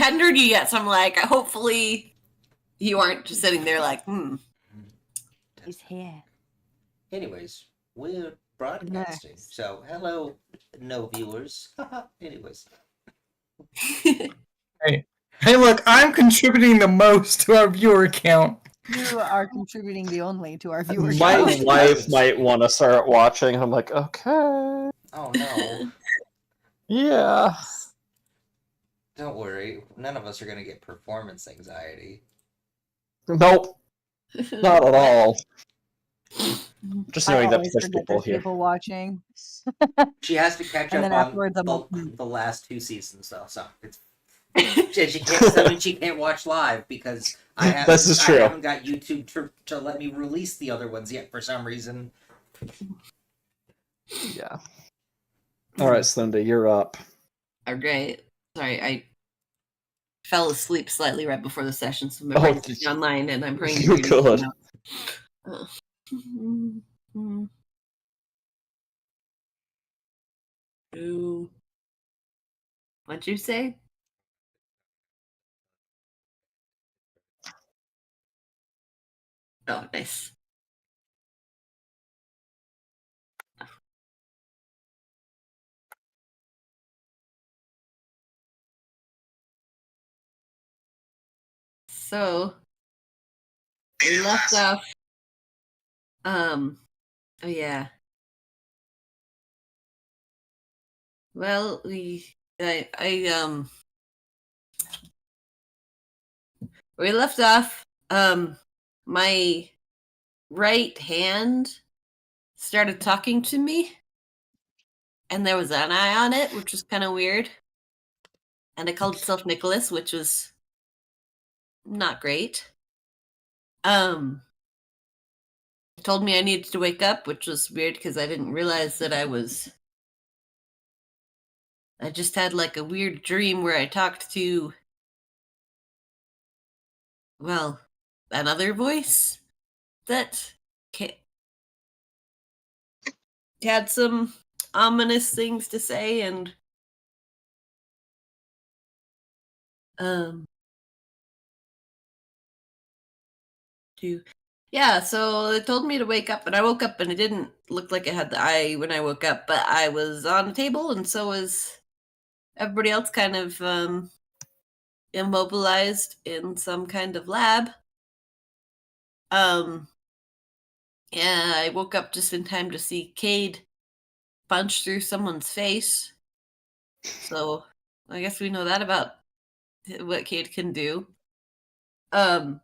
hadn't heard you yet, so I'm like, hopefully you aren't just sitting there like, He's here. Anyways, we're broadcasting. Nice. So, hello, no viewers. Anyways. Hey, look, I'm contributing the most to our viewer count. You are contributing the only to our viewers. My Oh, wife nice. might want to start watching, and I'm like, okay. Oh no. Yeah. Don't worry. None of us are going to get performance anxiety. Nope, not at all. Just I knowing that always there's forget people there's here. people watching. She has to catch And up then on afterwards, I'm like, the last 2 seasons, though. So she can't watch live because This is true. I haven't got YouTube to let me release the other ones yet for some reason. Yeah. All right, Slenda, you're up. Okay. Sorry, I fell asleep slightly right before the session, so my Oh, brain's did online, and I'm praying. You're good. What'd you say? Oh, nice. So we left off. Oh yeah. Well, we left off. My right hand started talking to me, and there was an eye on it, which was kind of weird. And it called itself Nicholas, which was not great. It told me I needed to wake up, which was weird because I didn't realize that I just had like a weird dream where I talked to, well, another voice that had some ominous things to say, and so it told me to wake up, and I woke up, and it didn't look like it had the eye when I woke up, but I was on a table, and so was everybody else, kind of immobilized in some kind of lab. Yeah, I woke up just in time to see Cade punch through someone's face. So I guess we know that about what Cade can do. And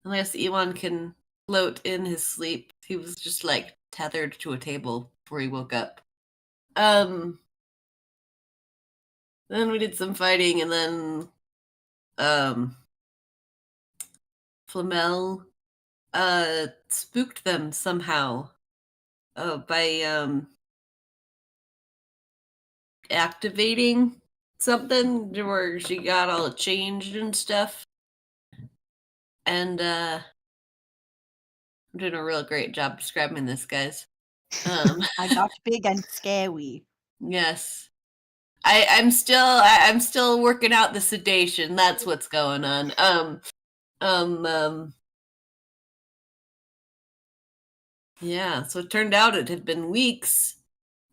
unless Ewan can float in his sleep, he was just like tethered to a table before he woke up. Then we did some fighting, and then Flamel spooked them somehow by activating something where she got all changed and stuff. And I'm doing a real great job describing this, guys. I got big and scary. Yes. I'm still working out the sedation. That's what's going on. Yeah, so it turned out it had been weeks.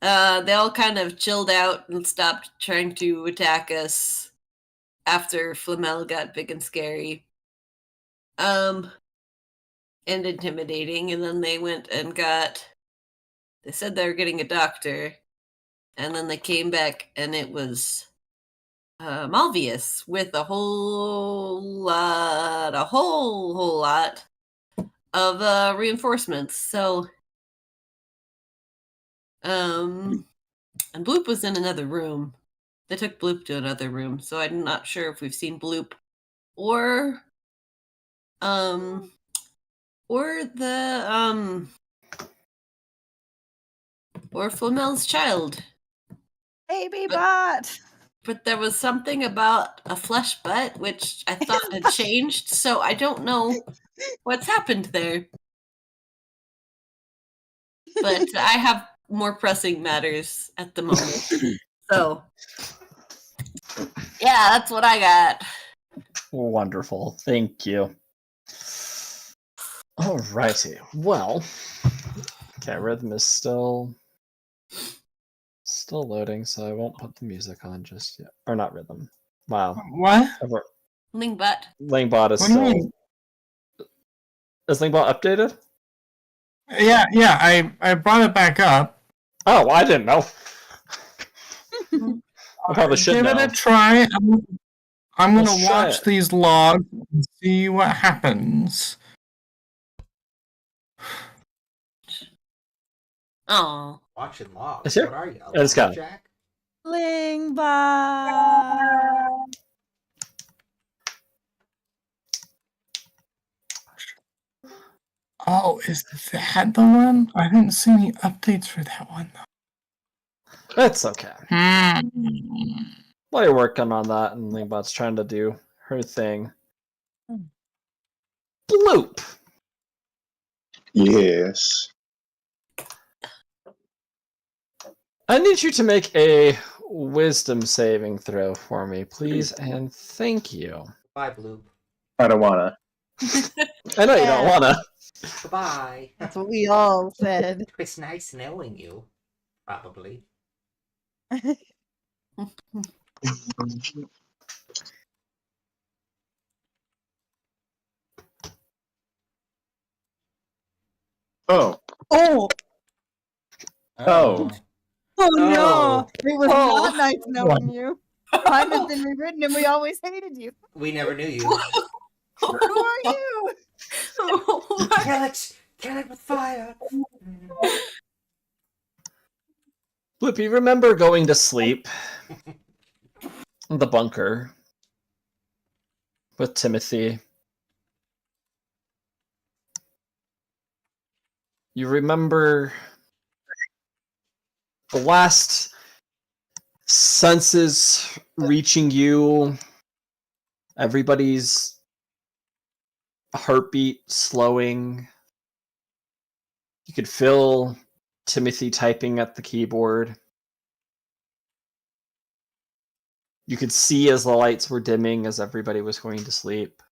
They all kind of chilled out and stopped trying to attack us after Flamel got big and scary. And intimidating, and then they went and they said they were getting a doctor, and then they came back, and it was Malvius with a whole lot of reinforcements. So and Bloop was in another room. They took Bloop to another room, so I'm not sure if we've seen Bloop or or Flamel's child. Baby bot! But there was something about a flesh butt, which I thought had changed, so I don't know what's happened there. But I have more pressing matters at the moment. So, yeah, that's what I got. Wonderful. Thank you. Alrighty. Well, okay, rhythm is still loading, so I won't put the music on just yet. Or not rhythm. Wow. What? Lingbot. Langbot is What do you still. mean? Is Langbot updated? Yeah, I brought it back up. Oh, I didn't know. I probably should Give know. it a try. I'm Let's gonna try watch it. these logs and see what happens. Oh. Watching logs. Is here? What are you? It's got it. Jack? Lingbot. Oh, is that the one? I didn't see any updates for that one. It's okay. Hmm. While you're working on that, and Langbot's trying to do her thing. Bloop! Yes. I need you to make a wisdom saving throw for me, please, and thank you. Bye, Bloop. I don't wanna. I know you don't Yeah. wanna. Goodbye. That's what we all said. It's nice knowing you. Probably. Oh. Oh, Oh. oh no! Oh. It was Oh. not nice knowing you. Time has been rewritten, and we always hated you. We never knew you. Who are you? Kill it with fire. Bloop, you remember going to sleep in the bunker with Timothy? You remember the last senses reaching you, everybody's heartbeat slowing. You could feel Timothy typing at the keyboard. You could see as the lights were dimming as everybody was going to sleep.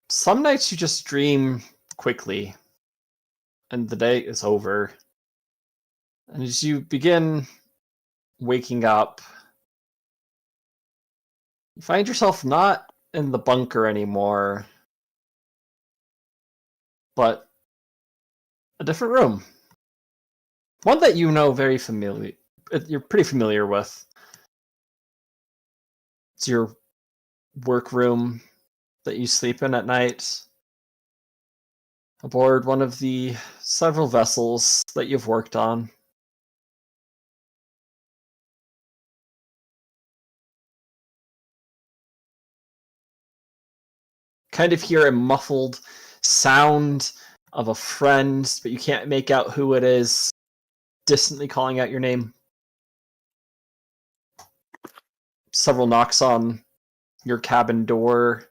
Some nights you just dream quickly, and the day is over. And as you begin waking up, you find yourself not in the bunker anymore, but a different room. One that you know very familiar. You're pretty familiar with. It's your workroom that you sleep in at night, aboard one of the several vessels that you've worked on. Kind of hear a muffled sound of a friend, but you can't make out who it is, distantly calling out your name. Several knocks on your cabin door.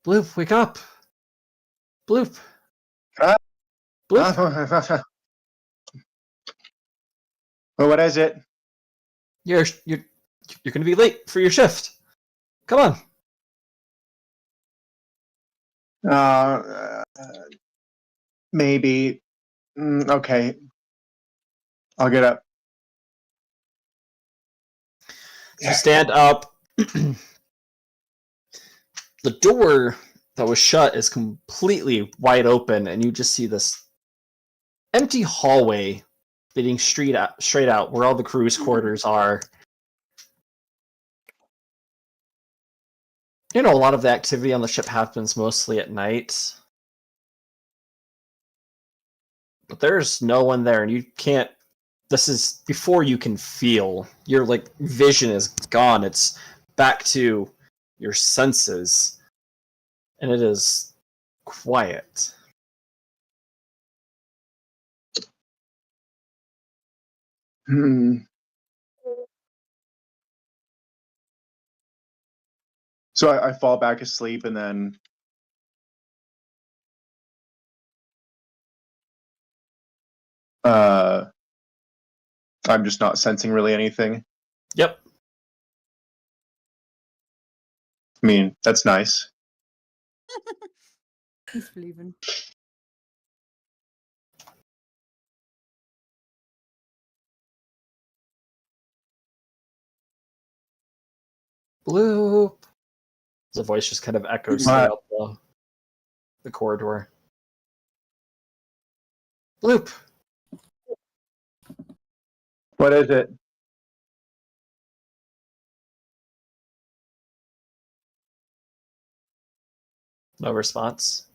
Bloop, wake up! Bloop! Ah. Bloop! Well, what is it? You're gonna be late for your shift. Come on. Maybe. Okay. I'll get up. You stand up. The door that was shut is completely wide open, and you just see this empty hallway leading straight out where all the crew's quarters are. You know, a lot of the activity on the ship happens mostly at night. But there's no one there, and you can't. This is before you can feel. Your vision is gone. It's back to your senses, and it is quiet. So I fall back asleep, and then I'm just not sensing really anything. Yep. I mean, that's nice. He's leaving. Bloop. The voice just kind of echoes throughout the corridor. Bloop. What is it? No response.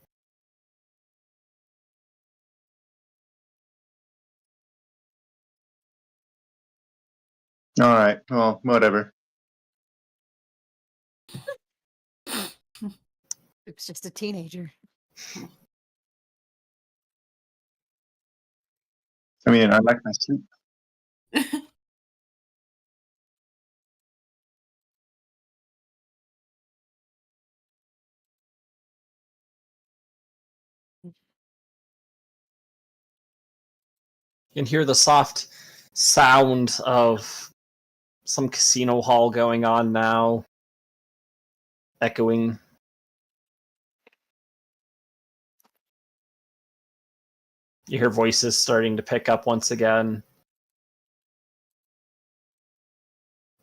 All right. Well, whatever. It's just a teenager. I mean, I like my sleep. You can hear the soft sound of some casino hall going on now, echoing. You hear voices starting to pick up once again.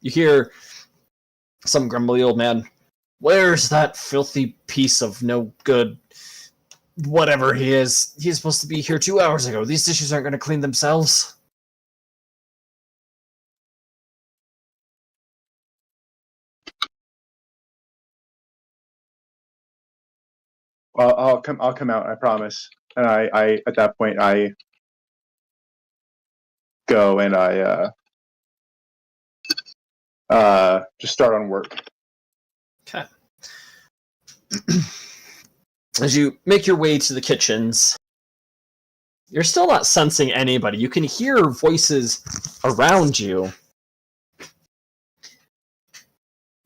You hear some grumbly old man, "Where's that filthy piece of no good, whatever he is? He's supposed to be here 2 hours ago. These dishes aren't going to clean themselves." Well, I'll come out. I promise. And I at that point I go and I just start on work. Okay. As you make your way to the kitchens, you're still not sensing anybody. You can hear voices around you,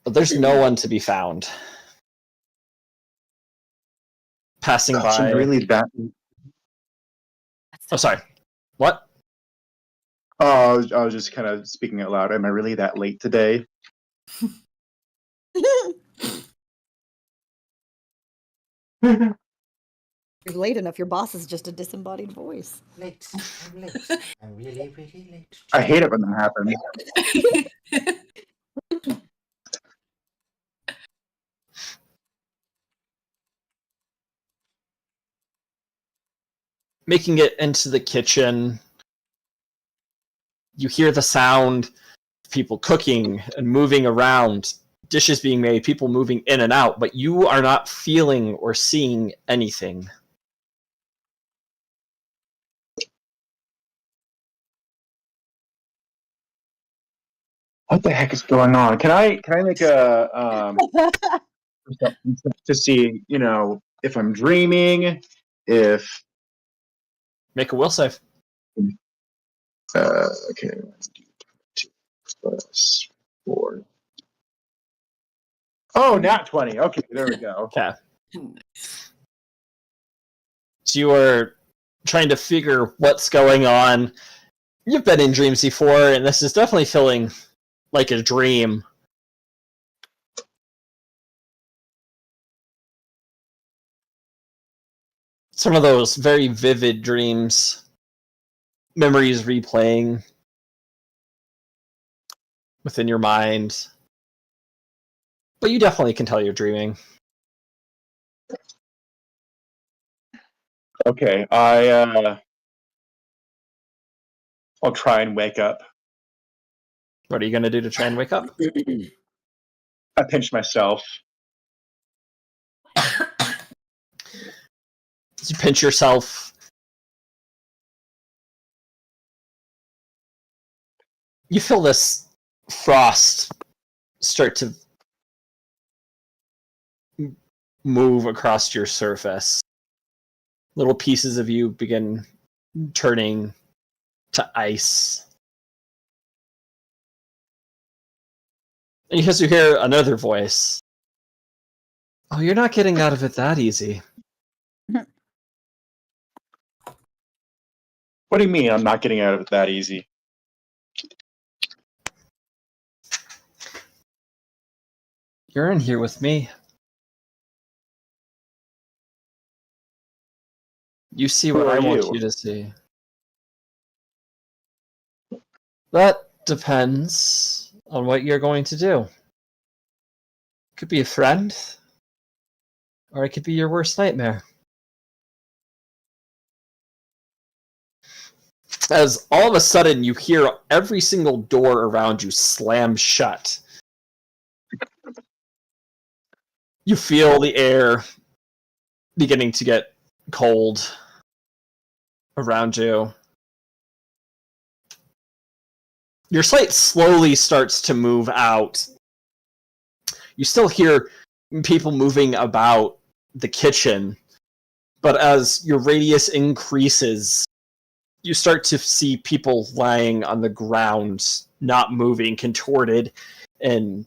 but there's no one to be found. Passing Gosh, am I by. really that? Oh, sorry. What? Oh, I was just kind of speaking out loud. Am I really that late today? You're late enough. Your boss is just a disembodied voice. Late. I'm late. I'm really, really late. I hate it when that happens. Making it into the kitchen, you hear the sound of people cooking and moving around, dishes being made, people moving in and out, but you are not feeling or seeing anything. What the heck is going on? Can I make a to see, if I'm dreaming, if Make a will save. okay, 2 plus 4. Oh, nat 20. Okay, there we go. Okay. So you are trying to figure what's going on. You've been in dreams before, and this is definitely feeling like a dream. Some of those very vivid dreams, memories replaying within your mind. But you definitely can tell you're dreaming. Okay, I'll try and wake up. What are you going to do to try and wake up? I pinch myself. As you pinch yourself, you feel this frost start to move across your surface. Little pieces of you begin turning to ice. And as you hear another voice, "Oh, you're not getting out of it that easy." What do you mean I'm not getting out of it that easy? You're in here with me. You see Who what I are want you? you to see. That depends on what you're going to do. Could be a friend, or it could be your worst nightmare. As all of a sudden you hear every single door around you slam shut. You feel the air beginning to get cold around you. Your sight slowly starts to move out. You still hear people moving about the kitchen, but as your radius increases, you start to see people lying on the ground, not moving, contorted in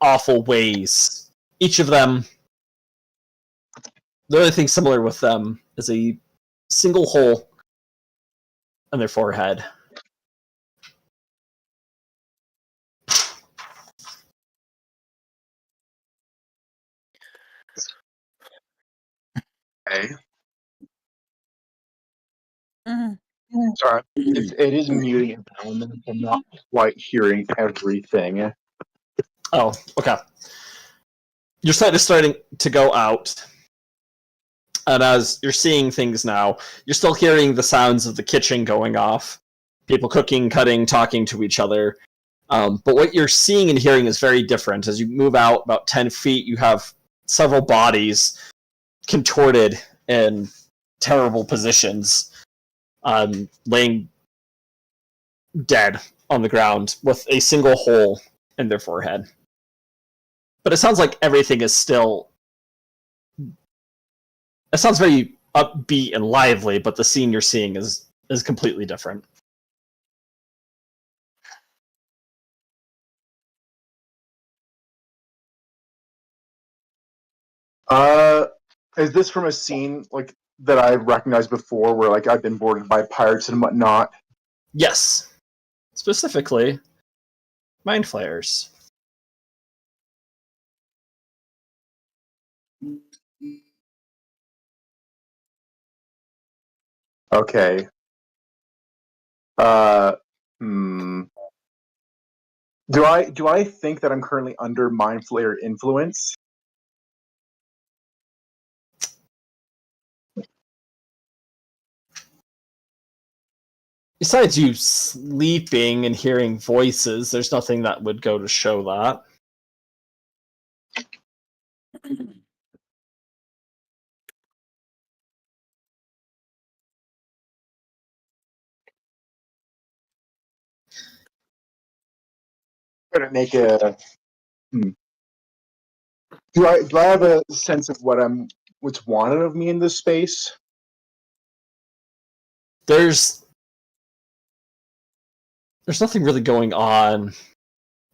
awful ways. Each of them, the only thing similar with them is a single hole on their forehead. Okay. Mhm. Sorry. It is muting it now and then. I'm not quite hearing everything. Oh, okay. Your sight is starting to go out. And as you're seeing things now, you're still hearing the sounds of the kitchen going off. People cooking, cutting, talking to each other. But what you're seeing and hearing is very different. As you move out about 10 feet, you have several bodies contorted in terrible positions, laying dead on the ground with a single hole in their forehead. But it sounds like everything is still... It sounds very upbeat and lively, but the scene you're seeing is completely different. Is this from a scene like that I've recognized before, where like I've been boarded by pirates and whatnot? Yes. Specifically, mind flayers. Okay. Hmm. Do I think that I'm currently under Mind Flayer influence? Besides you sleeping and hearing voices, there's nothing that would go to show that. Gonna make a. Do I have a sense of what's wanted of me in this space? There's nothing really going on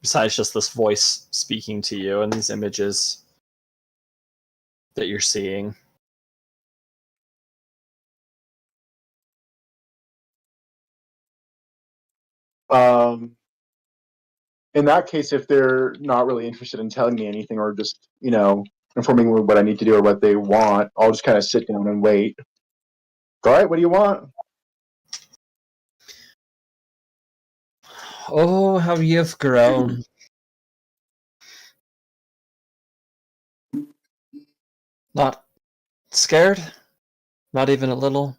besides just this voice speaking to you and these images that you're seeing. In that case, if they're not really interested in telling me anything or just, informing me what I need to do or what they want, I'll just kind of sit down and wait. All right, what do you want? Oh, how you've grown. Not scared? Not even a little?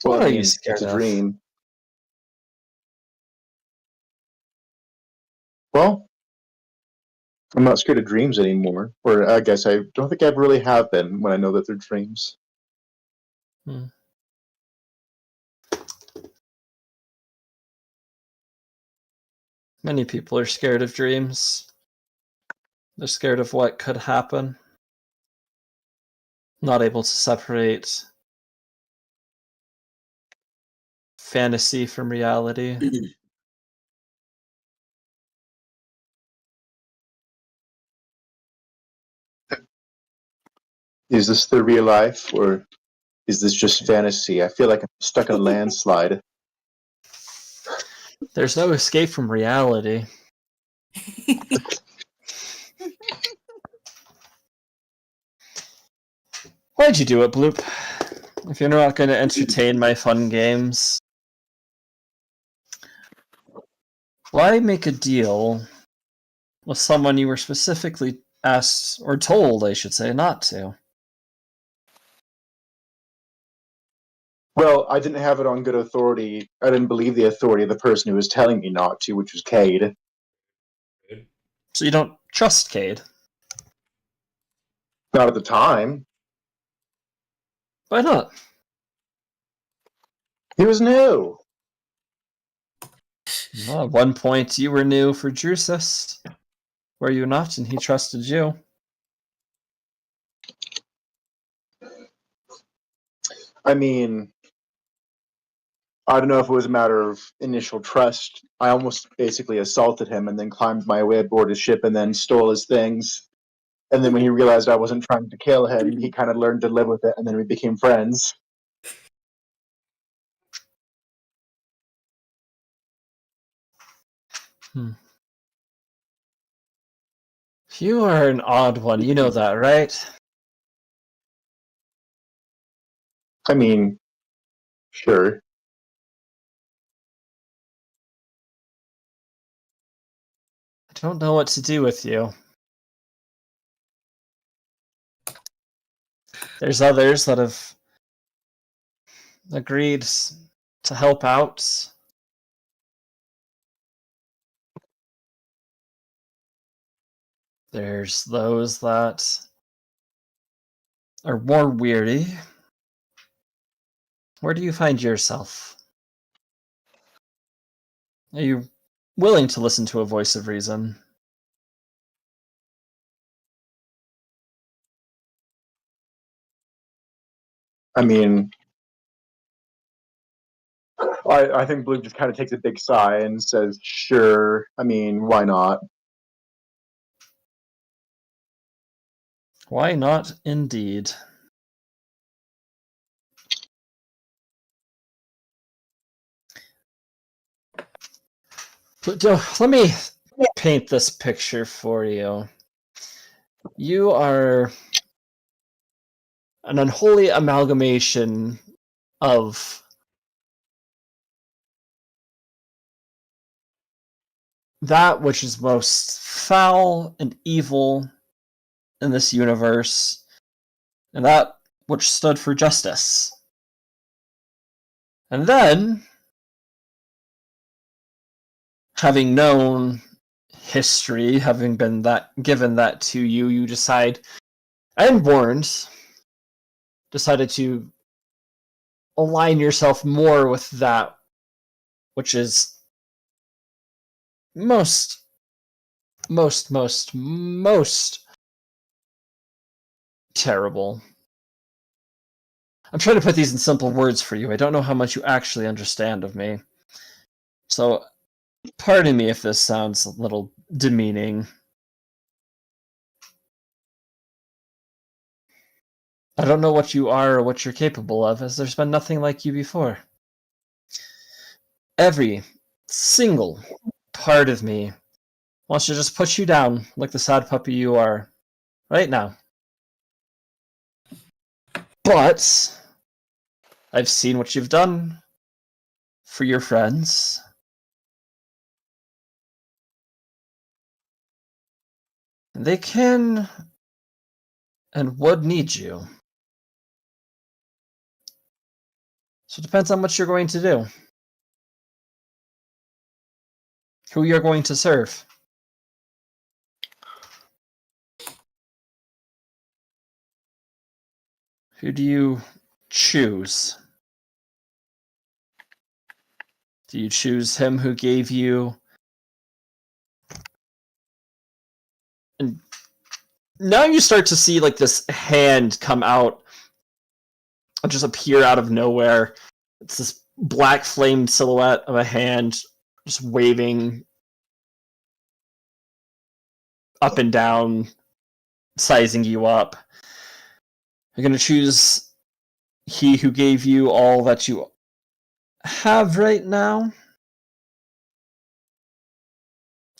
What are you scared it's a of? dream. Well, I'm not scared of dreams anymore. Or I guess I don't think I really have been when I know that they're dreams. Many people are scared of dreams. They're scared of what could happen. Not able to separate fantasy from reality. Is this the real life, or is this just fantasy? I feel like I'm stuck in a landslide. There's no escape from reality. Why'd you do it, Bloop? If you're not going to entertain my fun games, why make a deal with someone you were specifically asked, or told, I should say, not to? Well, I didn't have it on good authority. I didn't believe the authority of the person who was telling me not to, which was Cade. So you don't trust Cade? Not at the time. Why not? He was new. Well, at one point you were new for Drusus, were you not? And he trusted you. I mean, I don't know if it was a matter of initial trust. I almost basically assaulted him and then climbed my way aboard his ship and then stole his things. And then when he realized I wasn't trying to kill him, he kind of learned to live with it, and then we became friends. You are an odd one, you know that, right? I mean, sure. I don't know what to do with you. There's others that have agreed to help out. There's those that are more weary. Where do you find yourself? Are you willing to listen to a voice of reason? I mean, I think Blue just kind of takes a big sigh and says, sure. I mean, why not? Why not, indeed? But, let me paint this picture for you. You are an unholy amalgamation of that which is most foul and evil in this universe, and that which stood for justice. And then, having known history, having been given that to you, you decide, and warned, decided to align yourself more with that which is most terrible. I'm trying to put these in simple words for you. I don't know how much you actually understand of me. So, pardon me if this sounds a little demeaning. I don't know what you are or what you're capable of, as there's been nothing like you before. Every single part of me wants to just put you down like the sad puppy you are right now. But I've seen what you've done for your friends. They can and would need you. So it depends on what you're going to do. Who you're going to serve. Who do you choose? Do you choose him who gave you... And now you start to see like this hand come out and just appear out of nowhere. It's this black flamed silhouette of a hand just waving up and down, sizing you up. You're going to choose he who gave you all that you have right now,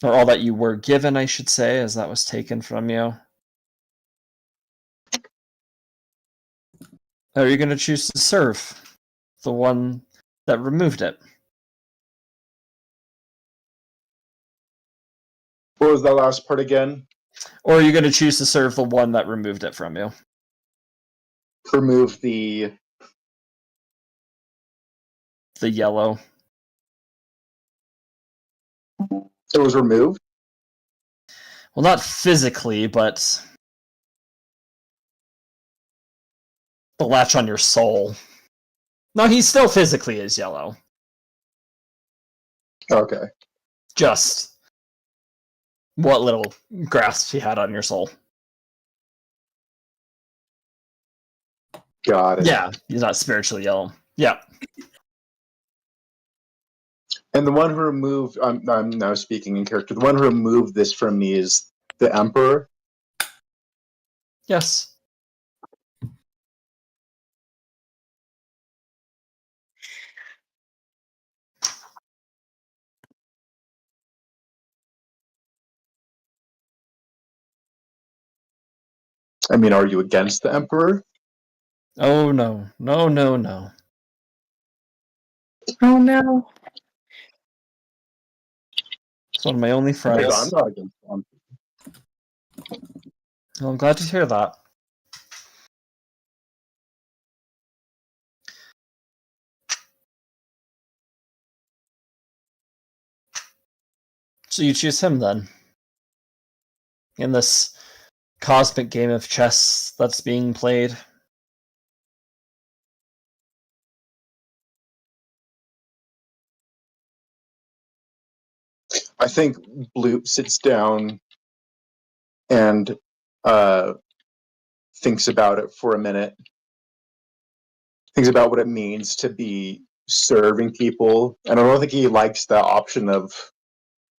or all that you were given, I should say, as that was taken from you. Or are you going to choose to serve the one that removed it? What was that last part again? Or are you going to choose to serve the one that removed it from you? Remove the yellow. It was removed? Well, not physically, but the latch on your soul. No, he still physically is yellow. Okay. Just what little grasp he had on your soul. Got it. Yeah, he's not spiritually yellow. Yeah. And the one who removed, I'm now speaking in character, the one who removed this from me is the Emperor? Yes. I mean, are you against the Emperor? Oh, no. No, no, no. Oh no. It's one of my only I'm friends. not against him. Well, I'm glad to hear that. So you choose him then? In this cosmic game of chess that's being played? I think Bloop sits down and thinks about it for a minute. Thinks about what it means to be serving people. And I don't think he likes the option of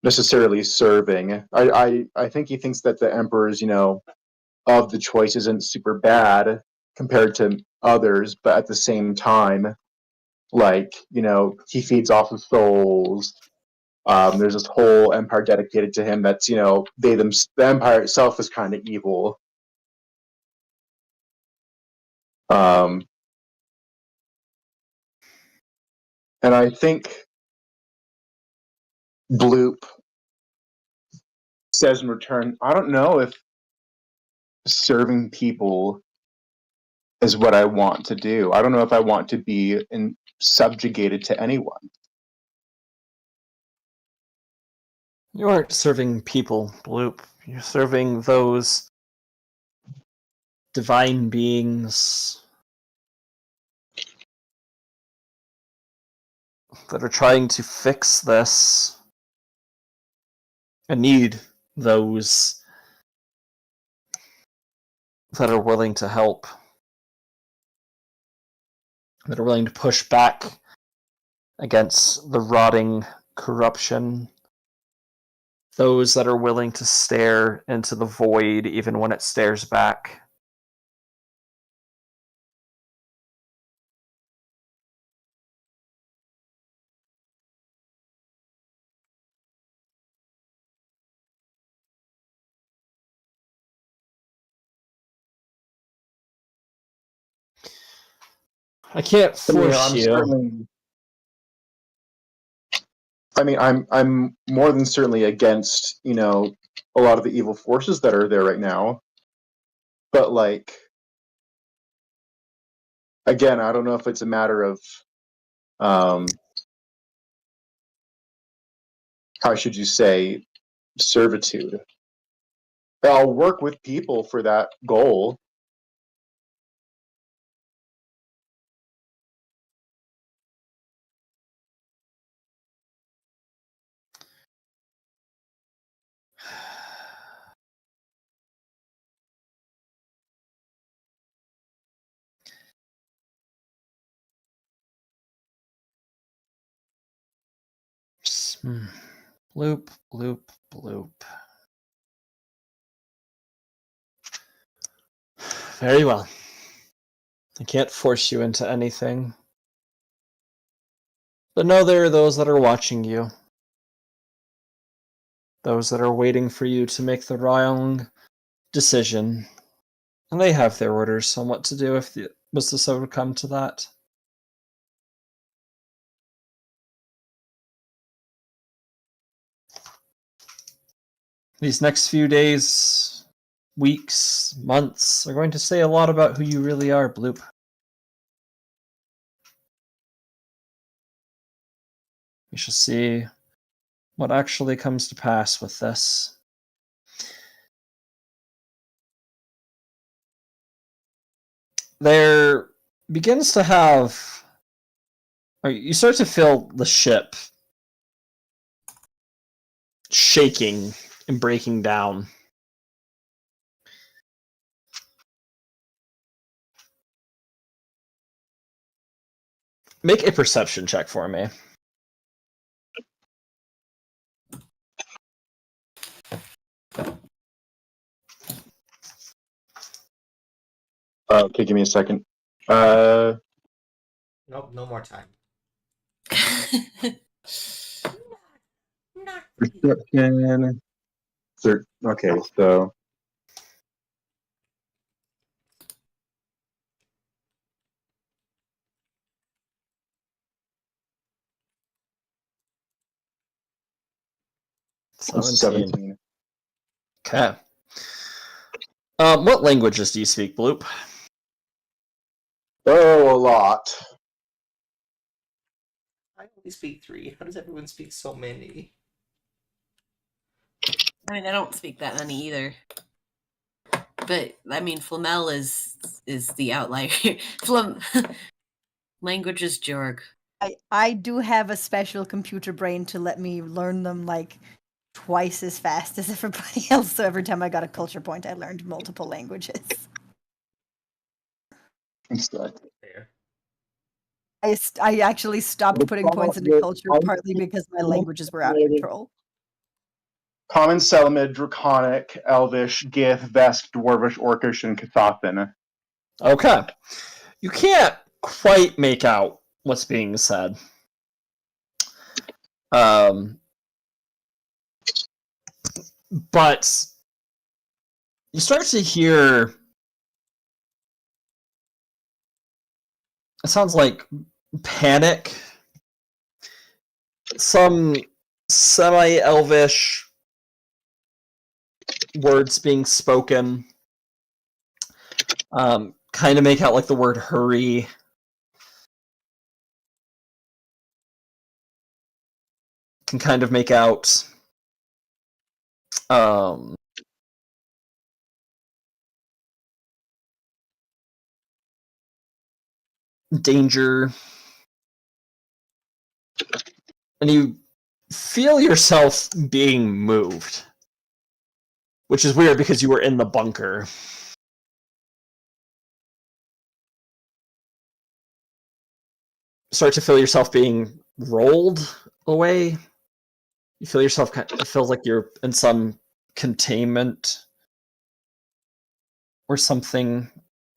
necessarily serving. I think he thinks that the Emperor's, of the choice isn't super bad compared to others, but at the same time, like, he feeds off of souls. There's this whole empire dedicated to him that's, the empire itself is kind of evil. And I think Bloop says in return, I don't know if serving people is what I want to do. I don't know if I want to be subjugated to anyone. You aren't serving people, Bloop. You're serving those divine beings that are trying to fix this and need those that are willing to help, that are willing to push back against the rotting corruption, those that are willing to stare into the void even when it stares back. I can't force you. I'm more than certainly against, a lot of the evil forces that are there right now. But like, again, I don't know if it's a matter of how should you say, servitude. I'll work with people for that goal. Bloop, bloop, bloop. Very well. I can't force you into anything. But know there are those that are watching you. Those that are waiting for you to make the wrong decision. And they have their orders on what to do if it was to so come to that. These next few days, weeks, months are going to say a lot about who you really are, Bloop. We shall see what actually comes to pass with this. There begins to have, or you start to feel the ship shaking and breaking down. Make a perception check for me. Okay, give me a second. Nope, no more time. Not Perception. Okay, so Seventeen. 17. Okay. What languages do you speak, Bloop? Oh, a lot. I only speak 3. How does everyone speak so many? I mean, I don't speak that many either. But I mean, Flamel is the outlier. Language is Jorg. I do have a special computer brain to let me learn them like twice as fast as everybody else. So every time I got a culture point, I learned multiple languages. There. I actually stopped putting points into culture partly because my languages were out of control. Common, Selamid, Draconic, Elvish, Gith, Vesk, Dwarvish, Orcish, and Cathathan. Okay. You can't quite make out what's being said. But you start to hear, it sounds like panic, some semi-elvish words being spoken, kind of make out like the word hurry. Can kind of make out danger, and you feel yourself being moved, which is weird because you were in the bunker. Start to feel yourself being rolled away. You feel yourself, it feels like you're in some containment or something,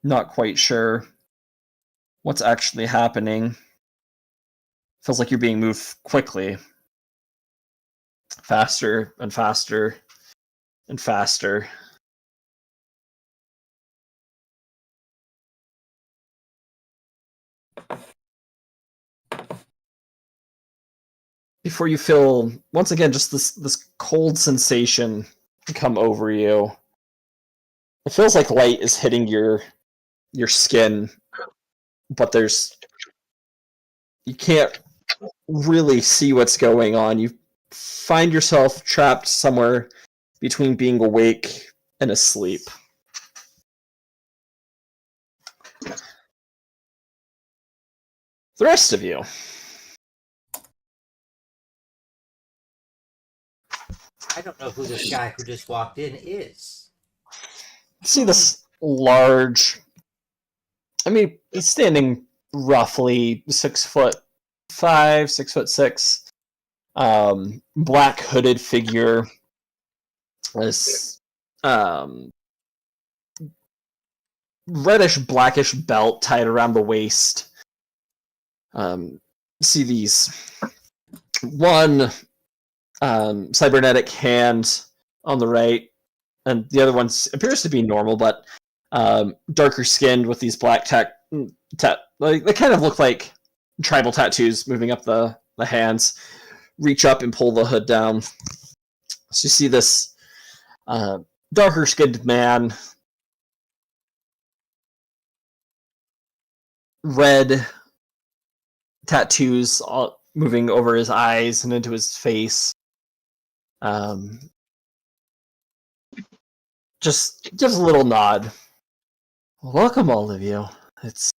not quite sure what's actually happening. Feels like you're being moved quickly. Faster and faster and faster. Before you feel, once again, just this cold sensation come over you. It feels like light is hitting your skin, but you can't really see what's going on. You find yourself trapped somewhere between being awake and asleep. The rest of you. I don't know who this guy who just walked in is. See this large, I mean, he's standing roughly 6'5", 6'6", black hooded figure. This reddish blackish belt tied around the waist. See these one cybernetic hand on the right, and the other one appears to be normal, but darker skinned with these black like they kind of look like tribal tattoos moving up the hands. Reach up and pull the hood down. So you see this darker skinned man, red tattoos all moving over his eyes and into his face. Just gives a little nod. Welcome, all of you. It's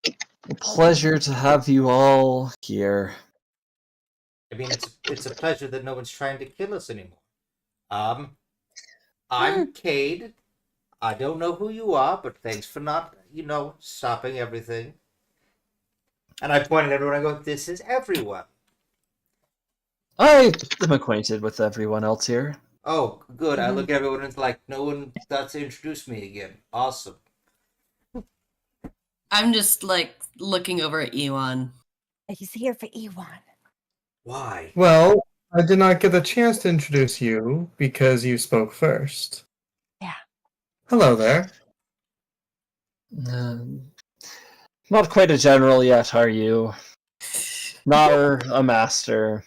a pleasure to have you all here. I mean, it's a pleasure that no one's trying to kill us anymore. I'm Cade. I don't know who you are, but thanks for not, stopping everything. And I point at everyone. I go, "This is everyone." I am acquainted with everyone else here. Oh, good. I look at everyone and it's like, no one got to introduce me again. Awesome. I'm just like looking over at Ewan. He's here for Ewan. Why? Well, I did not get the chance to introduce you because you spoke first. Yeah. Hello there. Not quite a general yet, are you? Not a master.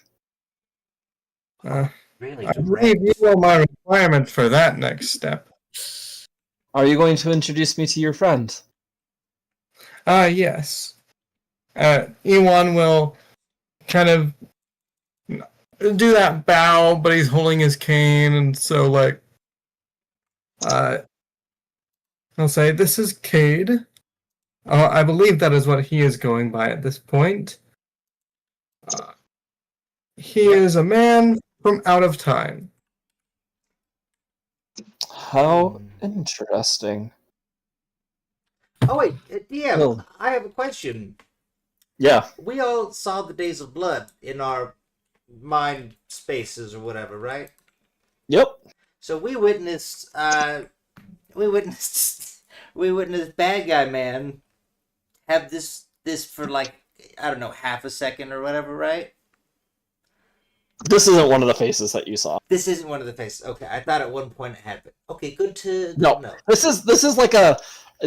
Really? I believe you know my requirement for that next step. Are you going to introduce me to your friend? Yes. Ewan will kind of do that bow, but he's holding his cane, and so, like, I'll say, "This is Cade." I believe that is what he is going by at this point. He is a man from out of time. How interesting. Oh wait, DM. Well- I have a question. Yeah. We all saw the Days of Blood in our mind spaces or whatever, right? Yep. So we witnessed bad guy man have this for like, I don't know, half a second or whatever, right? This isn't one of the faces that you saw. This isn't one of the faces. Okay, I thought at one point it had been. Okay, good to No. know. This is like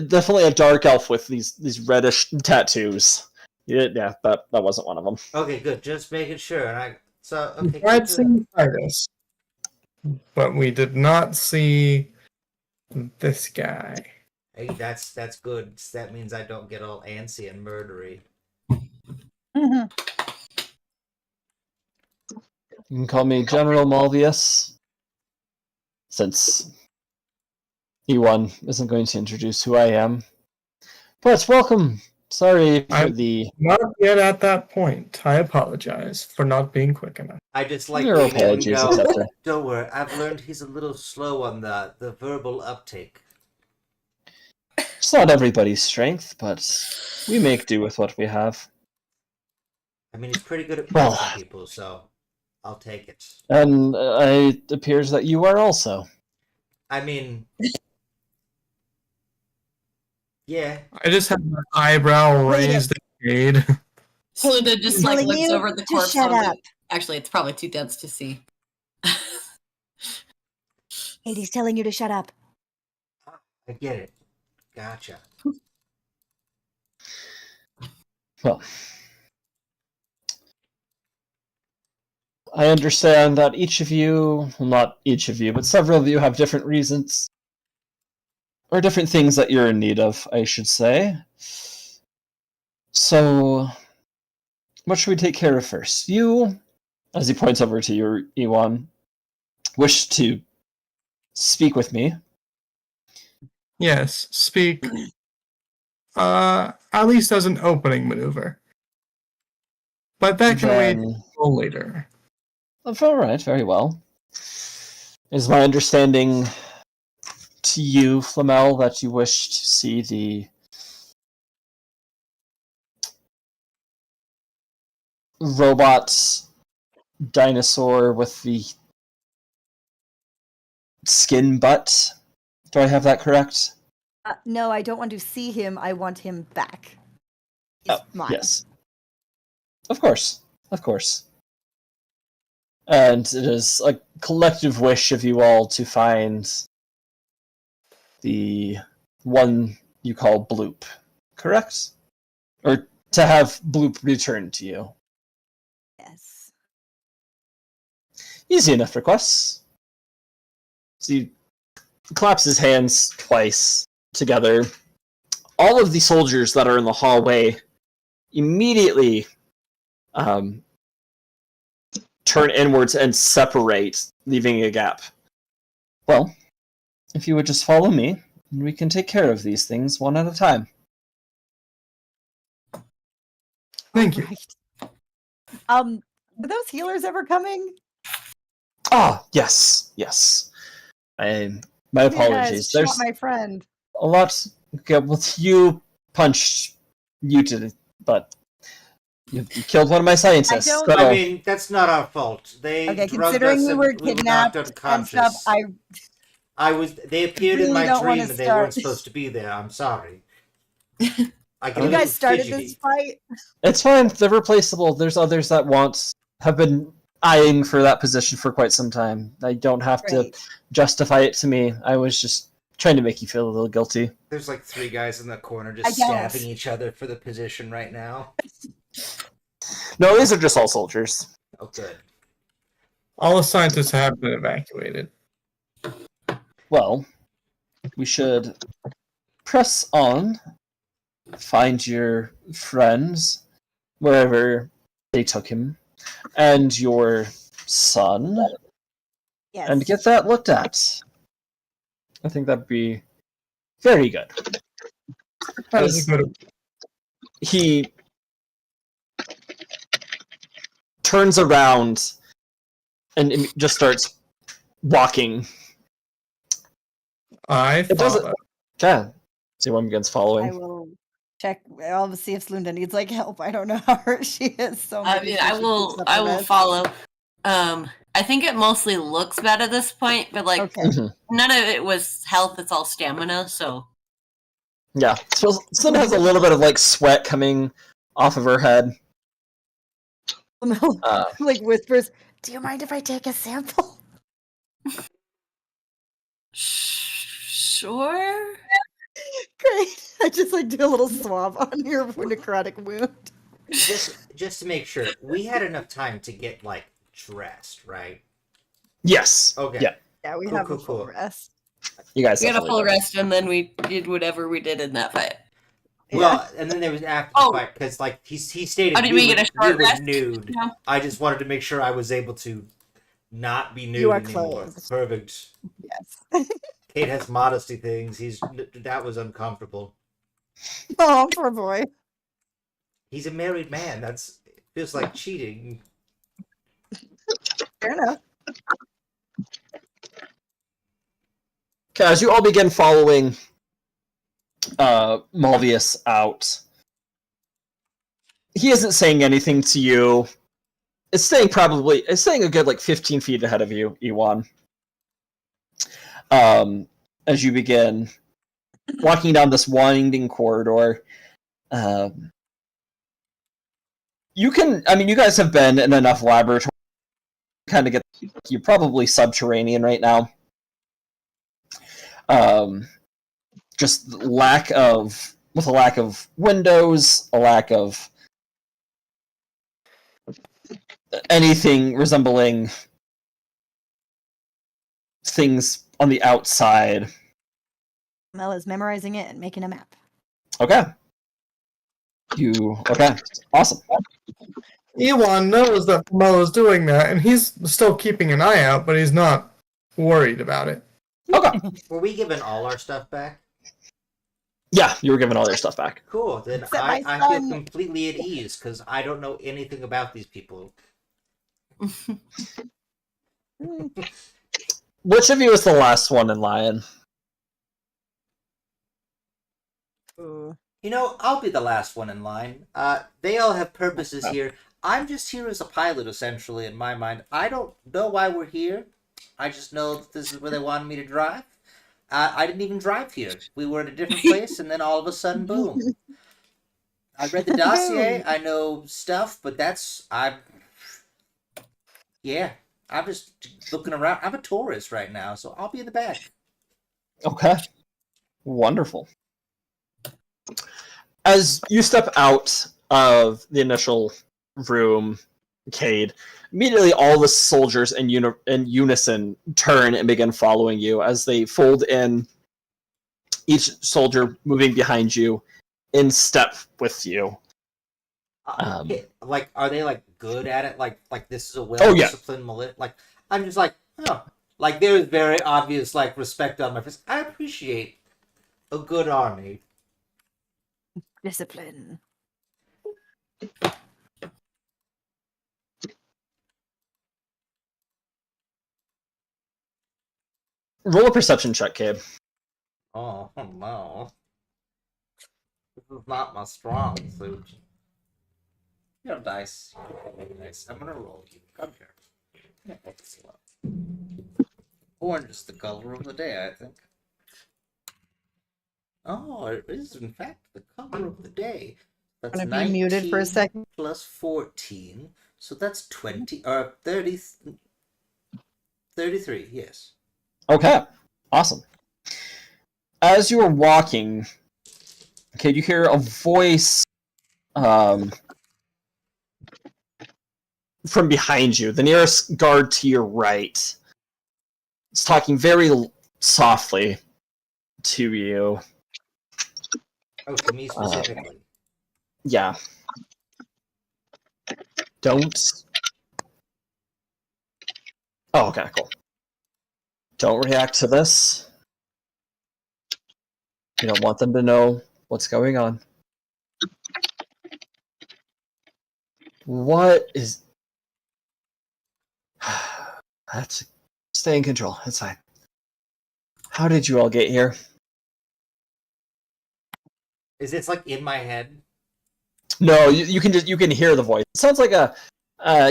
definitely a dark elf with these reddish tattoos. Yeah, that wasn't one of them. Okay, good. Just making sure. And okay. I'd Good to- seen Titus, but we did not see this guy. Hey, that's good. That means I don't get all antsy and murdery. You can call me General Malvius, since Ewan isn't going to introduce who I am. But welcome. Sorry for I'm- the... Not yet at that point. I apologize for not being quick enough. I just like Your being able to apologies go, accepted. don't worry, I've learned he's a little slow on the verbal uptake. It's not everybody's strength, but we make do with what we have. I mean, he's pretty good at Well- punching people, so I'll take it. And it appears that you are also. I mean, yeah. I just have my eyebrow raised at Cade. Selena just like Telling looks you over at the to corpse. shut on the- up. Actually, it's probably too dense to see. Katie's telling you to shut up. I get it. Gotcha. Well, I understand that each of you, well, not each of you, but several of you have different reasons, or different things that you're in need of, I should say. So, what should we take care of first? You, as he points over to your Ewan, wish to speak with me. Yes, speak. At least as an opening maneuver. But that can wait Then- until later. All right, very well. Is my understanding to you, Flamel, that you wish to see the robot dinosaur with the skin butt? Do I have that correct? No, I don't want to see him. I want him back. He's mine. Yes. Of course. Of course. And it is a collective wish of you all to find the one you call Bloop, correct? Or to have Bloop returned to you. Yes. Easy enough requests. So he claps his hands twice together. All of the soldiers that are in the hallway immediately turn inwards and separate, leaving a gap. Well, if you would just follow me, we can take care of these things one at a time. Thank you. Right. Are those healers ever coming? Ah, yes, yes. My You apologies. guys There's shot my friend. a lot. Okay, well, you punched you did it, but you killed one of my scientists. don't- So, I mean, that's not our fault. They Okay, drugged considering us we and were knocked kidnapped and unconscious. stuff, They appeared in really my don't dream wanna and they weren't start- supposed to be there. I'm sorry. I get a you little guys started fidgety. this fight. it's fine. They're replaceable. There's others that have been eyeing for that position for quite some time. I don't have to Great. justify it to me. I was just trying to make you feel a little guilty. There's like 3 guys in the corner I just guess. stabbing each other for the position right now. No, these are just all soldiers. Oh, good. All the scientists have been evacuated. Well, we should press on, find your friends, wherever they took him, and your son, Yes. and get that looked at. I think that'd be very good. That is a good. He turns around and just starts walking. I It doesn't- follow. Okay. See one begins I following. will check. I'll see if Slunda needs like help. I don't know how hurt she is. So I maybe mean, she I keeps will. up I her will best. follow. I think it mostly looks bad at this point, but like Okay. Mhm. none of it was health. It's all stamina. So Yeah. So Slim has a little bit of like sweat coming off of her head. Like whispers. Do you mind if I take a sample? sure. Great. I just like do a little swab on your necrotic wound. Just to make sure, we had enough time to get like dressed, right? Yes. Okay. Yeah. Yeah, we Cool, have cool, a full cool. rest. You guys We had a definitely full did. rest, and then we did whatever we did in that fight. Well, and then there was after the Oh. fight because like he stated Oh, did we get a we short were rest? nude. No. I just wanted to make sure I was able to not be nude You are anymore. clothed. Perfect. Yes. Kate has modesty things. That was uncomfortable. Oh, poor boy. He's a married man. That's feels like cheating. Fair enough. Okay, as you all begin following Malvius out, he isn't saying anything to you. It's staying a good like 15 feet ahead of you, Ewan. As you begin walking down this winding corridor, you guys have been in enough laboratory to kind of get, you're probably subterranean right now. Just with a lack of windows, a lack of anything resembling things on the outside. Mel is memorizing it and making a map. Okay. Okay. Awesome. Ewan knows that Mo is doing that, and he's still keeping an eye out, but he's not worried about it. Okay. Were we given all our stuff back? Yeah, you were given all your stuff back. Cool. Then Except I my feel son. completely at ease because I don't know anything about these people. Which of you is the last one in line? Ooh. You know, I'll be the last one in line. They all have purposes here. I'm just here as a pilot, essentially, in my mind. I don't know why we're here. I just know that this is where they wanted me to drive. I didn't even drive here. We were at a different place, and then all of a sudden, boom. I read the dossier. I know stuff, but yeah. I'm just looking around. I'm a tourist right now, so I'll be in the back. Okay. Wonderful. As you step out of the initial room, Cade, immediately all the soldiers in unison turn and begin following you as they fold in, each soldier moving behind you in step with you. Like, are they like good at it? Like this is a Oh, yeah. well-disciplined militia. Like, I'm just like, oh, like there is very obvious like respect on my face. I appreciate a good army. Discipline. Roll a perception check, Cade. Oh no, this is not my strong suit. You have dice. Nice. I'm gonna roll you. Come here. Yeah, excellent. Orange is the color of the day, I think. Oh, it is in fact the color of the day. That's Gonna be muted for a 19 second. plus 14, so that's 20 30. 33. Yes. Okay, awesome. As you are walking, Cade, you hear a voice from behind you. The nearest guard to your right is talking very softly to you. Oh, to me specifically. Yeah. Don't. Oh, okay, cool. Don't react to this. You don't want them to know what's going on. What is... That's... Stay in control. It's fine. How did you all get here? Is it like in my head? No, you can hear the voice. It sounds like a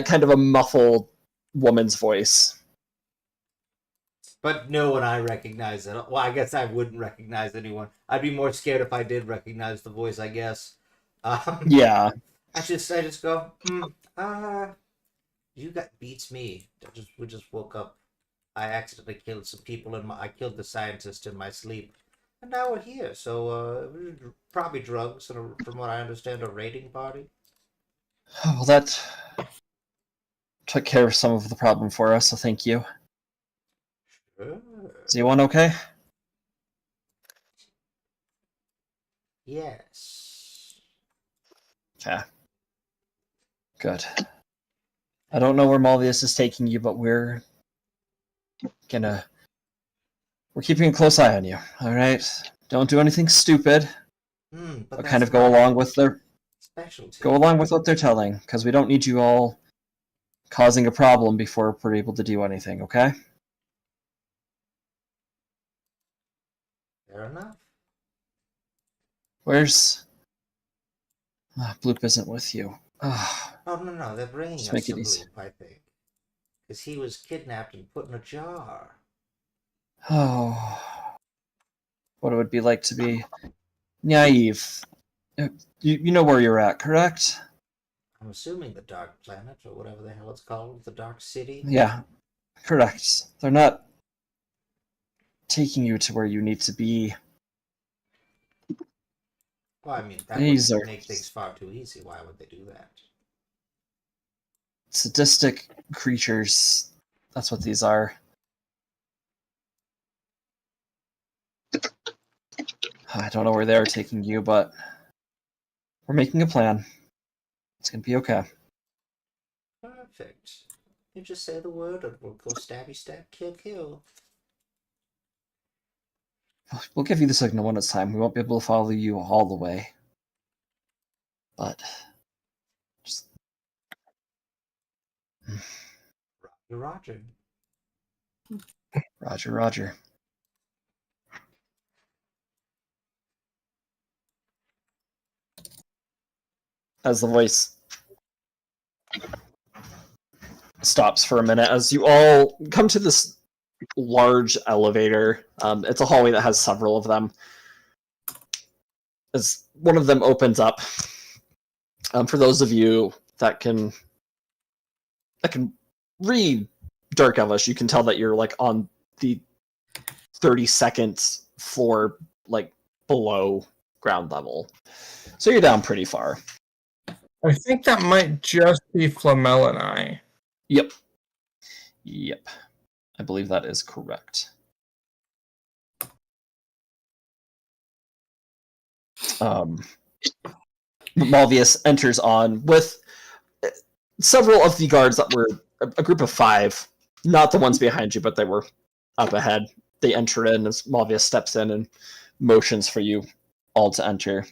kind of a muffled woman's voice. But no one I recognize it. Well, I guess I wouldn't recognize anyone. I'd be more scared if I did recognize the voice, I guess. Yeah. I just go, you got beats me. We just woke up. I accidentally killed some people I killed the scientist in my sleep. And now we're here, so probably drugs and from what I understand, a raiding party. Well, that took care of some of the problem for us, so thank you. Sure. Is anyone okay? Yes. Okay. Good. I don't know where Malvius is taking you, but we're keeping a close eye on you, alright? Don't do anything stupid. But Kind of go along with specialty. go along with what they're telling, because we don't need you all causing a problem before we're able to do anything, okay? Fair enough. Where's... Bloop isn't with you. Oh, no, they're bringing Just us make to it easy. Bloop, I think. Because he was kidnapped and put in a jar. Oh... What it would be like to be naive. You know where you're at, correct? I'm assuming the Dark Planet, or whatever the hell it's called, the Dark City. Yeah, correct. They're not taking you to where you need to be. Well, I mean, that These would are- make things far too easy. Why would they do that? Sadistic creatures. That's what these are. I don't know where they're taking you, but we're making a plan. It's gonna be okay. Perfect. You just say the word and we'll go stabby stab, kill, kill. We'll give you the signal when it's time. We won't be able to follow you all the way. But just... Roger. Roger, Roger. As the voice stops for a minute, as you all come to this large elevator. It's a hallway that has several of them. As one of them opens up, for those of you that can read Dark Elvish, you can tell that you're like on the 32nd floor, like below ground level. So you're down pretty far. I think that might just be Flamel and I. Yep. I believe that is correct. Malvius enters on with several of the guards that were a group of 5, not the ones behind you, but they were up ahead. They enter in as Malvius steps in and motions for you all to enter.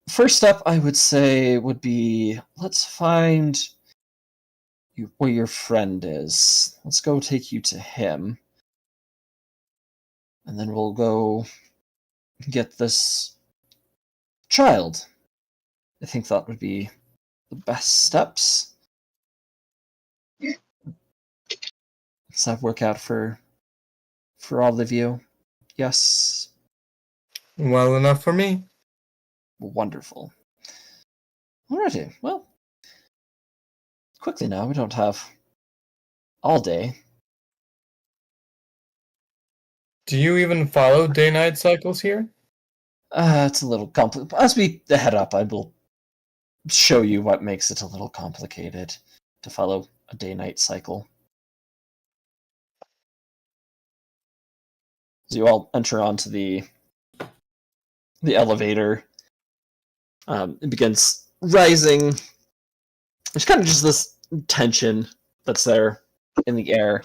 First step, I would say, would be, let's find where your friend is. Let's go take you to him. And then we'll go get this child. I think that would be the best steps. Does that work out for all of you? Yes. Well enough for me. Wonderful. Alrighty, well. Quickly now, we don't have all day. Do you even follow day-night cycles here? It's a little complicated. As we head up, I will show you what makes it a little complicated to follow a day-night cycle. So you all enter onto the elevator. It begins rising. There's kind of just this tension that's there in the air.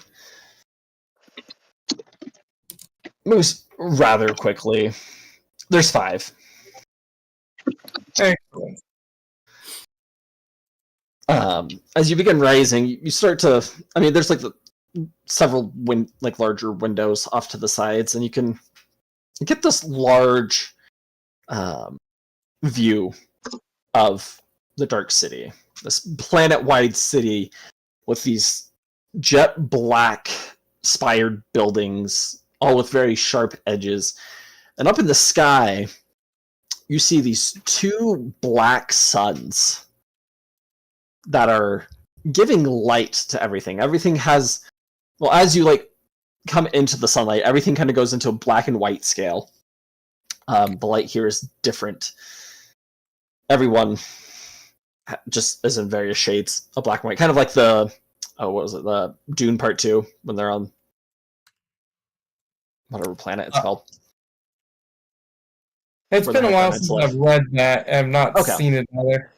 Moves rather quickly. There's 5. Excellent. As you begin rising, you start to. I mean, there's like several larger windows off to the sides, and you get this large view of the Dark City, this planet-wide city with these jet black spired buildings, all with very sharp edges. And up in the sky, you see these 2 black suns that are giving light to everything. Everything has, well, as you come into the sunlight, everything kind of goes into a black and white scale. The light here is different. Everyone just is in various shades of black and white, kind of like the Dune Part 2 when they're on whatever planet it's called. It's been a while since I've read that. I've not seen it either.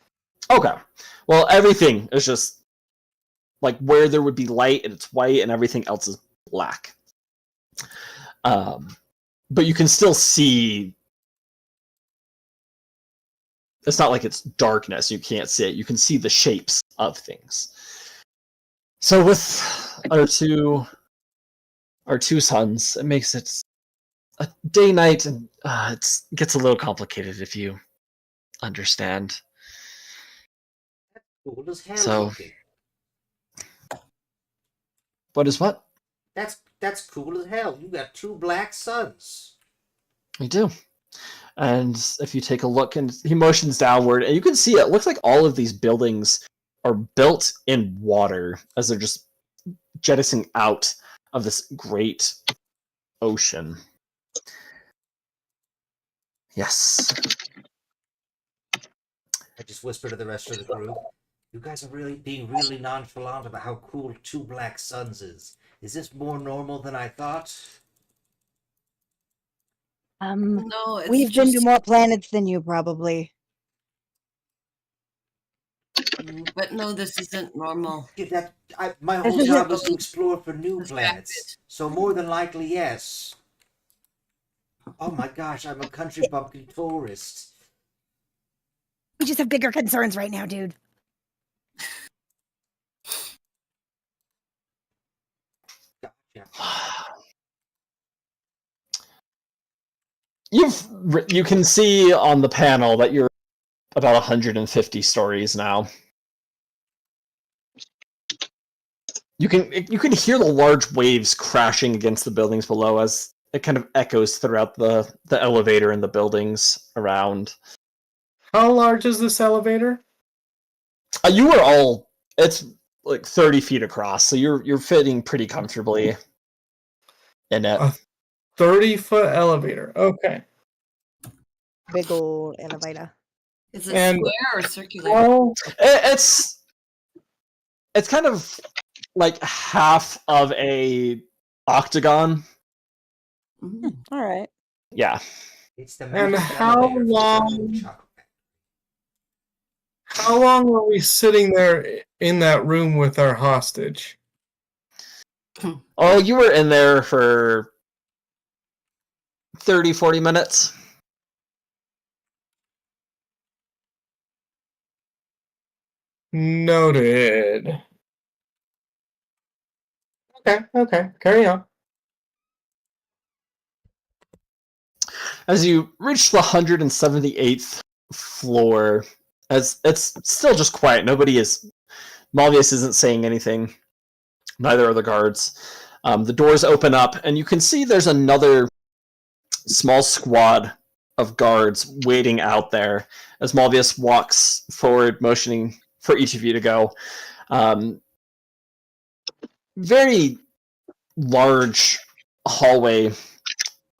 Okay. Well, everything is just like where there would be light and it's white and everything else is black. But you can still see. It's not like it's darkness. You can't see it. You can see the shapes of things. So with our two suns, it makes it a day-night, and it gets a little complicated if you understand. Cool as hell. So, looking. what is what? That's cool as hell. You got 2 black suns. We do. And if you take a look, and he motions downward, and you can see it looks like all of these buildings are built in water as they're just jettisoning out of this great ocean. Yes. I just whisper to the rest of the group. You guys are really being really nonchalant about how cool 2 black suns is. Is this more normal than I thought? No, it's We've been to just- more planets than you, probably. But no, this isn't normal. Yeah, my whole job was to explore for new planets. So more than likely, yes. Oh my gosh, I'm a country bumpkin tourist. We just have bigger concerns right now, dude. Gotcha. You can see on the panel that you're about 150 stories now. You can hear the large waves crashing against the buildings below as it kind of echoes throughout the elevator and the buildings around. How large is this elevator? You are all, it's like 30 feet across, so you're fitting pretty comfortably in it. 30-foot elevator. Okay. Big old elevator. Is it And- square or circular? Well, It's kind of like half of a octagon. Mm. All right. Yeah. It's the And master how elevator for the long- chocolate. how long were we sitting there in that room with our hostage? Oh, you were in there for 30, 40 minutes. Noted. Okay, carry on. As you reach the 178th floor, as it's still just quiet, Malvius isn't saying anything, neither are the guards. The doors open up, and you can see there's another small squad of guards waiting out there as Malvius walks forward, motioning for each of you to go. Very large hallway,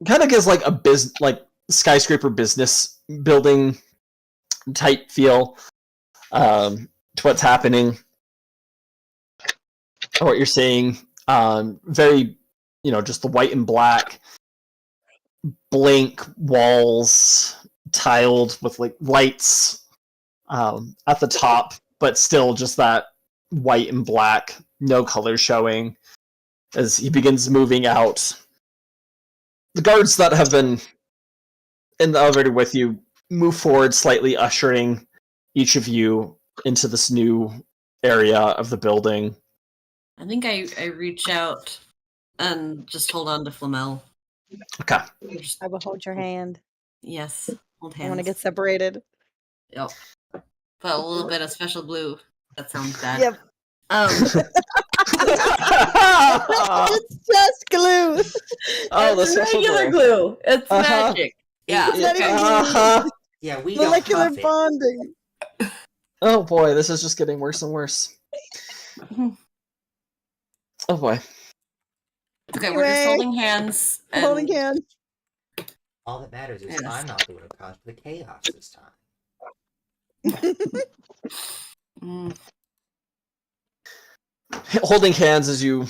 kind of gives like a skyscraper business building type feel to what's happening or what you're seeing. Very, just the white and black blank walls tiled with like lights at the top, but still just that white and black, no color showing. As he begins moving out, the guards that have been in the elevator with you move forward slightly, ushering each of you into this new area of the building. I think I reach out and just hold on to Flamel. Okay. Just- I will hold your hand. yes, hold I hands. want to get separated. Yep. Put a little bit of special glue. That sounds bad. Yep. Oh, It's just glue. the It's special regular glue. glue. It's Uh-huh. magic. Yeah. It's not even okay. glue. Uh-huh. Yeah, we Molecular don't huff it. bonding. Oh boy, this is just getting worse and worse. Oh boy. Okay, we're just Anyway, holding hands. And Holding hands. All that matters is Yes. I'm not the one who caused the chaos this time. Mm, Holding hands as you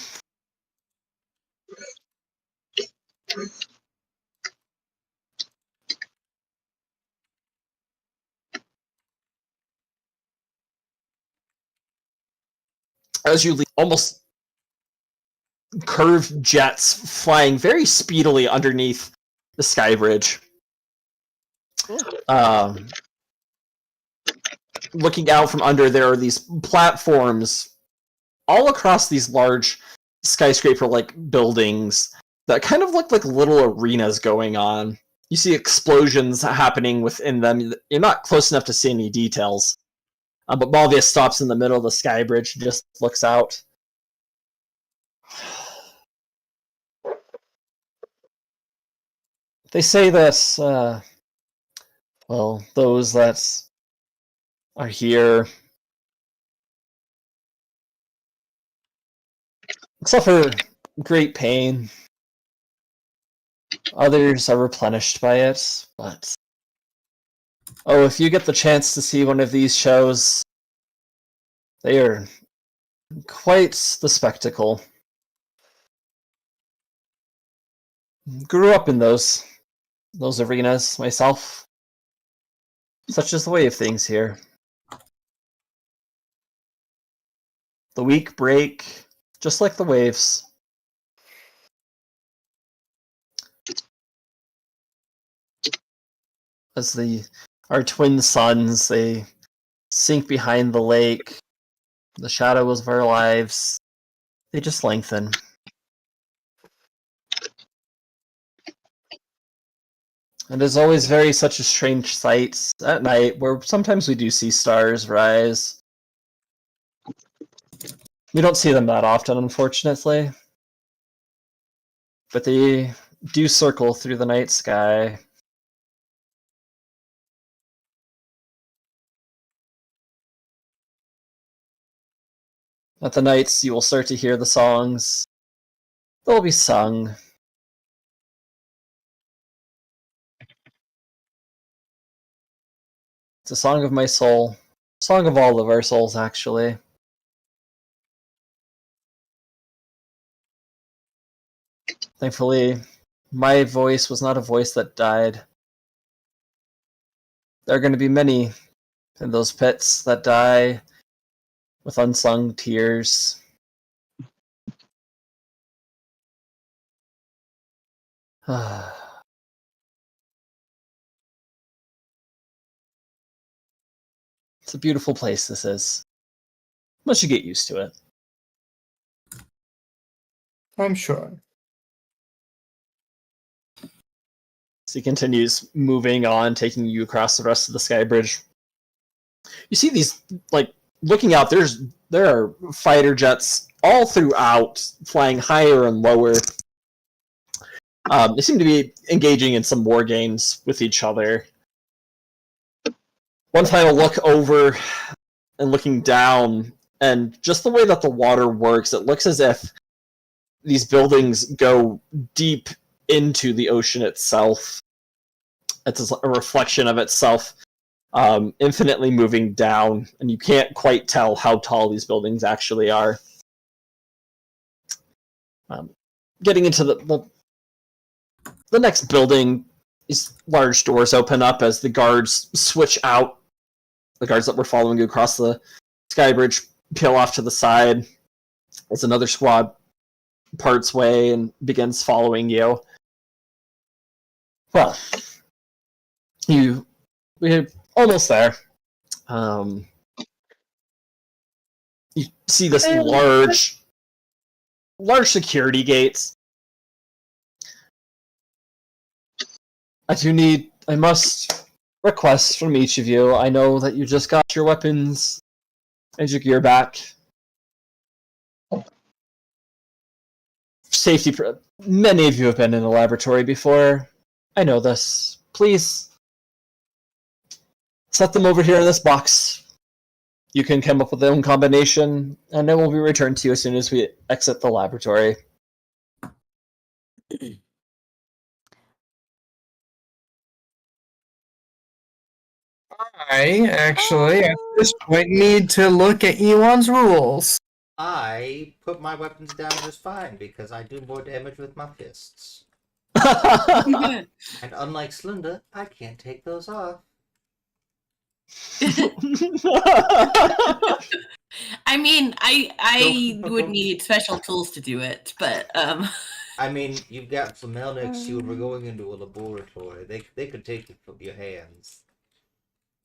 leave, almost curved jets flying very speedily underneath the sky bridge. Looking out from under, there are these platforms all across these large skyscraper-like buildings that kind of look like little arenas going on. You see explosions happening within them. You're not close enough to see any details. But Malvius stops in the middle of the sky bridge and just looks out. They say that, those that are here suffer great pain. Others are replenished by it, but if you get the chance to see one of these shows, they are quite the spectacle. Grew up in those arenas myself. Such is the way of things here. The weak break, just like the waves. As our twin suns, they sink behind the lake, the shadows of our lives, they just lengthen. And it's always such a strange sight at night, where sometimes we do see stars rise. We don't see them that often, unfortunately. But they do circle through the night sky. At the nights, you will start to hear the songs. They'll be sung. It's a song of my soul. Song of all of our souls, actually. Thankfully, my voice was not a voice that died. There are going to be many in those pits that die with unsung tears. It's a beautiful place, this is. Once you get used to it. I'm sure. So he continues moving on, taking you across the rest of the sky bridge. You see these, like, looking out, there are fighter jets all throughout, flying higher and lower. They seem to be engaging in some war games with each other. One final look over and looking down, and just the way that the water works, it looks as if these buildings go deep into the ocean itself. It's a reflection of itself, infinitely moving down, and you can't quite tell how tall these buildings actually are. Getting into the next building, these large doors open up as the guards switch out. The guards that were following you across the sky bridge peel off to the side as another squad parts way and begins following you. Well, we're almost there. You see this large security gates. I must request from each of you. I know that you just got your weapons and your gear back. Safety. Many of you have been in the laboratory before. I know this. Please set them over here in this box. You can come up with your own combination, and it will be returned to you as soon as we exit the laboratory. I actually, at this point, need to look at Ewan's rules. I put my weapons down just fine because I do more damage with my fists. And unlike Slender, I can't take those off. I mean, I would need special tools to do it, but I mean, you've got Flamel next to you and we're going into a laboratory. They could take it from your hands.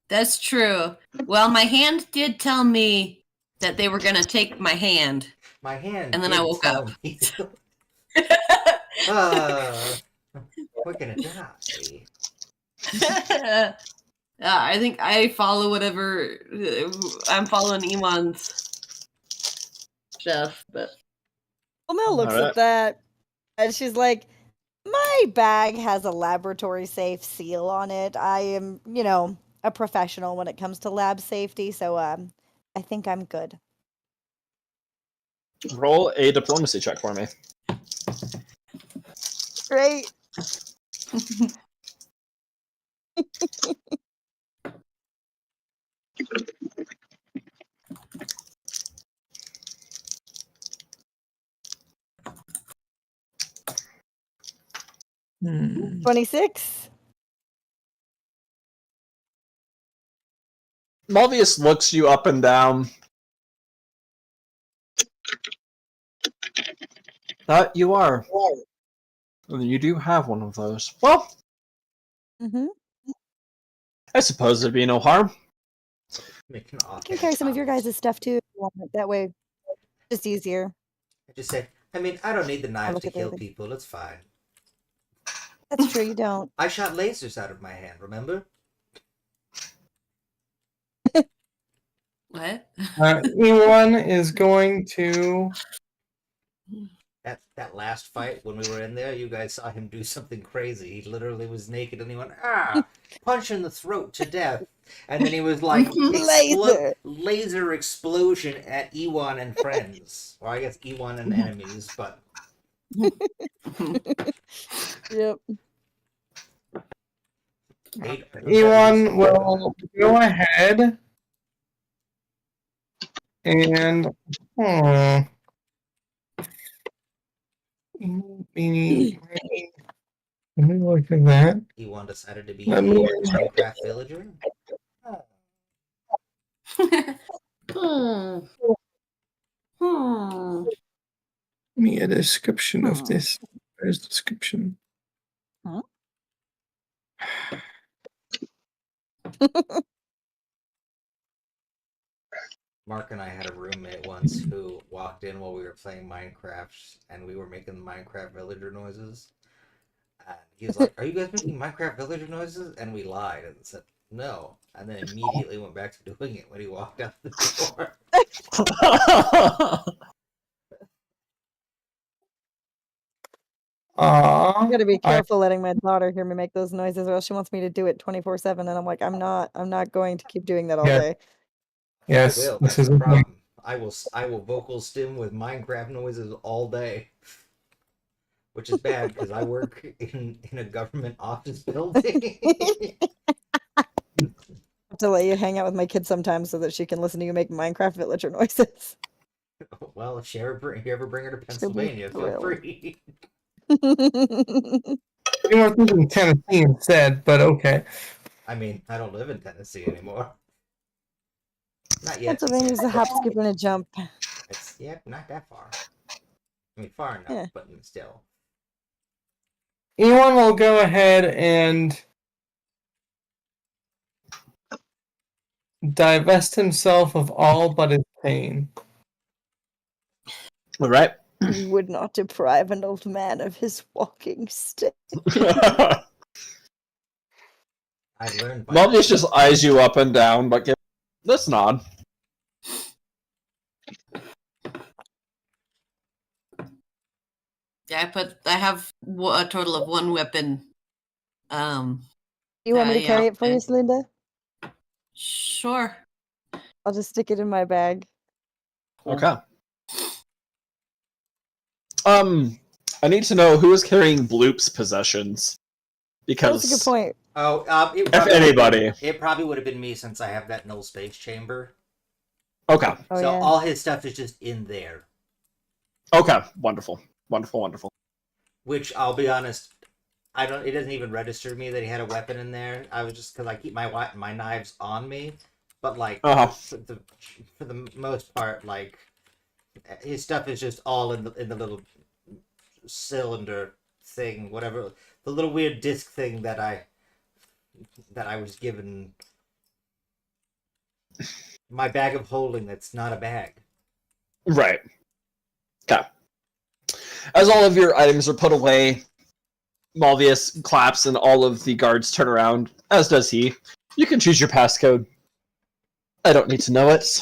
that's true. Well, my hand did tell me that they were gonna take my hand. My hand. And then I did woke tell up. me. We're gonna die. I think I follow whatever I'm following Iman's stuff, but Well, Mel looks Alright. at that and she's like, my bag has a laboratory safe seal on it. I am, a professional when it comes to lab safety, so I think I'm good. Roll a diplomacy check for me. Great. Hmm. 26. Malvius looks you up and down. That you are. You do have one of those. Well, Mm-hmm. I suppose there'd be no harm. Make an You can carry some of your guys' stuff too. If you want. That way, just easier. I just said, I mean, I don't need the knives look to at the kill other- people. It's fine. That's true. You don't. I shot lasers out of my hand, remember? What? E1 is going to. That last fight when we were in there, you guys saw him do something crazy. He literally was naked and he went, punch in the throat to death. And then he was like, Laser. laser explosion at Ewan and friends. Or I guess Ewan and enemies, but Yep. E1 will go ahead and. Let me look at that. Ewan decided to be Let a me- Minecraft villager. Hmm. Hmm. Give me a description of this. There's description. Huh? Mark and I had a roommate once who walked in while we were playing Minecraft, and we were making Minecraft villager noises. And he was like, "Are you guys making Minecraft villager noises?" And we lied and said no, and then immediately went back to doing it when he walked out the door. I gotta be I- careful letting my daughter hear me make those noises, or else she wants me to do it 24/7, and I'm like, I'm not going to keep doing that all Yeah. day. Yes, I will. this That's is the a problem. I will vocal stim with Minecraft noises all day, which is bad because I work in a government office building. I have to let you hang out with my kids sometimes so that she can listen to you make Minecraft villager noises. Well, if you ever bring her to Pennsylvania, feel thrilled. free. You were thinking Tennessee instead, but okay. I mean, I don't live in Tennessee anymore. Not yet. Pennsylvania's a hop, skip, and a jump. It's not that far. I mean, far enough, Yeah. but still. E1 will go ahead and divest himself of all but his pain. All right. You would not deprive an old man of his walking stick. I learned by Mobius just eyes you up and down, but give this nod. Yeah, I have a total of one weapon. You want me to yeah, carry it for you, and- Celinda? Sure. I'll just stick it in my bag. Okay. I need to know who is carrying Bloop's possessions. Because That's a good point. Oh, if anybody. it probably would have been me since I have that null space chamber. Okay. Oh, So yeah. all his stuff is just in there. Okay. Wonderful. Wonderful. Wonderful. Which I'll be honest, it doesn't even register to me that he had a weapon in there. I was just because I keep my knives on me, but like for the most part, like his stuff is just all in the little cylinder thing, whatever, the little weird disc thing that I was given. My bag of holding that's not a bag. Right. Okay. As all of your items are put away, Malvius claps and all of the guards turn around, as does he. You can choose your passcode. I don't need to know it.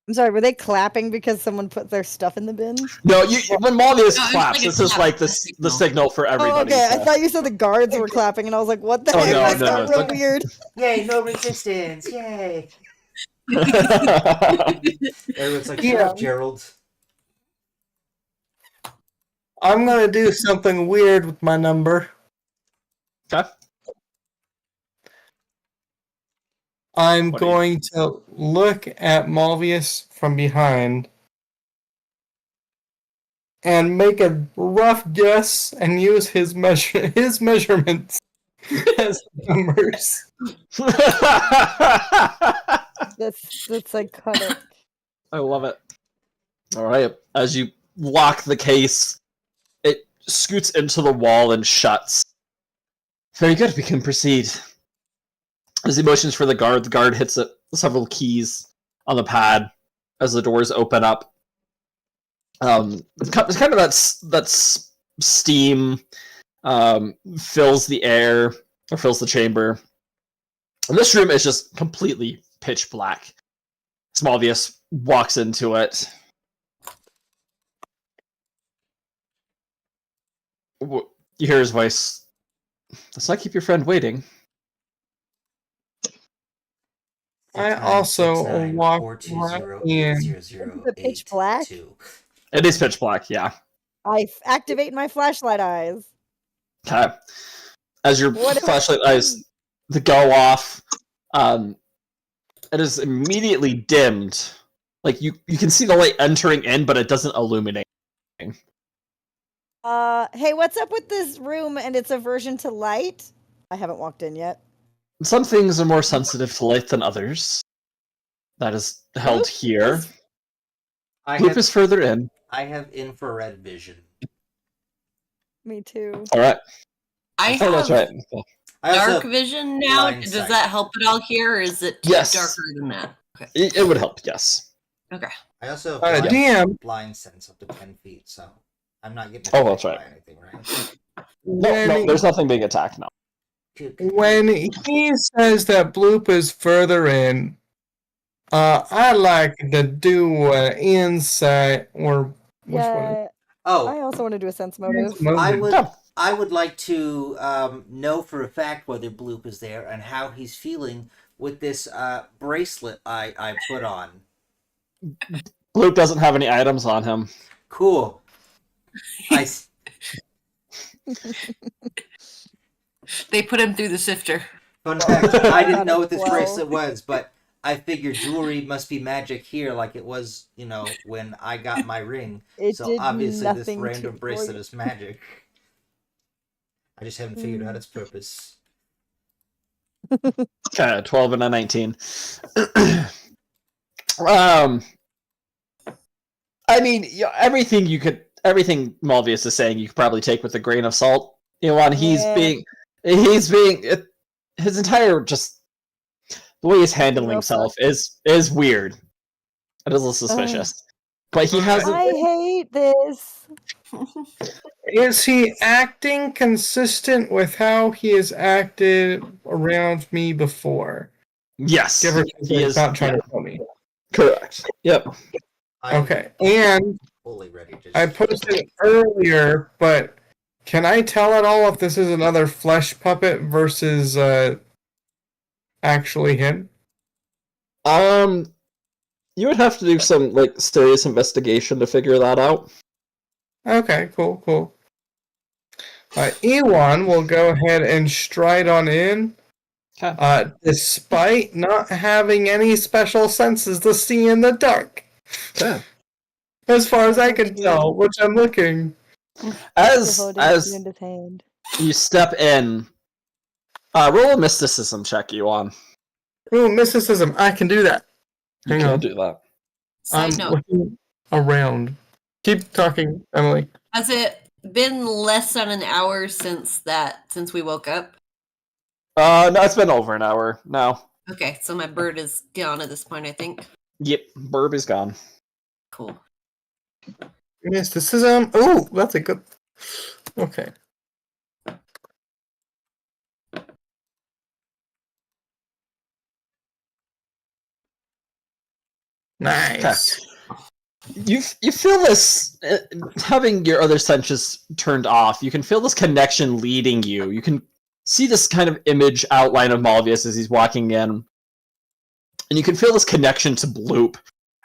I'm sorry, were they clapping because someone put their stuff in the bin? No, when Malvius No, it's claps, like a this is clap like the signal. signal for Oh, everybody. okay. I to- thought you said the guards were clapping, and I was like, what the Oh, heck? no, That no, got no, real it's weird. Yay, no resistance! Yay! Everyone's like, shut Yeah. up, Gerald. I'm gonna do something weird with my number. Okay. I'm What do you- going to look at Malvius from behind and make a rough guess and use his measurements as numbers. That's psychotic. I love it. All right. As you lock the case, it scoots into the wall and shuts. Very good. We can proceed. As he motions for the guard hits several keys on the pad as the doors open up. It's kind of that steam fills the air or fills the chamber, And this room is just completely pitch black. Smalvius walks into it. You hear his voice. Let's not keep your friend waiting. I also walk right in. Is it pitch black? It is pitch black, yeah. I activate my flashlight eyes. Okay. As your What do I flashlight eyes go off, it is immediately dimmed. Like you can see the light entering in, but it doesn't illuminate. Hey, what's up with this room and its aversion to light? I haven't walked in yet. Some things are more sensitive to light than others. That is held Bloop here. is- Loop is further in. I have infrared vision. Me too. All right. I Oh, that's have right. Okay. I also dark vision now. blind Does sight. that help at all here, or is it Yes. darker than that? Okay. It would help, yes. Okay. I also have DM, blind sense up to 10 feet, so I'm not getting Oh, attacked that's right. by anything, right? No, there's nothing being attacked now. when he says that Bloop is further in, I like to do an insight or which Yeah, Oh, I also want to do a sense one? motive. I would like to know for a fact whether Bloop is there and how he's feeling with this bracelet I put on. Bloop doesn't have any items on him. Cool. They put him through the sifter. Fun fact, I didn't Got know a what this 12. bracelet was, but I figured jewelry must be magic here like it was, when I got my ring. It So did obviously this nothing random to bracelet Morgan. is magic. I just haven't figured out its purpose. Okay, 12 and a 19. I mean, everything Malvius is saying, you could probably take with a grain of salt. He's Yeah. being, his entire the way he's handling Real himself is weird. It is a little suspicious, but he hasn't. I hate this. Is he acting consistent with how he has acted around me before? Yes, Give or take, he he's is not trying yeah, to kill me. correct. Yep. I'm Okay, and fully ready to. I posted it earlier, but can I tell at all if this is another flesh puppet versus actually him? You would have to do some serious investigation to figure that out. Okay, cool. Ewan will go ahead and stride on in. Okay. Despite not having any special senses to see in the dark. Okay. As far as I can tell, which I'm looking. As Holding it in his hand. you step in, roll a mysticism check, Ewan. Ooh, mysticism. I can do that. You Hang can on. do that. Side note: looking around. Keep talking, Emily. has it been less than an hour since we woke up? No, it's been over an hour now. Okay, so my bird is gone at this point, I think. Yep, Burb is gone. Cool. Mysticism. Ooh, that's a good. Okay. Nice. You feel this having your other senses turned off. You can feel this connection leading you. You can see this kind of image outline of Malvius as he's walking in, and you can feel this connection to Bloop,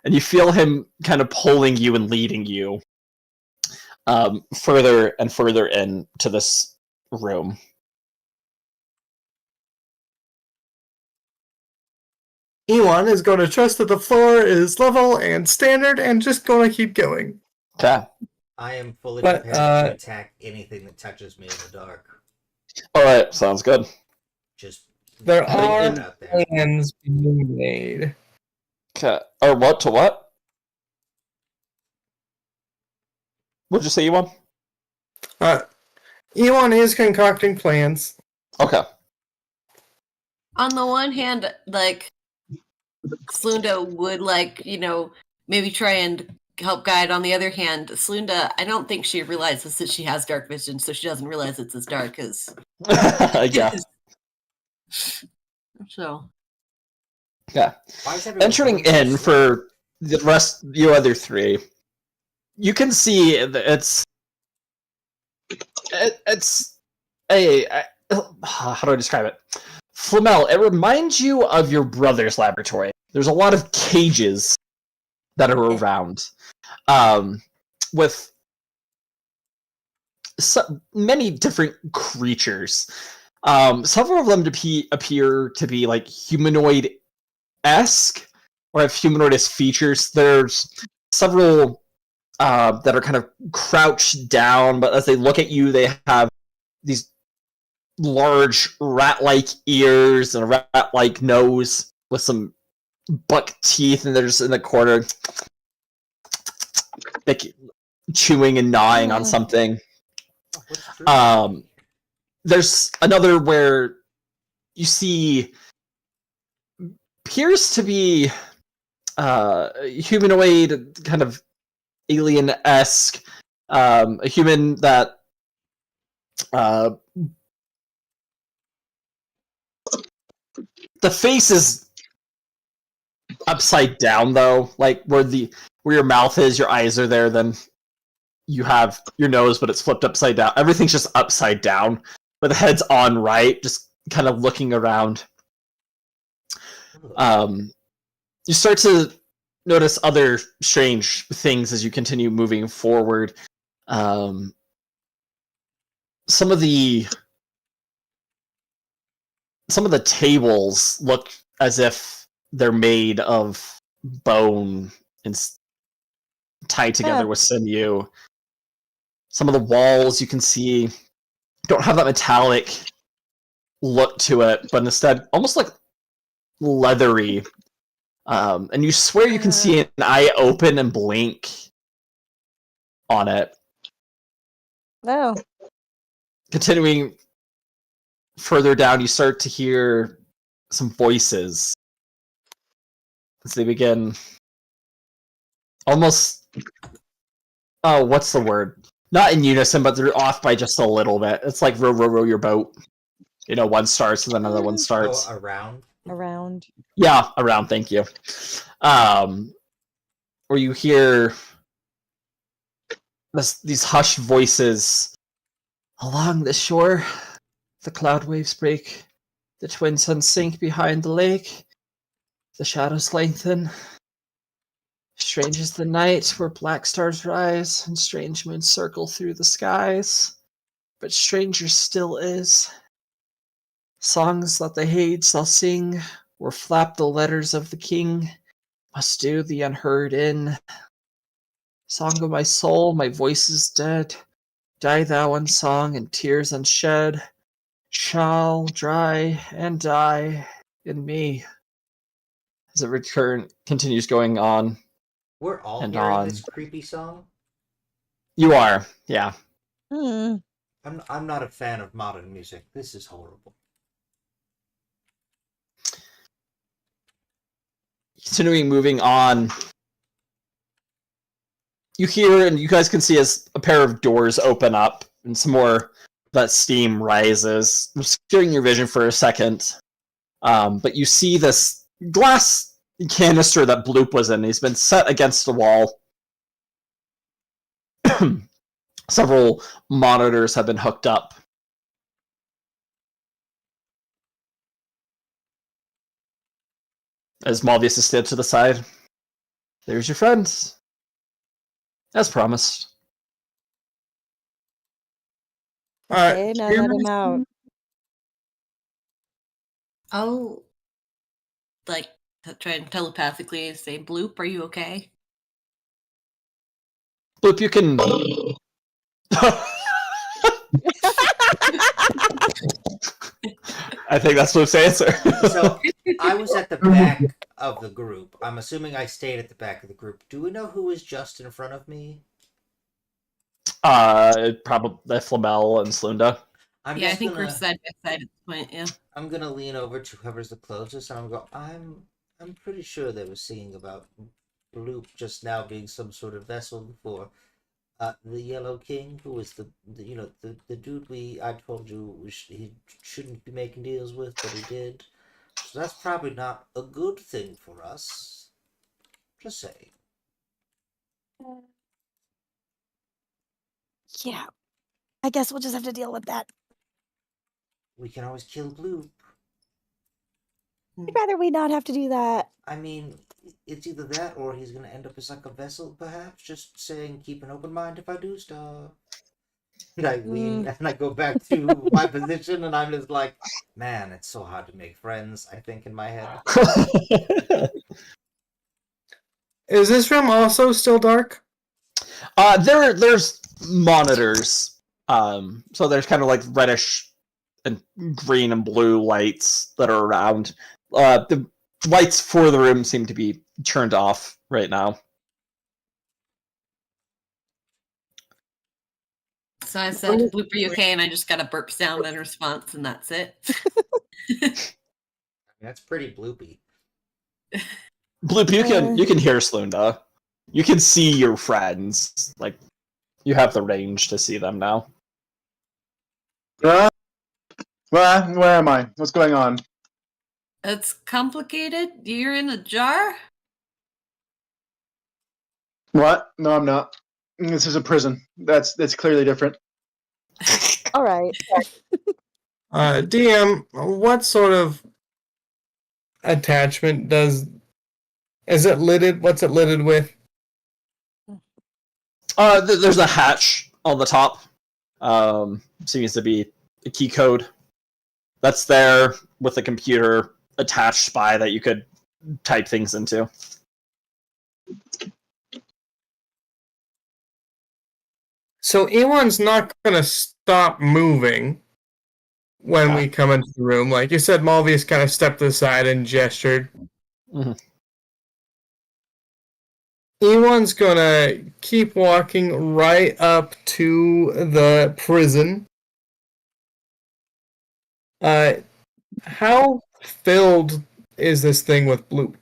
and you feel him kind of pulling you and leading you further and further into this room. Ewan is going to trust that the floor is level and standard and just going to keep going. Okay. I am fully But, prepared to attack anything that touches me in the dark. Alright, sounds good. Just There putting are that out there. plans being made. Okay. Or what to what? What'd you say, Ewan? Ewan is concocting plans. Okay. On the one hand, Slunda would maybe try and help guide. On the other hand, Slunda, I don't think she realizes that she has dark vision, so she doesn't realize it's as dark as Yeah. So Yeah. Why is everyone Entering going so in slow? for the rest, you other three, you can see that it's how do I describe it? Flamel, it reminds you of your brother's laboratory. There's a lot of cages that are around, with many different creatures. Several of them appear to be like humanoid-esque, or have humanoid-esque features. There's several that are kind of crouched down, but as they look at you, they have these large rat-like ears and a rat-like nose with some buck teeth, and they're just in the corner, like chewing and gnawing on something. Oh, what's true? There's another where you see appears to be humanoid, kind of alien-esque, a human that the face is upside down, though, like where your mouth is, your eyes are there, then you have your nose, but it's flipped upside down. Everything's just upside down, but the head's on right, just kind of looking around. You start to notice other strange things as you continue moving forward. Some of the tables look as if they're made of bone and tied together with sinew. Some of the walls you can see don't have that metallic look to it, but instead almost like leathery. And you swear you can see an eye open and blink on it. No. Continuing further down, you start to hear some voices as they begin almost, oh, what's the word? Not in unison, but they're off by just a little bit. It's like row, row, row your boat. You know, one starts and then another one starts. Oh, around? Around. Yeah, around, thank you. Where you hear these hushed voices. Along the shore, the cloud waves break. The twin suns sink behind the lake. The shadows lengthen. Strange is the night where black stars rise and strange moons circle through the skies. But stranger still is. Songs that the hates shall sing, where flap the letters of the king, must do the unheard in. Song of my soul, my voice is dead. Die thou unsung and tears unshed, shall dry and die in me. As it continues going on. We're all And hearing on. this creepy song? You are, yeah. Hmm. I'm not a fan of modern music. This is horrible. Continuing moving on. You hear, and you guys can see as a pair of doors open up and some more that steam rises, obscuring your vision for a second. But you see this glass canister that Bloop was in. He's been set against the wall. Several monitors have been hooked up. As Malvius is stood to the side. There's your friend. As promised. Okay, now let him out. I'll like try and telepathically say, "Bloop, are you okay?" Bloop, you can. I think that's Bloop's answer. So, I was at the back of the group. I'm assuming I stayed at the back of the group. Do we know who is just in front of me? Probably Flamel and Slunda. I think we're side by side at this point. Yeah. I'm gonna lean over to whoever's the closest, and I'm go. I'm pretty sure they were singing about Bloop just now being some sort of vessel for the Yellow King, who was the dude I told you he shouldn't be making deals with, but he did. So that's probably not a good thing for us. Just saying. Yeah. I guess we'll just have to deal with that. We can always kill Bloop. I'd rather we not have to do that. I mean, it's either that or he's gonna end up as like a vessel, perhaps. Just saying, keep an open mind if I do stuff. And I lean and I go back to my position, and I'm just like, man, it's so hard to make friends. I think in my head. Is this room also still dark? There's monitors. So there's kind of like reddish and green and blue lights that are around. The lights for the room seem to be turned off right now. So I said, "Bloop, are you okay?" And I just got a burp sound in response, and that's it. That's pretty bloopy. Bloop, you can hear Slunda. You can see your friends. Like, you have the range to see them now. Where am I? What's going on? It's complicated. You're in a jar. What? No, I'm not. This is a prison. That's clearly different. All right. DM, what sort of attachment is it lidded? What's it lidded with? There's a hatch on the top. Seems to be a key code that's there with a computer attached by that you could type things into. So Elon's not going to stop moving when we come into the room. Like you said, Malvius kind of stepped aside and gestured. Mm-hmm. Elon's going to keep walking right up to the prison. How filled is this thing with Bloop?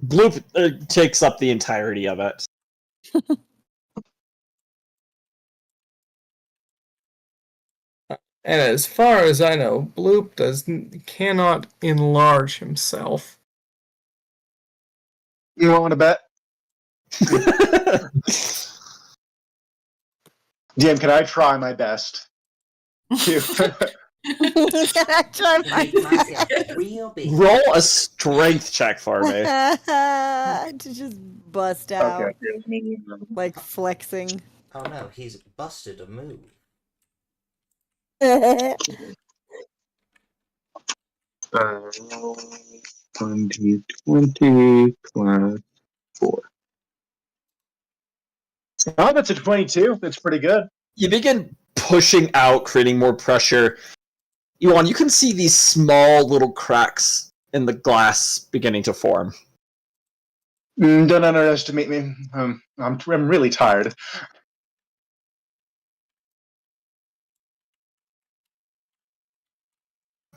Bloop takes up the entirety of it. And as far as I know, Bloop cannot enlarge himself. You want to bet? DM, can I try my best? I try my Make myself real big. Roll a strength check for me. to just bust out, Okay. like flexing. Oh no, he's busted a move. 20 plus 4. Oh, that's a 22. That's pretty good. You begin pushing out, creating more pressure. Yuan, you can see these small little cracks in the glass beginning to form. Don't underestimate me. I'm really tired.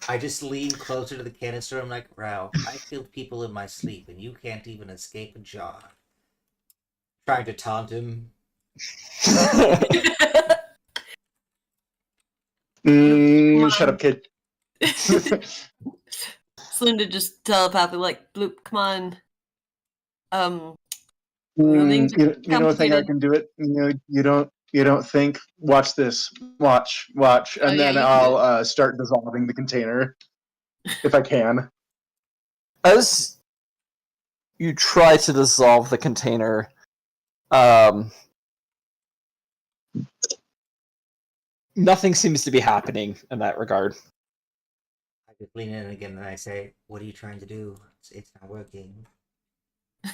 I just lean closer to the canister. I'm like, Rao, I killed people in my sleep, and you can't even escape a jar. Trying to taunt him. Shut up, kid. Slunda just telepathically like, "Bloop, come on." You know a thing I can do it. You don't think. Watch this. Watch, and then I'll start dissolving the container if I can. As you try to dissolve the container, nothing seems to be happening in that regard. I just lean in again and I say, "What are you trying to do? It's not working." I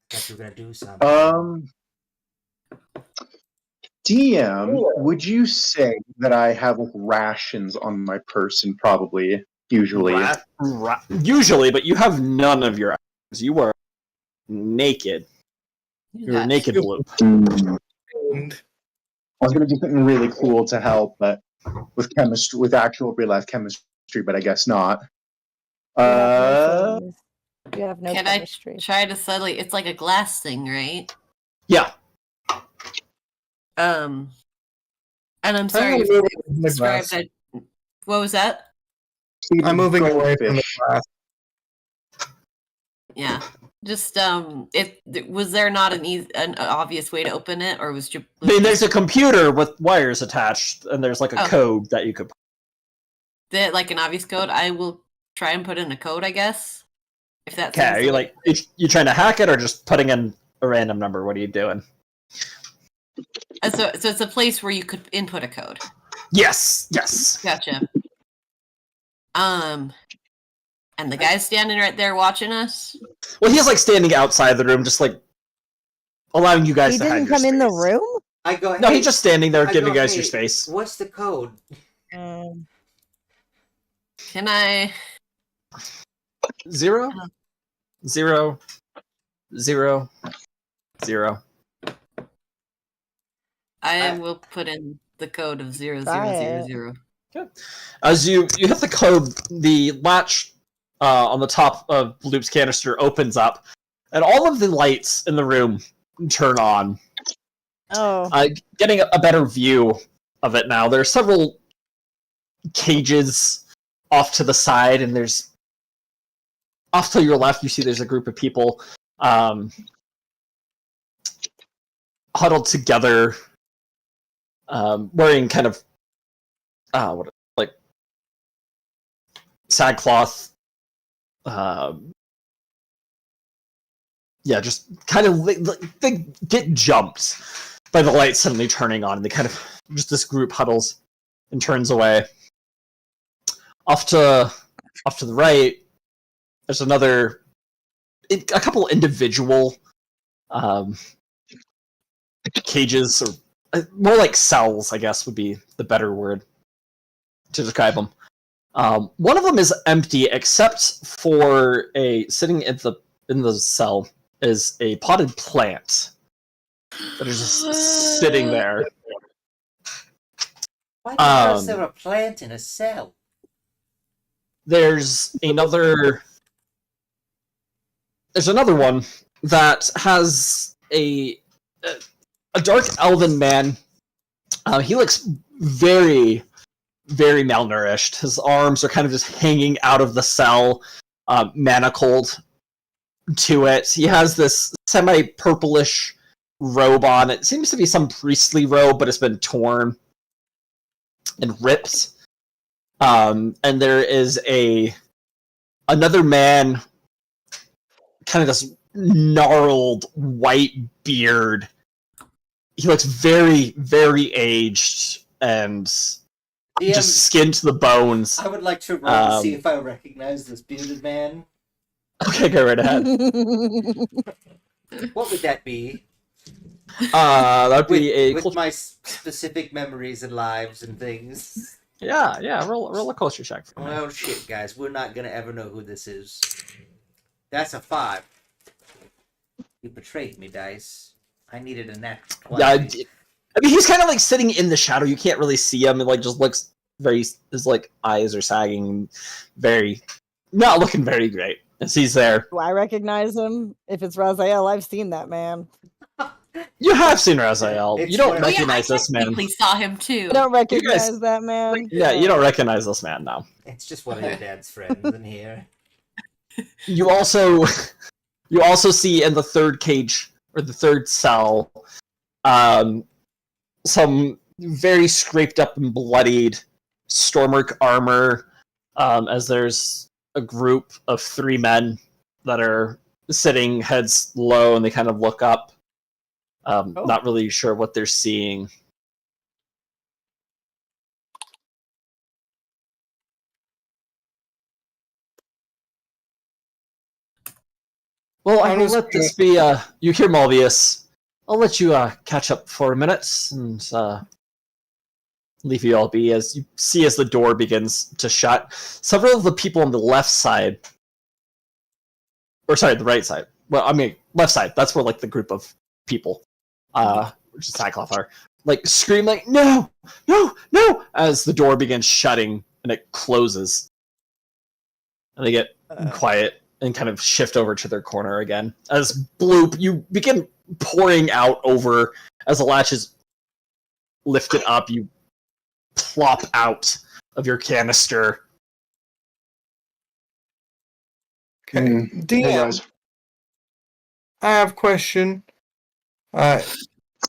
thought you were gonna do something. DM, would you say that I have rations on my person? Probably, usually. Usually, but you have none of your items. You are naked. You're naked, Bloop. I was going to do something really cool to help, but with chemistry, with actual real life chemistry, but I guess not. You have no Can chemistry. I try to subtly? It's like a glass thing, right? Yeah. And I'm sorry if I described that. What was that? I'm moving away from the glass. Yeah. Just was there not an obvious way to open it, or was I mean, there's a just computer with wires attached, and there's like a Oh. code that you could. like an obvious code? I will try and put in a code, I guess. If that Okay, seems are you like you trying to hack it or just putting in a random number? What are you doing? So it's a place where you could input a code. Yes, yes. Gotcha. And the guy's standing right there watching us. Well, he's like standing outside the room, just like allowing you guys He to have didn't your come in the space. room. I go. No, "Hey," he's just standing there, I giving go, you guys your "Hey, space. What's the code? Can I? 0, 0, 0, 0. I will put in the code of 0000. As you hit the code, the latch on the top of Loop's canister opens up, and all of the lights in the room turn on. Oh, Getting a better view of it now. There are several cages off to the side, and there's off to your left. You see there's a group of people huddled together, wearing kind of like sackcloth. Yeah, just kind of they get jumped by the light suddenly turning on, and they kind of just this group huddles and turns away. Off to the right, there's a couple individual cages, or more like cells, I guess would be the better word to describe them. One of them is empty, except for sitting in the cell is a potted plant that is just sitting there. Why the hell is there a plant in a cell? There's another one that has a dark elven man. He looks very, very malnourished. His arms are kind of just hanging out of the cell, manacled to it. He has this semi-purplish robe on. It seems to be some priestly robe, but it's been torn and ripped. And there is another man, kind of this gnarled white beard. He looks very, very aged and just skin to the bones. I would like to roll to see if I recognize this bearded man. Okay, go right ahead. What would that be? That'd be with my specific memories and lives and things. Yeah. Roll a culture check for me. Well, shit, guys, we're not gonna ever know who this is. That's a 5. You betrayed me, Dice. I needed a nat 20. Yeah, I mean, he's kind of like sitting in the shadow. You can't really see him. It like just looks very. His like eyes are sagging, very not looking very great as he's there. do I recognize him? If it's Raziel, I've seen that man. You have seen Raziel. It's You don't one of- recognize I this man. technically saw him too. I don't recognize that man. Yeah, you don't recognize this man now. It's just one of your dad's friends in here. You also see in the third cage or the third cell, some very scraped up and bloodied Stormwork armor. As there's a group of 3 men that are sitting heads low and they kind of look up, not really sure what they're seeing. Well, I will let this be. You hear Malvius. I'll let you catch up for a minute and leave you all be as you see as the door begins to shut. Several of the people on the left side, or sorry, the right side. Well, I mean, left side. That's where like the group of people, which is Cyclops are, like scream like no, no, no, as the door begins shutting and it closes, and they get quiet and kind of shift over to their corner again. As Bloop, you begin pouring out over as the latch is lifted up. You plop out of your canister. Okay. Hey DM, guys. I have a question.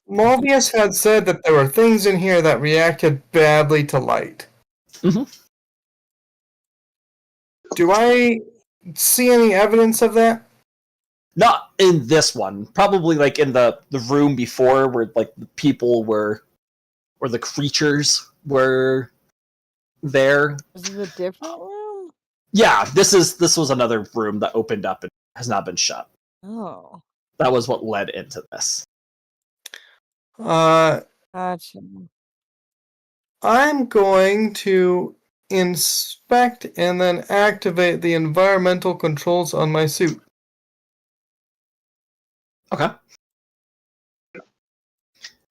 Mobius had said that there were things in here that reacted badly to light. Mhm. Do I see any evidence of that? Not in this one. Probably like in the room before where like the people were or the creatures were there. This is a different room. Yeah, this was another room that opened up and has not been shut. Oh, That was what led into this. Uh, gotcha. I'm going to inspect and then activate the environmental controls on my suit. Okay.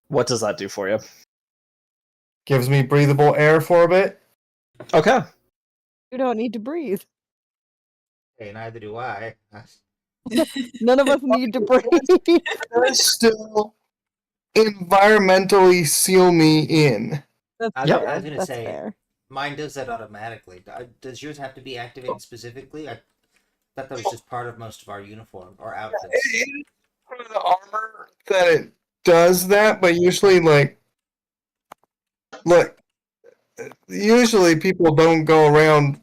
What does that do for you? Gives me breathable air for a bit. Okay. You don't need to breathe. Hey, neither do I. None of us need to breathe. Does still environmentally seal me in. That's I Yep. fair. was gonna That's say, fair. mine does that automatically. Does yours have to be activated specifically? I thought that was just part of most of our uniform or outfits. It is part of the armor that it does that, but usually, like, look, usually people don't go around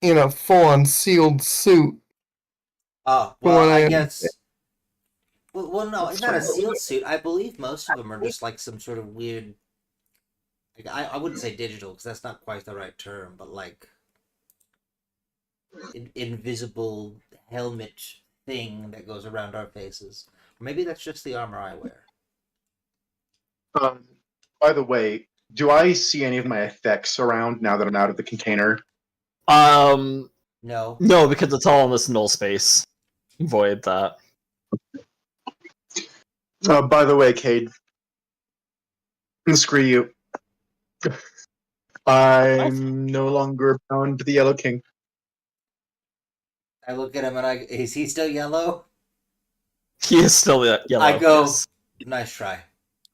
in a full-on sealed suit. Oh, From well, what I I guess. Well, no, it's not a sealed suit. I believe most of them are just like some sort of weird. Like, I wouldn't say digital because that's not quite the right term, but like invisible helmet thing that goes around our faces. Or maybe that's just the armor I wear. By the way, do I see any of my effects around now that I'm out of the container? No. No, because it's all in this null space. Void that. By the way, Cade, screw you. I'm no longer bound to the Yellow King. I look at him and is he still yellow? He is still yellow. I go, yes. nice try.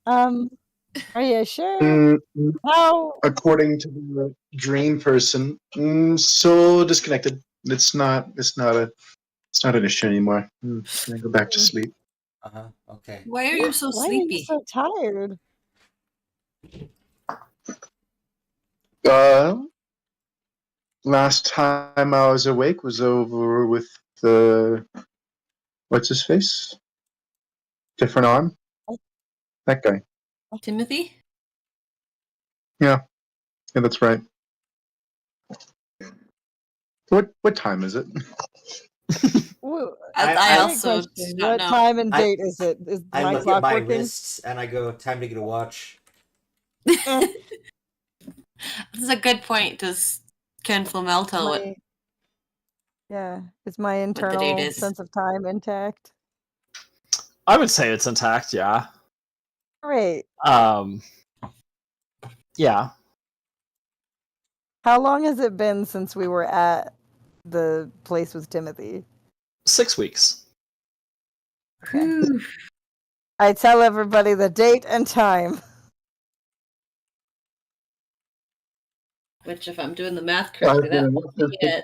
Are you sure? Mm, How? according to the dream person, so disconnected. It's not an issue anymore. I'm gonna go back to sleep. Okay. Why are you so Why are you sleepy? so tired? Last time I was awake was over with the what's his face? Different arm. That guy. Timothy? Yeah, that's right. What time is it? Woo, I great also question. don't What know. time and I- date is it? Is I my look clock at my working? wrists and I go, time to get a watch. This is a good point. Does Ken Flamel tell what? Yeah, is my the date internal is. sense of time intact? I would say it's intact, yeah. Great. Yeah. How long has it been since we were at the place with Timothy? 6 weeks. Whew. I tell everybody the date and time. Which, if I'm doing the math correctly, that will be it.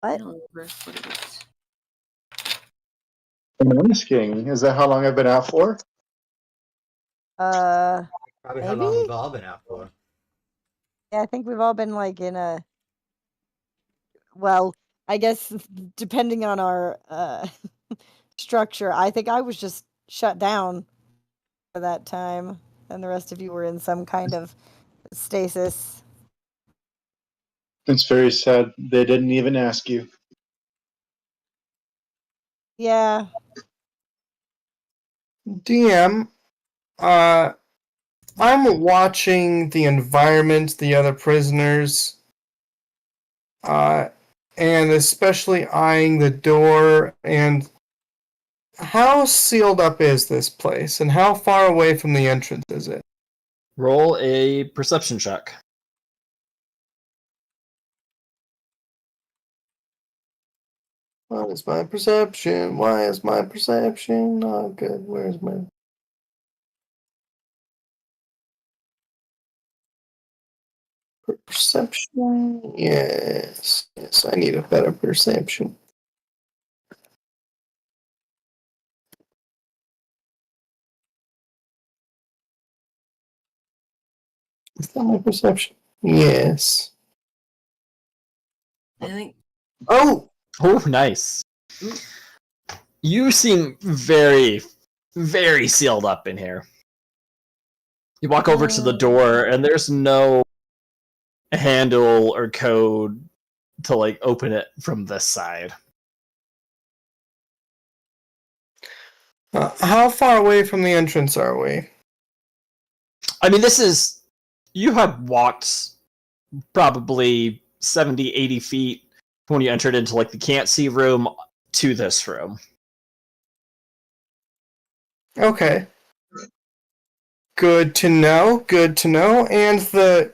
I What? don't remember what it was. I'm asking, is that how long I've been out for? Probably how long Maybe? we've all been out for. Yeah, I think we've all been like in a. Well, I guess depending on our structure, I think I was just shut down for that time, and the rest of you were in some kind of stasis. It's very sad. They didn't even ask you. Yeah. DM, I'm watching the environment, the other prisoners, and especially eyeing the door. And how sealed up is this place, and how far away from the entrance is it? Roll a perception check. What is my perception? Why is my perception not good? Where's my... Perception? Yes. Yes, I need a better perception. Is that my perception? Yes. I think. Oh! Oh, nice. You seem very, very sealed up in here. You walk over to the door, and there's no handle or code to like open it from this side. How far away from the entrance are we? I mean, you had walked probably 70, 80 feet when you entered into like the can't see room to this room. Okay. Good to know. Good to know. And the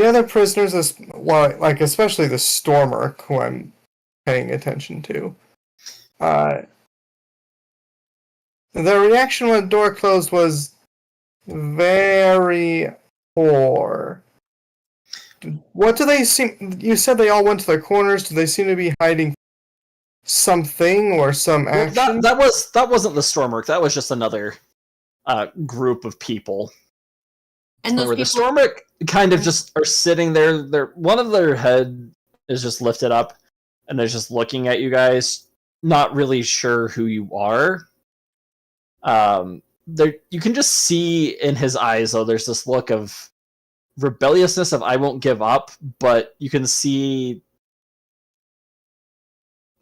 other prisoners, well, like especially the Stormer, who I'm paying attention to. The reaction when the door closed was very poor. What do they seem? You said they all went to their corners. Do they seem to be hiding something or some Well, action? that wasn't the Stormwork. That was just another group of people. And those Where the people. Stormwork kind of just are sitting there. One of their head is just lifted up, and they're just looking at you guys, not really sure who you are. You can just see in his eyes, though, there's this look of rebelliousness of I won't give up, but you can see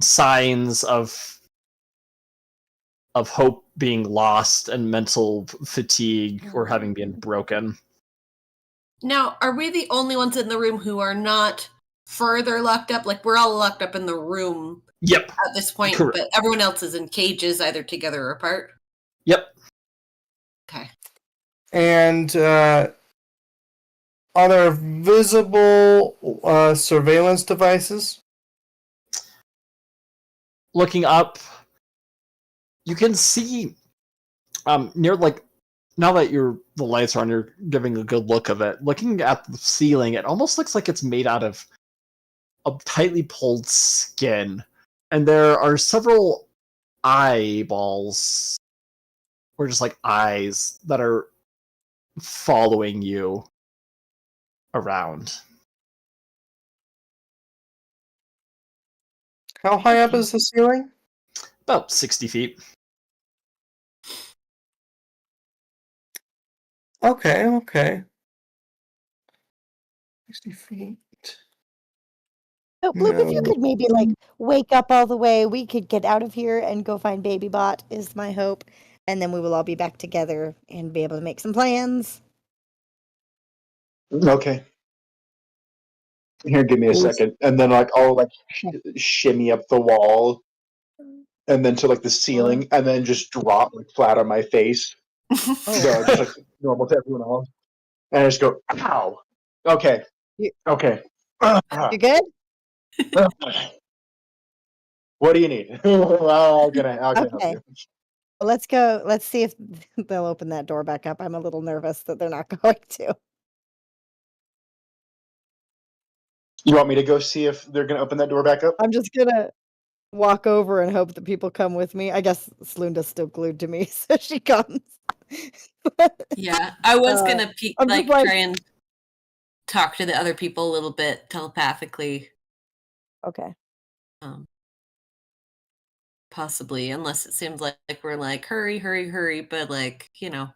signs of hope being lost and mental fatigue or having been broken. Now, are we the only ones in the room who are not further locked up? Like, we're all locked up in the room Yep. at this point, Correct. but everyone else is in cages, either together or apart? Yep. Okay. And are there visible surveillance devices? Looking up, you can see near like now that the lights are on, you're giving a good look of it. Looking at the ceiling, it almost looks like it's made out of a tightly pulled skin, and there are several eyeballs, or just like eyes that are following you around. How high up is the ceiling? About 60 feet. Okay. 60 feet. So, Bloop, if you No. could maybe like wake up all the way, we could get out of here and go find Baby Bot, is my hope. And then we will all be back together and be able to make some plans. Okay. Here, give me a second, and then like I'll like shimmy up the wall, and then to like the ceiling, and then just drop like flat on my face, so just like normal to everyone else, and I just go, "Ow!" Okay, You- okay. You good? What do you need? How can I help Okay. you? Well, let's go. Let's see if they'll open that door back up. I'm a little nervous that they're not going to. You want me to go see if they're gonna open that door back up? I'm just gonna walk over and hope that people come with me. I guess Slunda's still glued to me, so she comes. Yeah, I was Uh, gonna I'm just like- try and talk to the other people a little bit telepathically, Okay. possibly, unless it seems like we're like hurry, but like, you know.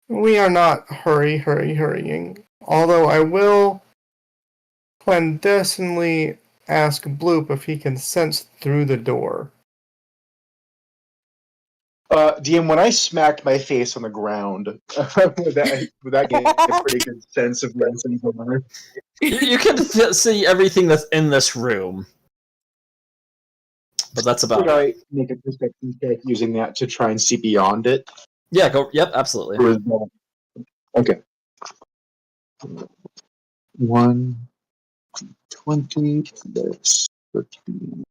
We are not hurrying. Although I will clandestinely ask Bloop if he can sense through the door. DM, when I smacked my face on the ground, would that get a pretty good sense of where things are? You can see everything that's in this room. But that's about Could it. I make a perception check using that to try and see beyond it? Yeah, go. Yep, absolutely. Or is that- Okay. 1, 20, there's 13.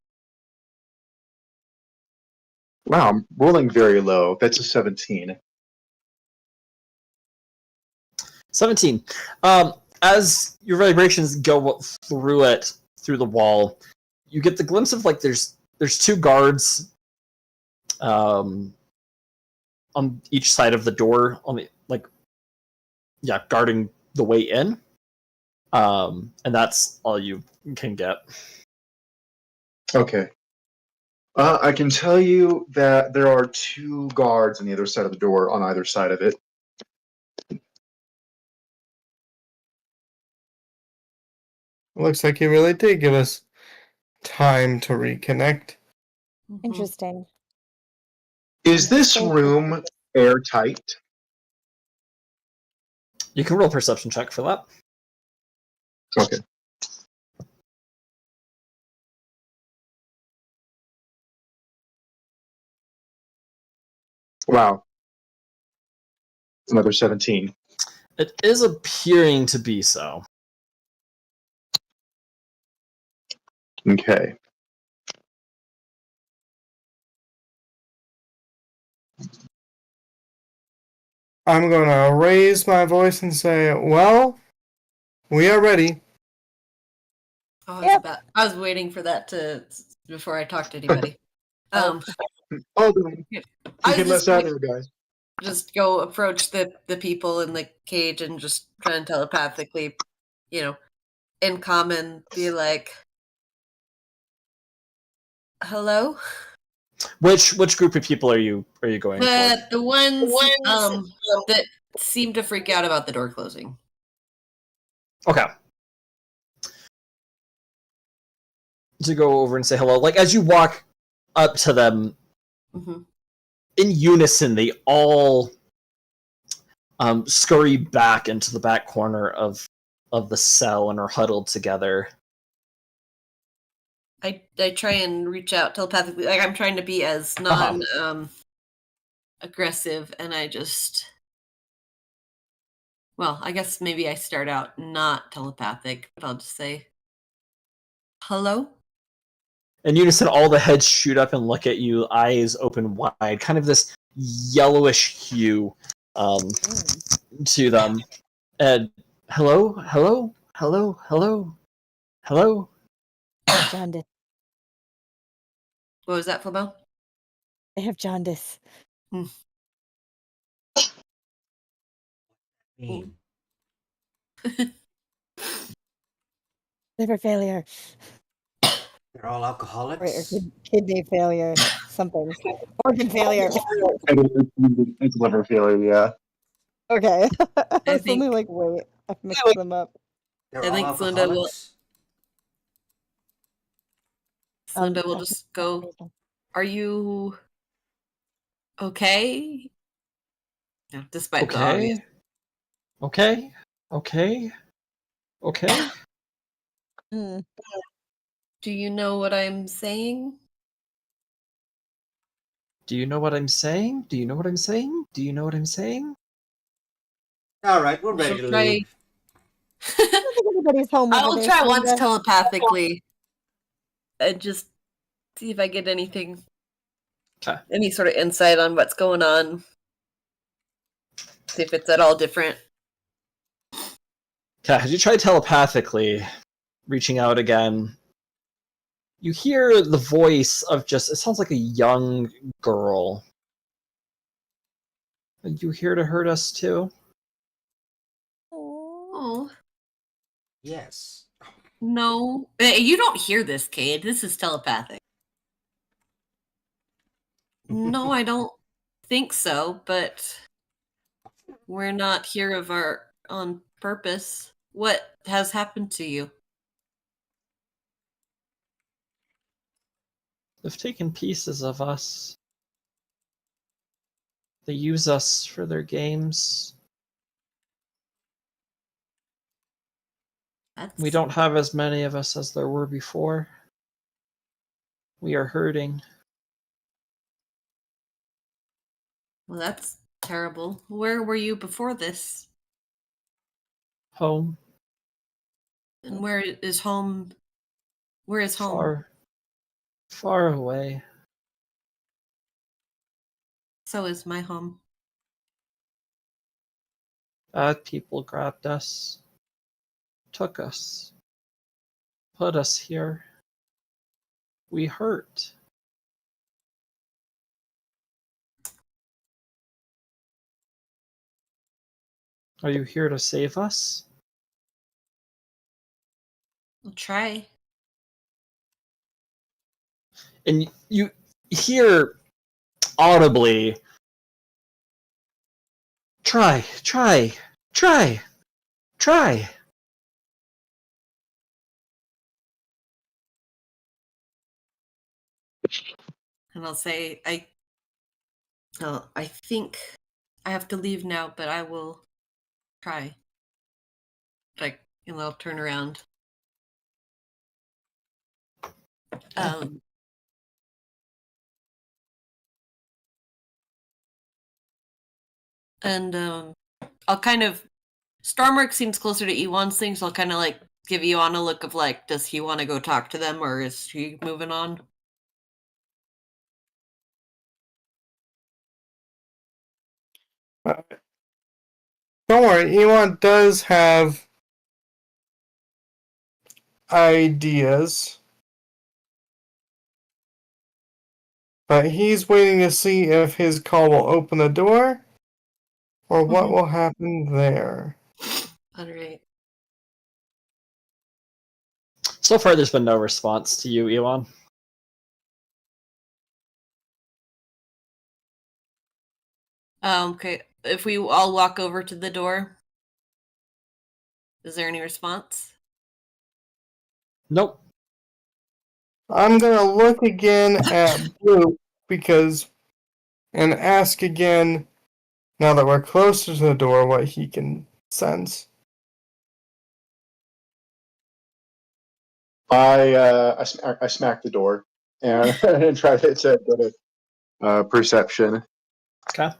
Wow, I'm rolling very low. That's a 17. 17. As your vibrations go through the wall, you get the glimpse of like there's two guards on each side of the door, on the like guarding the way in. And that's all you can get. Okay. I can tell you that there are 2 guards on the other side of the door, on either side of it. Looks like you really did give us time to reconnect. Mhm. Interesting. Is this So- room airtight? You can roll a perception check for that. Okay. Wow. Another 17. It is appearing to be so. Okay. I'm gonna raise my voice and say, well, we are ready. I was waiting for that to before I talked to anybody. Oh, good. You I can was let out there, guys. just go approach the people in the cage and just try and telepathically, in common, be like, "Hello." Which group of people are you going for? The ones that seem to freak out about the door closing. Okay. To go over and say hello. Like, as you walk up to them, Mm-hmm. in unison, they all scurry back into the back corner of the cell and are huddled together. I try and reach out telepathically, like I'm trying to be as non aggressive, and I just, well, I guess maybe I start out not telepathic, but I'll just say, "Hello." In unison, all the heads shoot up and look at you, eyes open wide, kind of this yellowish hue to them. And hello, hello, hello, hello, hello. Jaundice. What was that, Flamel? I have jaundice. Mean. Liver failure. They're all alcoholics. Right, or kidney failure. Something. Organ failure. It's liver failure, yeah. Okay. I was think- only like, wait, I've mixed them up. They're I all think Flinda will- alcoholics. Linda will just go, "Are you okay?" Yeah, despite the obvious. Okay. Okay. Hmm. Do you know what I'm saying? Do you know what I'm saying? Do you know what I'm saying? Do you know what I'm saying? All right, we're ready She'll to try- leave. I don't think anybody's home I over will there. try once Flinda. telepathically and just see if I get anything. 'Kay. Any sort of insight on what's going on. See if it's at all different. Okay, as you try telepathically, reaching out again, you hear the voice of it sounds like a young girl. Are you here to hurt us too? Oh, Yes. no. You don't hear this, Cade. This is telepathic. No, I don't think so, but we're not here on purpose. What has happened to you? They've taken pieces of us. They use us for their games. We don't have as many of us as there were before. We are hurting. Well, that's terrible. Where were you before this? Home. And where is home? Where is home? Far. Far away. So is my home. Bad people grabbed us. Took us. Put us here. We hurt. Are you here to save us? I'll try. And you hear audibly, try. And I'll say, I think I have to leave now, but I will try. Like, and I'll turn around. Um, and I'll kind of Stormwork seems closer to Ewan's thing, so I'll kind of like give Ewan a look of like, does he want to go talk to them, or is he moving on? Don't worry, Ewan does have ideas. But he's waiting to see if his call will open the door or what will happen there. All right. So far, there's been no response to you, Ewan. Okay. If we all walk over to the door, is there any response? Nope. I'm gonna look again at Blue and ask again, now that we're closer to the door, what he can sense. I smack the door and, and try to get a perception. Okay.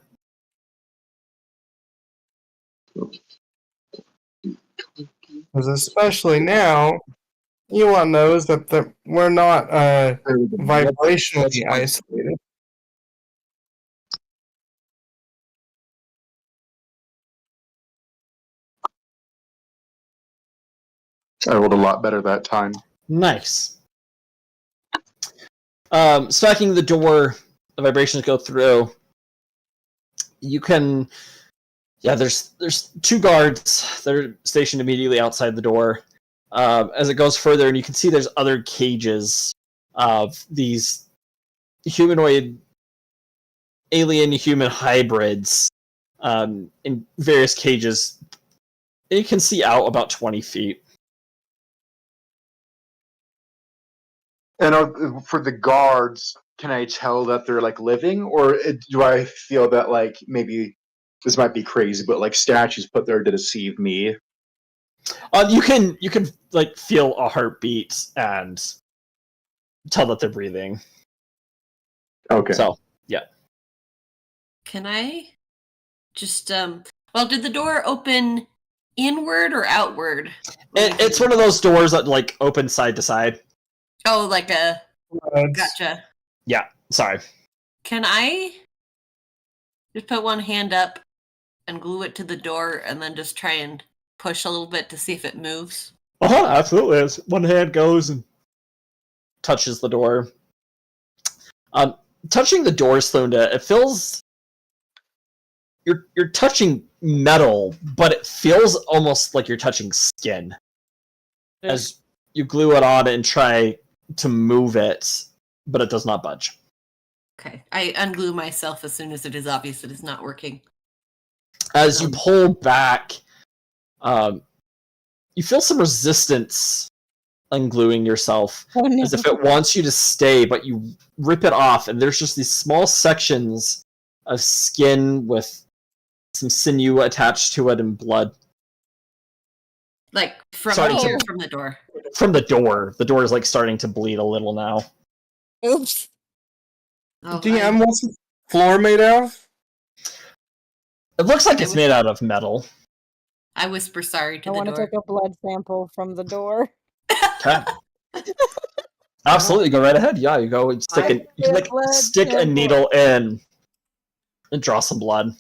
Because especially now, Ewan knows that we're not vibrationally isolated. I rolled a lot better that time. Nice. Smacking the door, the vibrations go through. You can, there's two guards that are stationed immediately outside the door. As it goes further, and you can see there's other cages of these humanoid, alien-human hybrids in various cages. And you can see out about 20 feet. And for the guards, can I tell that they're like living, or do I feel that like maybe this might be crazy, but like statues put there to deceive me? You can like feel a heartbeat and tell that they're breathing. Okay. So yeah. Can I just well, did the door open inward or outward? It's one of those doors that like open side to side. Oh, like a That's- gotcha. Yeah, sorry. Can I just put one hand up and glue it to the door and then just try and push a little bit to see if it moves? Oh, absolutely. As one hand goes and touches the door. Touching the door, Slunda, it feels you're touching metal, but it feels almost like you're touching skin. As you glue it on and try to move it, but it does not budge. Okay. I unglue myself as soon as it is obvious it is not working. As you pull back, you feel some resistance ungluing yourself, Oh, no. as if it wants you to stay, but you rip it off, and there's just these small sections of skin with some sinew attached to it and blood. Like from Sorry, here, from the door. From the door. The door is like starting to bleed a little now. Oops. Oh, DM, what's the floor made out of? It looks like it's made out of metal. I whisper sorry to I the want to door. take a blood sample from the door. Okay. Absolutely, go right ahead. Yeah, you go and you can like blood stick a sample. needle in and draw some blood.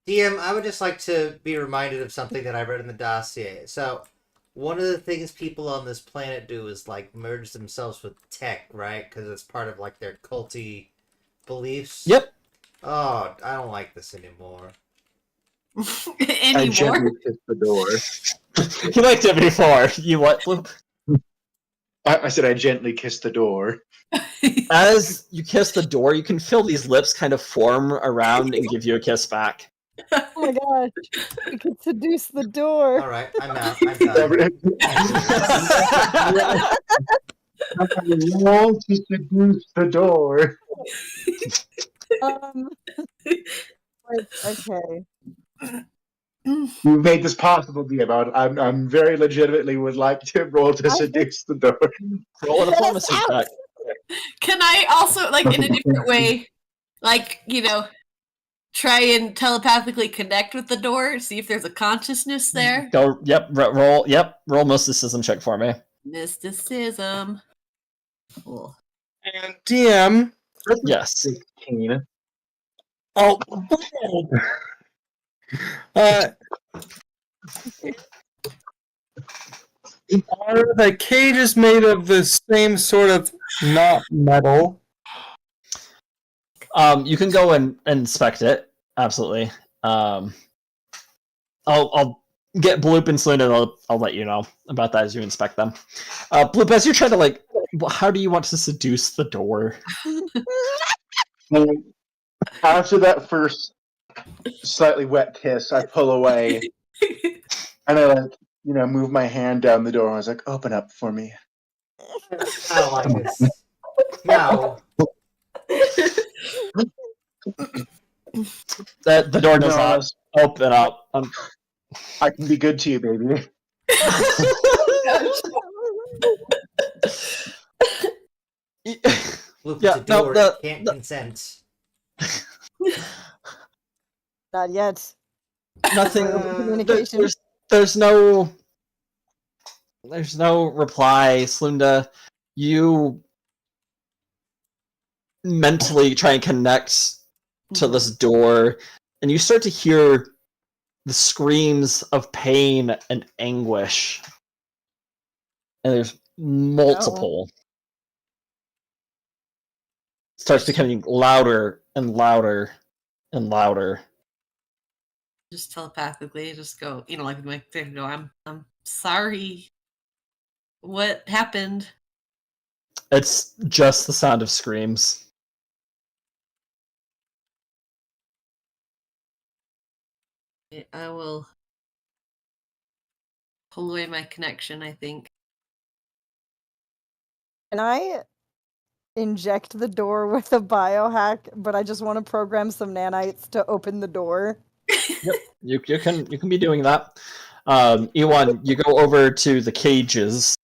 DM, I would just like to be reminded of something that I read in the dossier. So, one of the things people on this planet do is like merge themselves with tech, right? Because it's part of like their culty beliefs. Yep. Oh, I don't like this anymore. I Anymore? gently kiss the door. You liked it before. You what, Bloop? I said I gently kiss the door. As you kiss the door, you can feel these lips kind of form around and give you a kiss back. Oh my gosh. You could seduce the door. All right, I'm out. I'm done. Roll to seduce the door. Okay. You made this possible, Diamond. I'm very legitimately would like to roll to seduce the door. Roll a diplomacy check. Can I also, like, in a different way, like, try and telepathically connect with the door, see if there's a consciousness there? Go. Yep. Roll. Yep. Roll mysticism check for me. Mysticism. Cool. And DM. Yes. 16. Oh. Are the cages made of the same sort of not metal? You can go and inspect it. Absolutely. I'll get Bloop and Saloon, and I'll let you know about that as you inspect them. Bloop, as you're trying to how do you want to seduce the door? After that first slightly wet kiss, I pull away and I move my hand down the door. And I was like, "Open up for me." I don't like this. No. The door does No, not open up. I can be good to you, baby. Look, Yeah, it's a door. no, It can't consent. Not yet. Nothing. Communication. There's no reply. Slunda, you mentally try and connect to this door, and you start to hear the screams of pain and anguish. And there's multiple. Starts becoming louder and louder and louder. Just telepathically, just go, I'm sorry. What happened? It's just the sound of screams. I will pull away my connection, I think. Can I inject the door with a biohack, but I just want to program some nanites to open the door? Yep, you can be doing that. Ewan, you go over to the cages.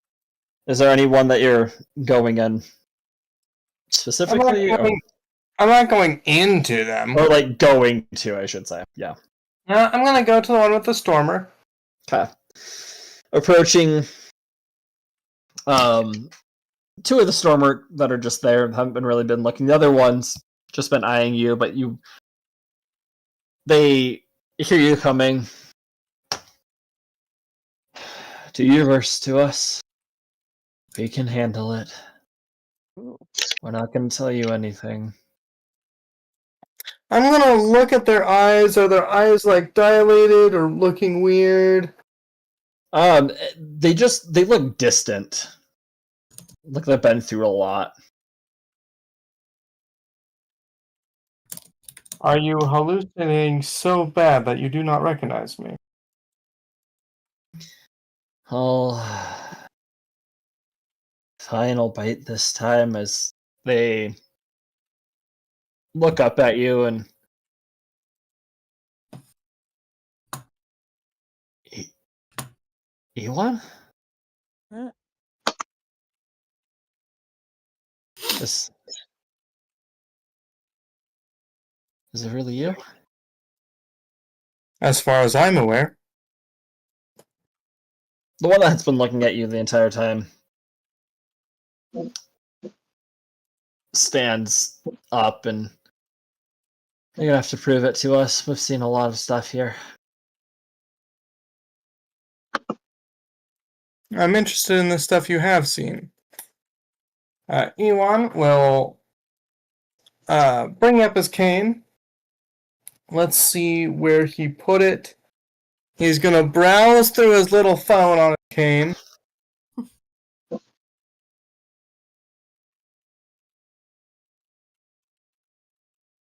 Is there anyone that you're going in specifically, I'm not going into them. or like going to? I should say, yeah. I'm gonna go to the one with the stormer. Okay. Approaching, two of the stormer that are just there haven't really been looking. The other ones just been eyeing you, but they hear you coming. To you versus to us. We can handle it. We're not going to tell you anything. I'm gonna look at their eyes. Are their eyes dilated or looking weird? They look distant. Look, they've been through a lot. Are you hallucinating so bad that you do not recognize me? Oh, final bite this time as they look up at you and Ewan? Is it really you? As far as I'm aware. The one that's been looking at you the entire time stands up, and you're gonna have to prove it to us. We've seen a lot of stuff here. I'm interested in the stuff you have seen. Ewan will bring up his cane Let's see where he put it. He's gonna browse through his little phone on a cane.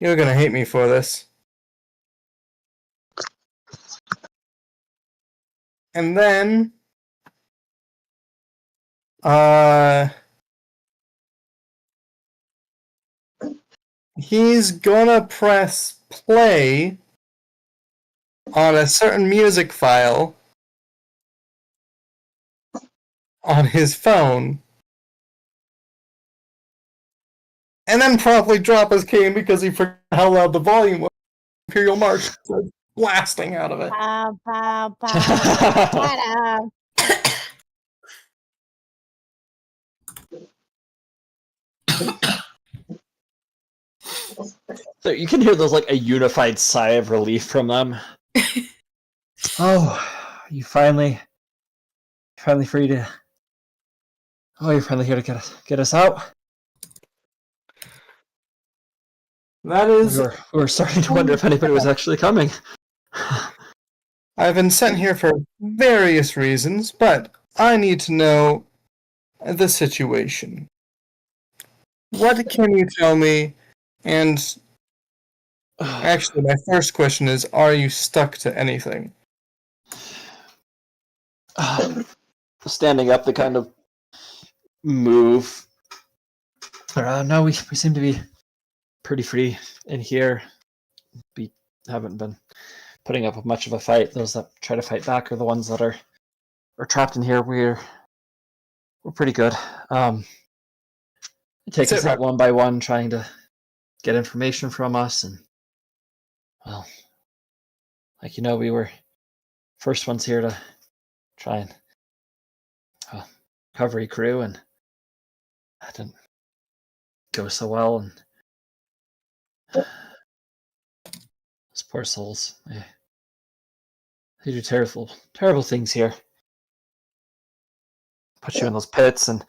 You're gonna hate me for this. And then, he's gonna press play on a certain music file on his phone. And then promptly drop his cane because he forgot how loud the volume was. Imperial March was blasting out of it. Pow, pow, pow. Ta-da. So you can hear there's like a unified sigh of relief from them. Oh, you finally free to. Oh, you're finally here to get us out. That is, We were starting to wonder if anybody was actually coming. I've been sent here for various reasons, but I need to know the situation. What can you tell me? And actually, my first question is, are you stuck to anything? Standing up to kind of move. No, we seem to be pretty free in here. We haven't been putting up with much of a fight. Those that try to fight back are the ones that are trapped in here. We're pretty good. It takes us out one by one, trying to get information from us, and well, like we were first ones here to try and recovery crew, and that didn't go so well. And those poor souls, they do terrible things here. Put you in those pits, and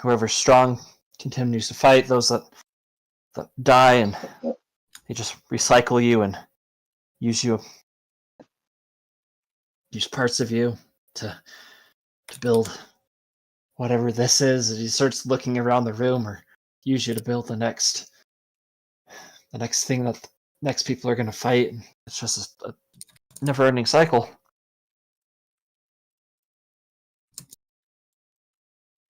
whoever's strong continues to fight. Those that die, and they just recycle you and use parts of you to build whatever this is. He starts looking around the room, or use you to build the next thing that next people are going to fight. And it's just a never-ending cycle.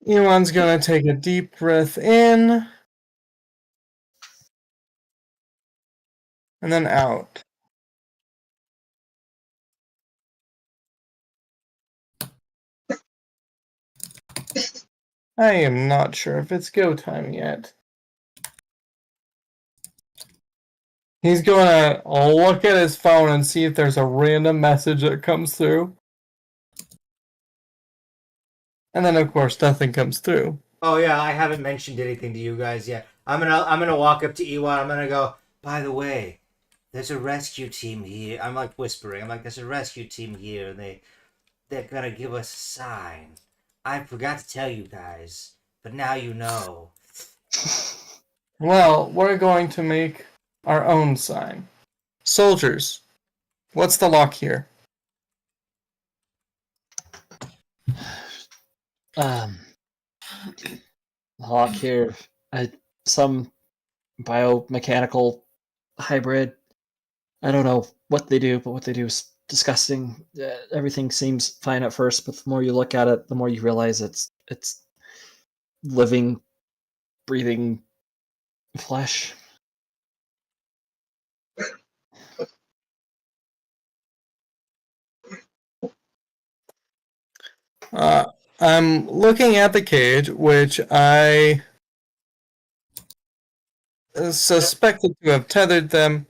Ewan's gonna take a deep breath in and then out. I am not sure if it's go time yet. He's gonna look at his phone and see if there's a random message that comes through. And then, of course, nothing comes through. Oh yeah, I haven't mentioned anything to you guys yet. I'm gonna walk up to Ewan. I'm gonna go. By the way, there's a rescue team here. I'm like whispering. I'm like, there's a rescue team here, and they're gonna give us a sign. I forgot to tell you guys, but now you know. Well, we're going to make our own sign. Soldiers, what's the lock here? Lock here, some biomechanical hybrid. I don't know what they do, but what they do is disgusting. Everything seems fine at first, but the more you look at it, the more you realize it's living, breathing flesh. I'm looking at the cage, which I suspected to have tethered them.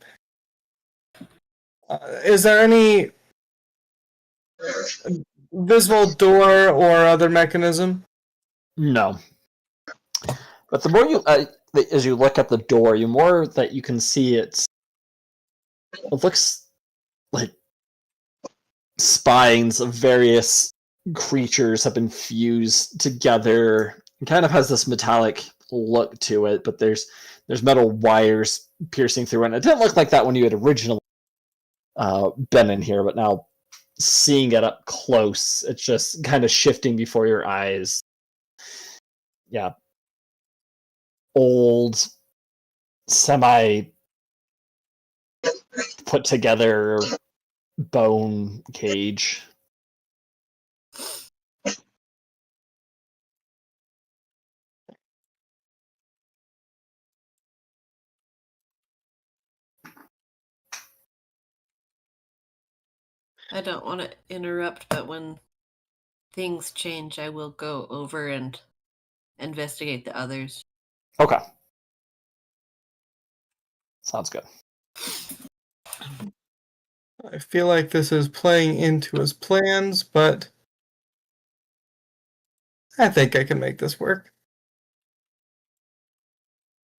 Is there any visible door or other mechanism? No. But the more you, as you look at the door, the more that you can see it looks like spines of various creatures have been fused together. It kind of has this metallic look to it, but there's metal wires piercing through it. And it didn't look like that when you had originally been in here, but now seeing it up close, it's just kind of shifting before your eyes. Yeah. Old, semi put together bone cage. I don't want to interrupt, but when things change, I will go over and investigate the others. Okay. Sounds good. I feel like this is playing into his plans, but I think I can make this work.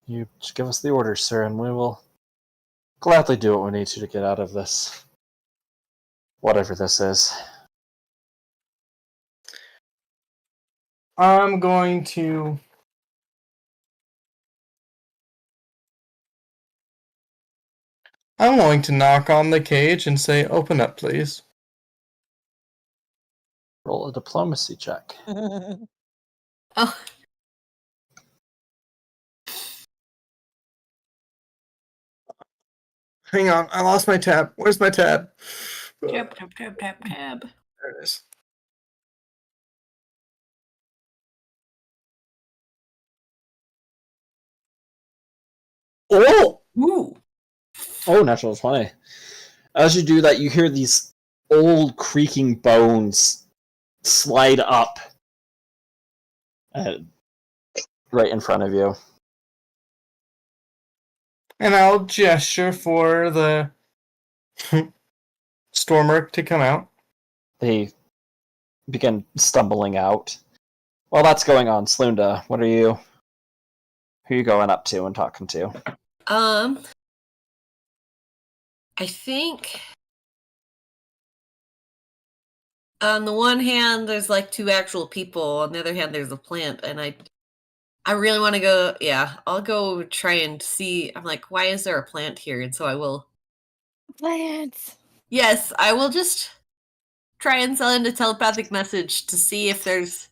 You just give us the orders, sir, and we will gladly do what we need to get out of this. Whatever this is. I'm going to knock on the cage and say, "Open up, please." Roll a diplomacy check. Oh, Hang on, I lost my tab. Where's my tab? tab, tab, tab, tab, tab. There it is. Oh! Ooh. Oh, natural 20. As you do that, you hear these old creaking bones slide up right in front of you. And I'll gesture for the Stormer to come out. They begin stumbling out. While that's going on, Slunda, who are you going up to and talking to? I think on the one hand, there's like two actual people. On the other hand, there's a plant, and I really want to go. Yeah, I'll go try and see. I'm like, why is there a plant here? And so I will. Plants. Yes, I will just try and send a telepathic message to see if there's,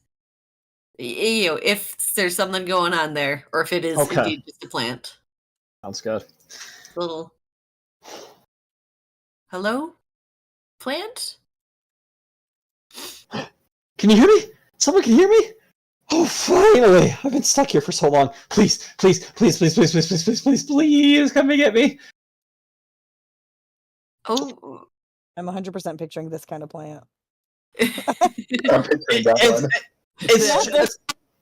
if there's something going on there, or if it is Okay. indeed just a plant. Sounds good. Little. Hello, plant. Can you hear me? Someone can hear me? Oh, finally! I've been stuck here for so long. Please, please, please, please, please, please, please, please, please, please, come and get me. Oh. I'm 100% picturing this kind of plant. I'm picturing that one.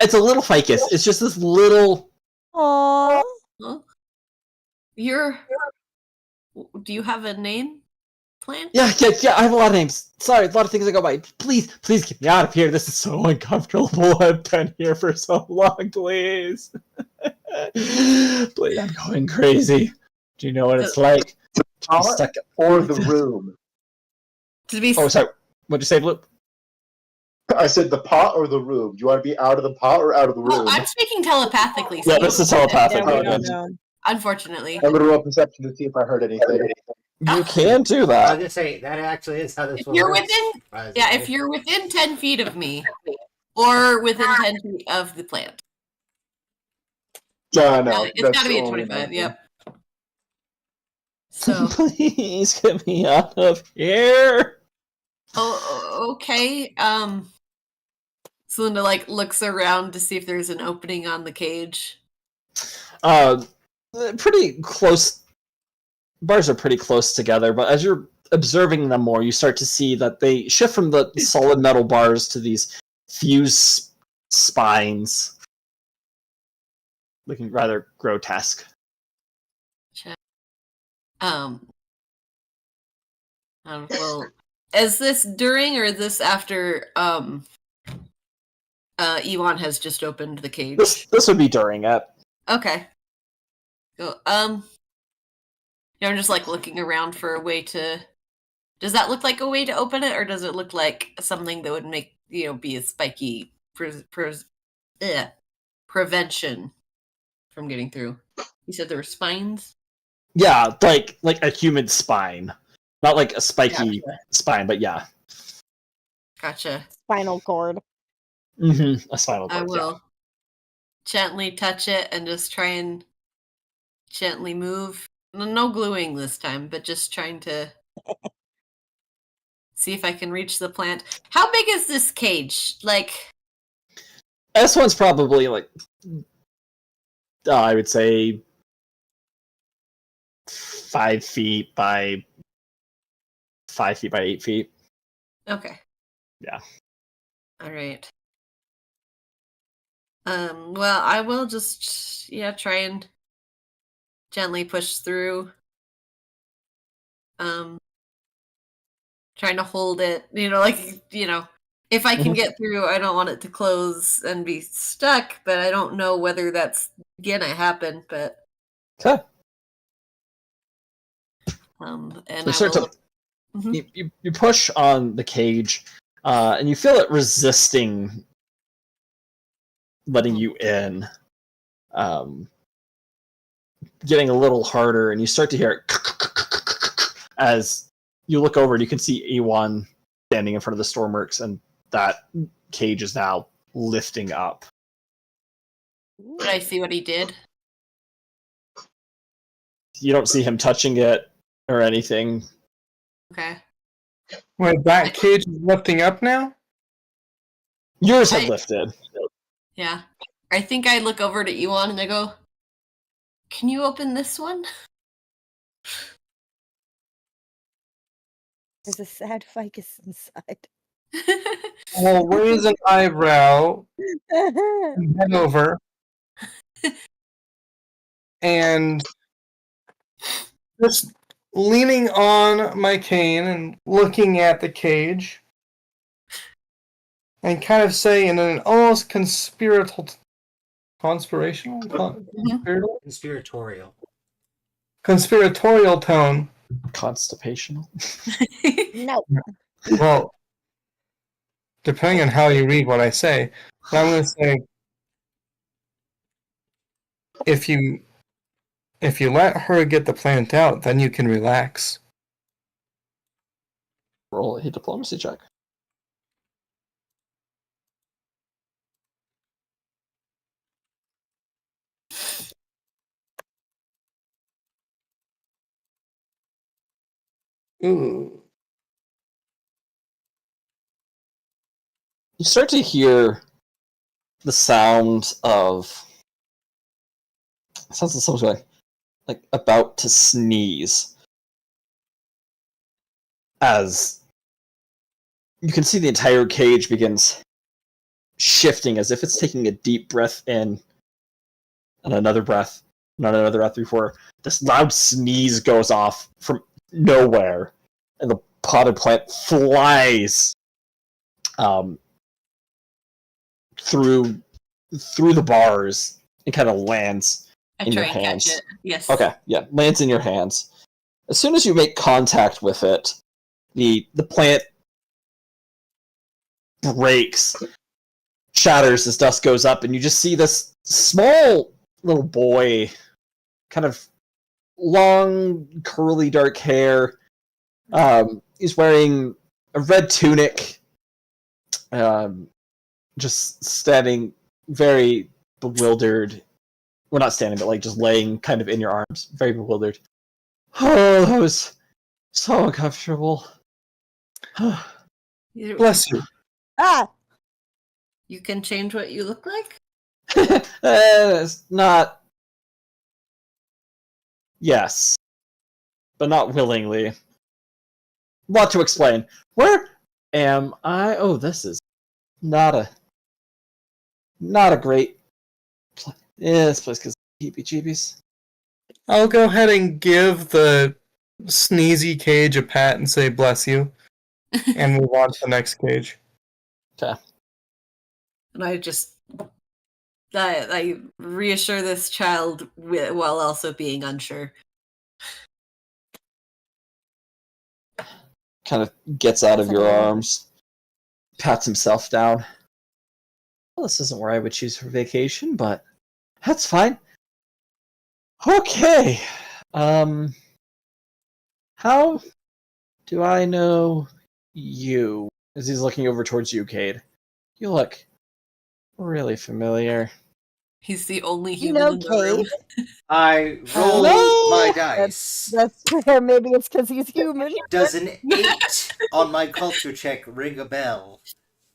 It's a little ficus. It's just this little. Aww. Huh? Do you have a name, plant? Yeah. I have a lot of names. Sorry, a lot of things I go by. Please get me out of here. This is so uncomfortable. I've been here for so long. Please, please. I'm going crazy. Do you know what it's like? Pot Stuck or the room? To be Oh, sorry. What'd you say, Blue? I said the pot or the room. Do you want to be out of the pot or out of the room? well, I'm speaking telepathically. So Yeah, you this don't is know that. telepathic. Yeah, we Okay. don't know. Unfortunately. I'm gonna roll perception to see if I heard anything. You can do I was that. gonna say that actually is how this If one you're works. within, surprisingly. yeah, if you're within 10 feet of me, or within 10 feet of the plant. No, It's that's gotta be a only 25, one. yep. So, Please get me out of here. okay. Celinda looks around to see if there's an opening on the cage. Pretty close. Bars are pretty close together, but as you're observing them more, you start to see that they shift from the solid metal bars to these fused spines, looking rather grotesque. Well, is this during or is this after Ewan has just opened the cage? This would be during it. Okay. So, I'm just looking around for a way to. Does that look like a way to open it, or does it look like something that would make be a spiky prevention from getting through? You said there were spines. Yeah, like a human spine. Not like a spiky Gotcha. spine, but yeah. Gotcha. Spinal cord. A spinal I cord. will gently touch it and just try and gently move. No gluing this time, but just trying to see if I can reach the plant. How big is this cage? Like, Yeah. This one's probably like, I would say 5 feet by 5 feet by 8 feet. okay. Yeah. All right. Well, I will just try and gently push through. Trying to hold it, if I can Mhm. get through, I don't want it to close and be stuck, but I don't know whether that's gonna happen, but Okay. and You I start will to Mhm. you push on the cage, and you feel it resisting letting Mhm. you in, getting a little harder, and you start to hear it as you look over and you can see Ewan standing in front of the Stormworks, and that cage is now lifting up. Did I see what he did? You don't see him touching it or anything. Okay. Wait, that cage is lifting up now? Yours had I- lifted. Yeah. I think I look over to Ewan and I go, "Can you open this one?" There's a sad ficus inside. I'll raise an eyebrow and head over and just leaning on my cane and looking at the cage and kind of say in an almost conspiratorial Conspiratorial. tone. Constipational. No. Well, depending on how you read what I say, but I'm going to say if you let her get the plant out, then you can relax. Roll a diplomacy check. Ooh. You start to hear the sound of someone's like about to sneeze, as you can see the entire cage begins shifting as if it's taking a deep breath in and another breath, not another breath before this loud sneeze goes off from nowhere, and the potted plant flies through the bars and kind of lands I in try your and hands. catch it. Yes. Okay, yeah, lands in your hands. As soon as you make contact with it, the plant breaks, shatters as dust goes up, and you just see this small little boy, kind of long, curly, dark hair. He's wearing a red tunic, just standing very bewildered. Well, not standing, but like just laying kind of in your arms, very bewildered. Oh, that was so uncomfortable. Bless you. Ah! You can change what you look like? It's not. Yes, but not willingly. Lot to explain. Where am I? Oh, this is not a great. Yeah, this place gives heebie-jeebies. I'll go ahead and give the sneezy cage a pat and say bless you, and move on to the next cage. Okay. And I reassure this child while also being unsure. Kind of gets out of That's your adorable. arms, pats himself down. Well, this isn't where I would choose for vacation, but that's fine. Okay. How Do I know you? As he's looking over towards you, Cade. You look really familiar. He's the only You human know in the room. Cade? I roll No! my dice. That's fair. Maybe it's because he's human. Does an 8 on my culture check ring a bell?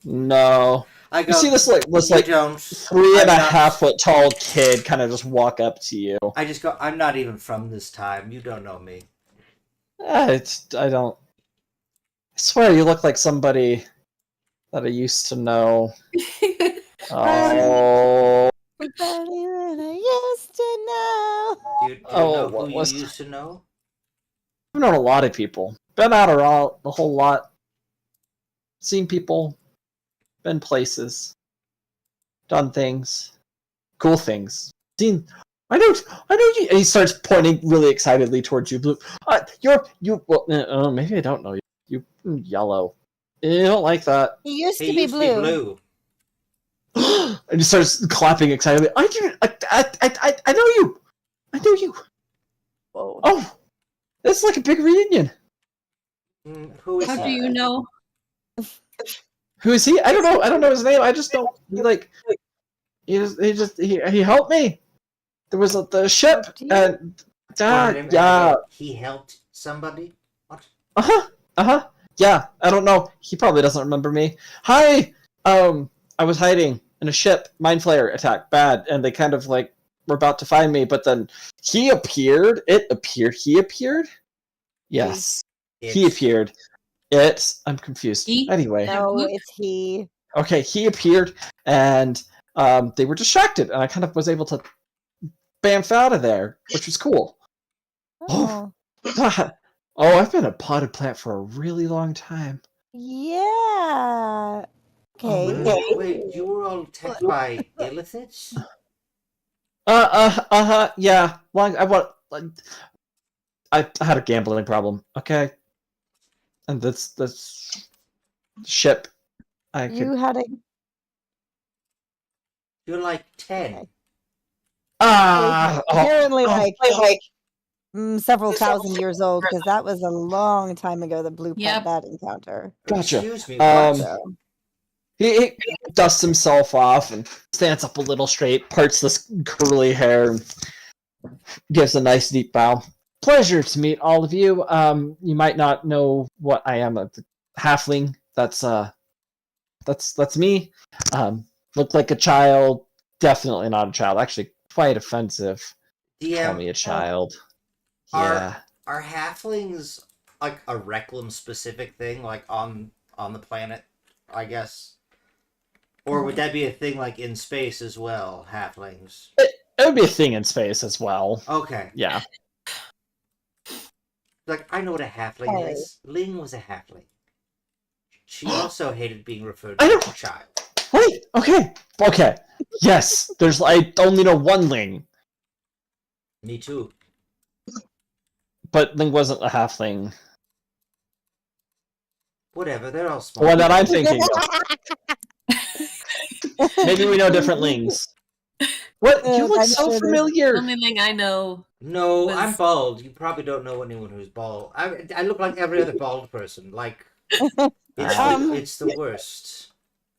No. I go. You see this "You don't. 3.5 I'm foot tall kid kind of just walk up to you. I just go. I'm not even from this time. You don't know me. I don't. I swear you look like somebody that I used to know. Oh. Somebody that I used to know. Do you Oh, know what who was- you used to know? I've known a lot of people. Been out around a whole lot. Seen people. Been places. Done things. Cool things. Seen. I know you. And he starts pointing really excitedly towards you, Blue. Well, maybe I don't know you. You yellow. You don't like that. He used He to be used to be blue. blue. And he starts clapping excitedly. I know you. I know you. Whoa. Oh, it's like a big reunion. Who is How he? do you know? Who is he? I don't know. I don't know his name. I just know he helped me. There was the ship Helped you? and Pointed him, and I yeah. go, he helped somebody. What? Yeah. I don't know. He probably doesn't remember me. Hi. I was hiding in a ship. Mind flayer attack. Bad. And they kind of like were about to find me, but then he appeared. It appeared. He appeared. Yes. He It's- appeared. I'm confused. He? Anyway. No, Luke? it's he. Okay, he appeared, and they were distracted, and I kind of was able to bamf out of there, which was cool. Oh. Oh, I've been a potted plant for a really long time. Yeah. Okay. Wait, you were all attacked by illithids? Yeah. I had a gambling problem. Okay, and this ship. I could. You had a You're like 10. apparently like several thousand years old because that was a long time ago that Blue Yep. had that encounter. Gotcha. Excuse me. Um, what? So He dusts himself off and stands up a little straight, parts this curly hair, and gives a nice deep bow. Pleasure to meet all of you. You might not know what I am, a halfling. That's me. Look like a child. Definitely not a child. Actually, quite offensive. Call me DM, a child. are- Yeah. are halflings like a Reclam specific thing, like on the planet, I guess? Or would that be a thing like in space as well, halflings? It would be a thing in space as well. Okay. Yeah. Like, I know what a halfling Sorry. is. Ling was a halfling. She also hated being referred I to don't- as a child. Wait. Okay. Yes. I only know one Ling, Me too. but Ling wasn't a halfling. Whatever, they're all The small. one that I'm thinking of. Maybe we know different Lings. What? You look I'm so sure there's- The familiar. only thing I know. No, Was- I'm bald. You probably don't know anyone who's bald. I look like every other bald person. Like, it's the worst.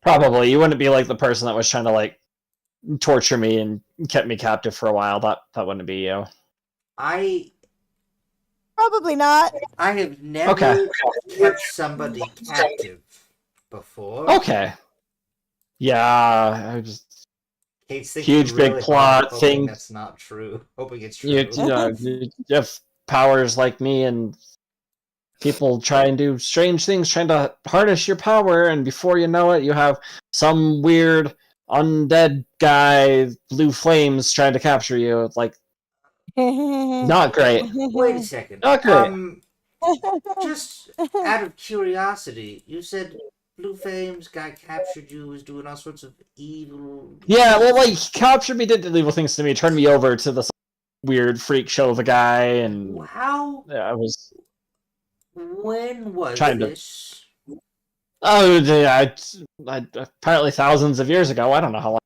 Probably. You wouldn't be like the person that was trying to like torture me and kept me captive for a while. That wouldn't be you. I Probably not. have never Okay. kept somebody captive before. Okay. Yeah. I just Kate's thinking Huge, big really plot hard, hoping thing. That's not true. Hoping it's true. you have powers like me, and people try and do strange things, trying to harness your power, and before you know it, you have some weird undead guy, blue flames, trying to capture you. It's like not great. Wait a second. Not great. Just out of curiosity, you said Blue Flames guy captured you, was doing all sorts of evil. Yeah, well, like he captured me, did evil things to me, turned me over to this weird freak show of a guy, and How? I was When was Trying to- this? apparently thousands of years ago. I don't know how long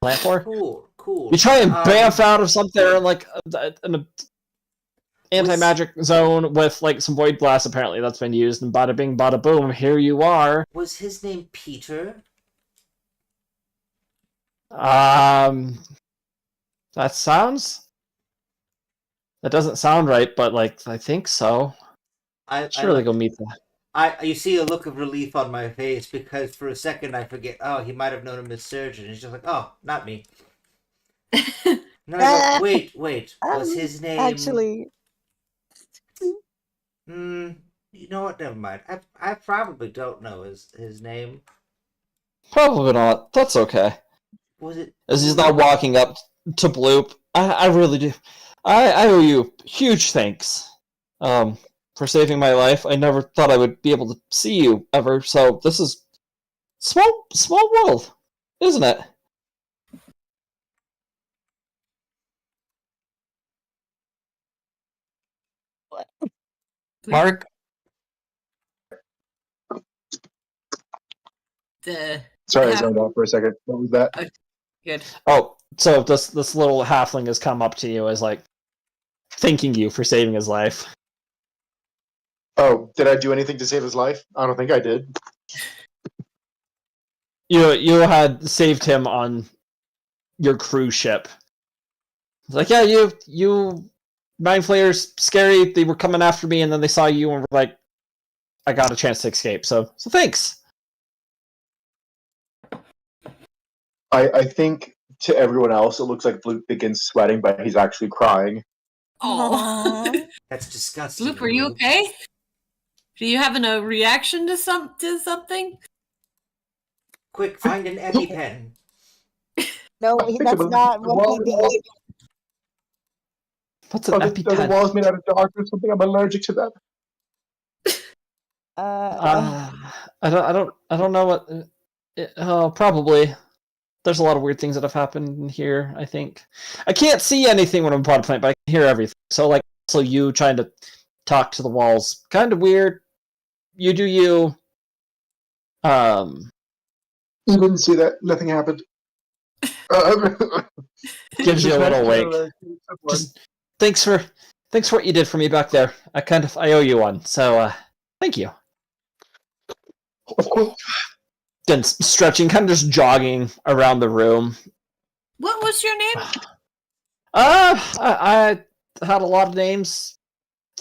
I planned for. Cool. You try and Um, bamf out of something like anti-magic zone with like some void blast apparently that's been used, and bada bing bada boom, here you are. Was his name Peter? That doesn't sound right, but like I think so. Surely go meet them. You see a look of relief on my face because for a second I forget. Oh, he might have known him as surgeon. He's just like, oh, not me. No, wait. Was his name Actually, You know what? Never mind. I probably don't know his name. Probably not. That's okay. Was it? As he's not walking up to Bloop, I really do. I owe you huge thanks. For saving my life. I never thought I would be able to see you ever, so this is small world, isn't it? Mark, Sorry, I zoned out for a second. What was that? Good. Oh, so this little halfling has come up to you as like thanking you for saving his life. Oh, did I do anything to save his life? I don't think I did. You had saved him on your cruise ship. It's like, yeah, you Mind Flayers, scary, they were coming after me and then they saw you and were like, I got a chance to escape, so thanks. I think to everyone else it looks like Bloop begins sweating, but he's actually crying. Oh, That's disgusting. Bloop, are you okay? Are you having a reaction to something? Quick, find an EpiPen. no, I think that's it was- not the what wall- he did. What's an Are the EpiPen? walls made out of dark or something? I'm allergic to that. I don't know what. Probably. There's a lot of weird things that have happened in here. I think I can't see anything when I'm pod plant, but I can hear everything. So like, also you trying to talk to the walls, kind of weird. You do you. You didn't see that. Nothing happened. Gives you a little wink. Just thanks for what you did for me back there. I owe you one. So thank you. Of course. Then stretching, kind of just jogging around the room. What was your name? I had a lot of names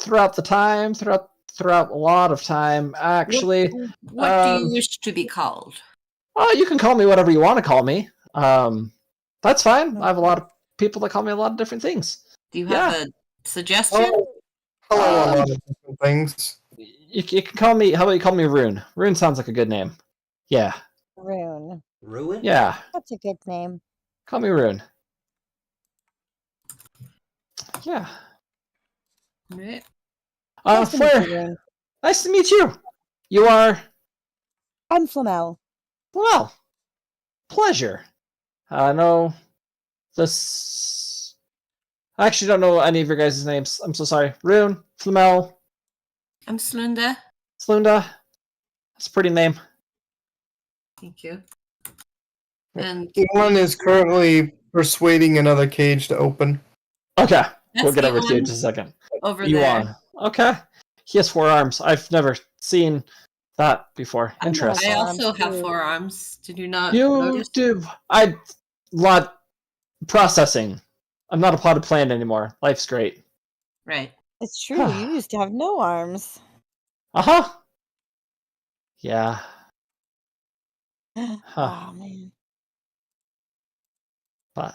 throughout a lot of time. Actually, What do you wish to be called? oh, you can call me whatever you want to call me. That's fine. I have a lot of people that call me a lot of different things. Do you have a suggestion? hello, a lot of different things. You can call me. How about you call me Rune? Rune sounds like a good name. Yeah, Rune. Ruin? yeah. That's a good name. Call me Rune. Yeah. Right. Nice to meet Flare. you, Rune. Nice to meet you. You are I'm Flamel. well. Pleasure. I know this. I actually don't know any of your guys' names. I'm so sorry. Rune, Flamel, I'm Slunda. Slunda. That's a pretty name. Thank you. And Elon is currently persuading another cage to open. Okay, we'll that's get over to you in Ewan just a second. over You there. on? Okay. He has 4 arms. I've never seen that before. I know. Interesting. I also have too. 4 arms. Did you not You notice? do. I lot processing. I'm not a potted plant anymore. Life's great. Right. It's true. You used to have no arms. Uh-huh. Yeah. Oh man. But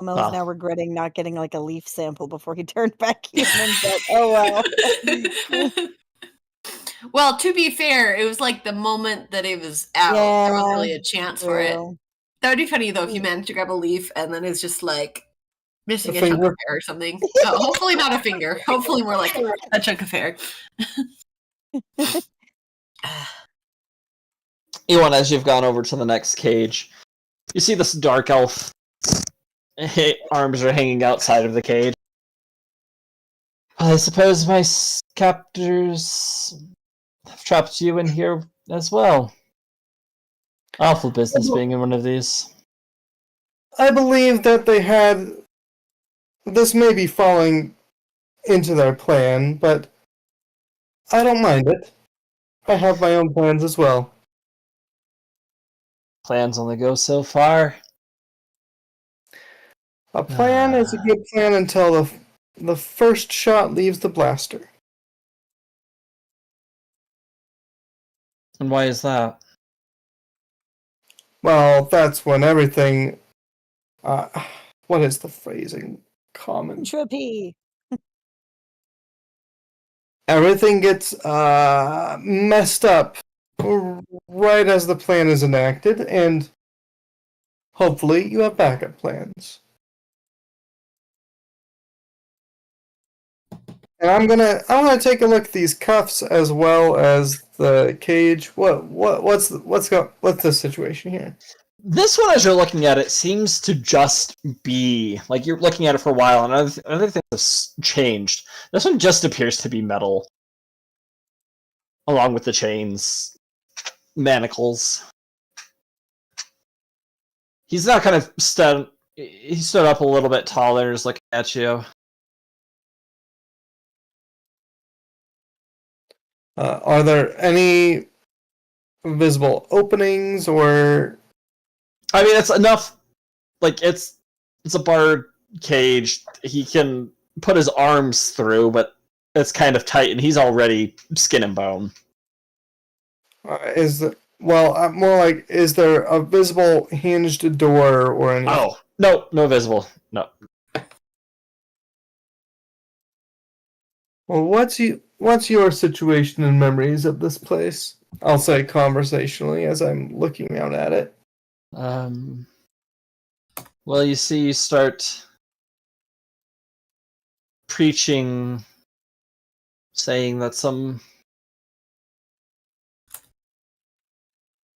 Flamel's Well. now regretting not getting like a leaf sample before he turned back human, but oh well. Well, to be fair, it was like the moment that it was out. There wasn't Yeah, really a chance for it. True. That would be funny though if you managed to grab a leaf and then it's just like missing A a chunk of finger. hair or something. No, hopefully not a finger. Hopefully more like a chunk of hair. Ewan, as you've gone over to the next cage, you see this dark elf. Arms are hanging outside of the cage. I suppose my captors have trapped you in here as well. Awful business being in one of these. I believe that they had. This may be falling into their plan, but I don't mind it. I have my own plans as well. Plans only go so far. A plan is a good plan until the first shot leaves the blaster. And why is that? Well, that's when everything. What is the phrasing? Common. Entropy. Everything gets messed up right as the plan is enacted, and hopefully you have backup plans. And I'm gonna take a look at these cuffs as well as the cage. What's the situation here? This one, as you're looking at it, seems to just be like you're looking at it for a while, and other things have changed. This one just appears to be metal, along with the chains, manacles. He's now kind of he stood up a little bit taller, is looking at you. Are there any visible openings or? I mean, it's enough. Like it's a barred cage. He can put his arms through, but it's kind of tight, and he's already skin and bone. More like, is there a visible hinged door or anything? Oh, no visible. No. Well, what's your situation and memories of this place? I'll say conversationally as I'm looking out at it. Well, you see, you start preaching, saying that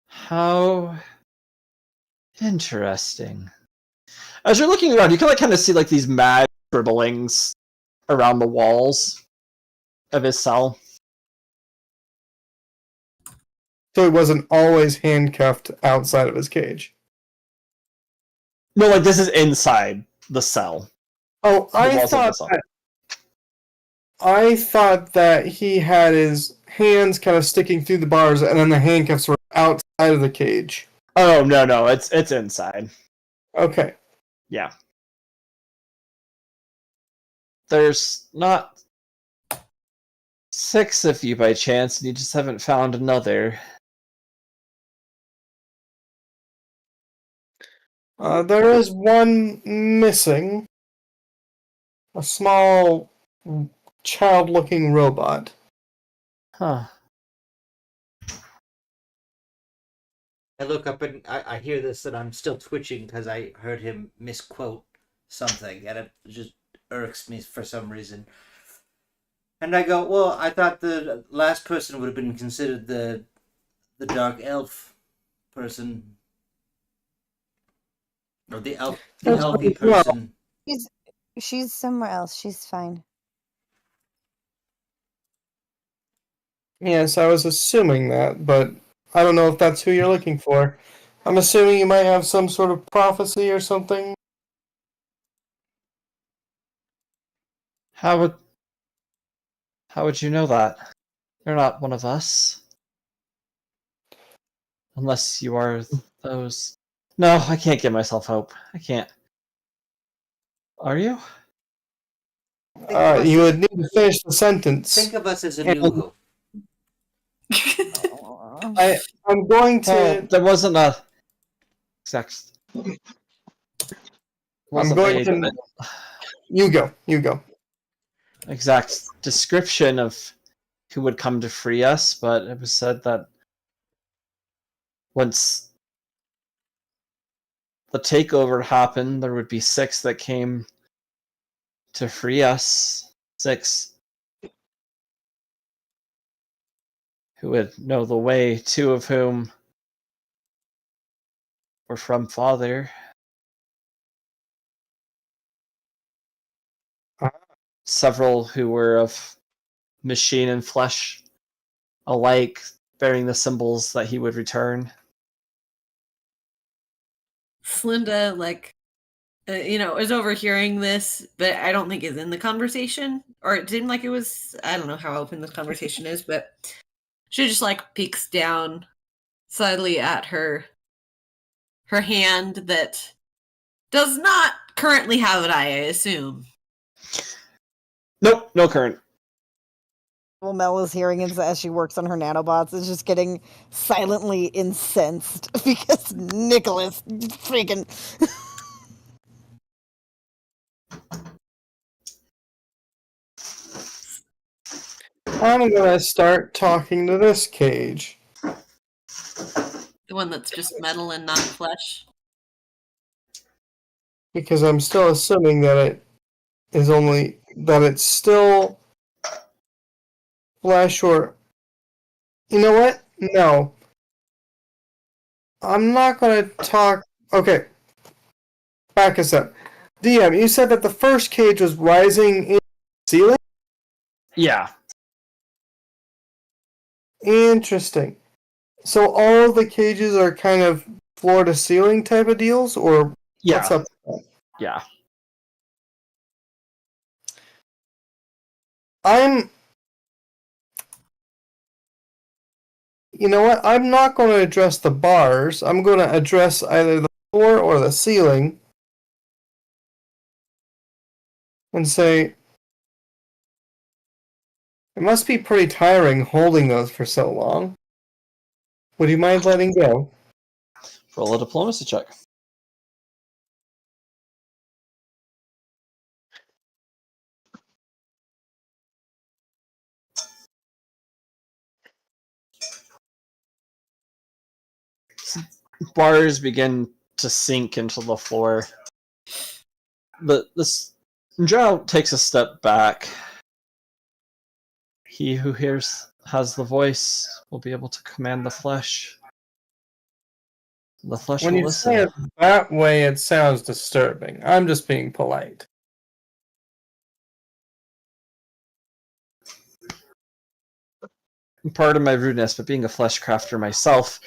how interesting. As you're looking around, you can kind of see like these mad scribblings around the walls of his cell. So he wasn't always handcuffed outside of his cage. No, like this is inside the cell. Oh, I thought that he had his hands kind of sticking through the bars, and then the handcuffs were outside of the cage. Oh no, it's inside. Okay. Yeah. There's not 6 of you by chance, and you just haven't found another. There is one missing. A small, child-looking robot. Huh. I look up and I hear this and I'm still twitching because I heard him misquote something and it just irks me for some reason. And I go, well, I thought the last person would have been considered the dark elf person. Or the elfy person. She's somewhere else. She's fine. Yes, I was assuming that, but I don't know if that's who you're looking for. I'm assuming you might have some sort of prophecy or something. How would you know that? You're not one of us. Unless you are those. No, I can't give myself hope. I can't. Are you? You would need to finish the sentence. Think of us as a new hope. I'm going to. There wasn't a exact. I'm going to. You go. Exact description of who would come to free us, but it was said that once the takeover happened, there would be 6 that came to free us. 6 who would know the way, 2 of whom were from Father. Several who were of machine and flesh alike, bearing the symbols that he would return. Slinda, is overhearing this, but I don't think is in the conversation, or it seemed like it was. I don't know how open this conversation is, but she just like peeks down slightly at her hand that does not currently have an eye, I assume. Nope, no current. Well, Mel is hearing it as she works on her nanobots is just getting silently incensed because Nicholas freaking. I'm gonna start talking to this cage. The one that's just metal and not flesh. Because I'm still assuming that it's still flesh or you know what? No. I'm not gonna talk okay. Back us up. DM, you said that the first cage was rising in the ceiling? Yeah. Interesting. So all of the cages are kind of floor to ceiling type of deals, or Yeah. what's up with that? Yeah. You know what? I'm not going to address the bars. I'm going to address either the floor or the ceiling and say, it must be pretty tiring holding those for so long. Would you mind letting go? Roll a diplomacy check. Bars begin to sink into the floor. But this Drow takes a step back. He who has the voice will be able to command the flesh. The flesh When will you listen. say it that way, it sounds disturbing. I'm just being polite. Part of my rudeness, but being a flesh crafter myself,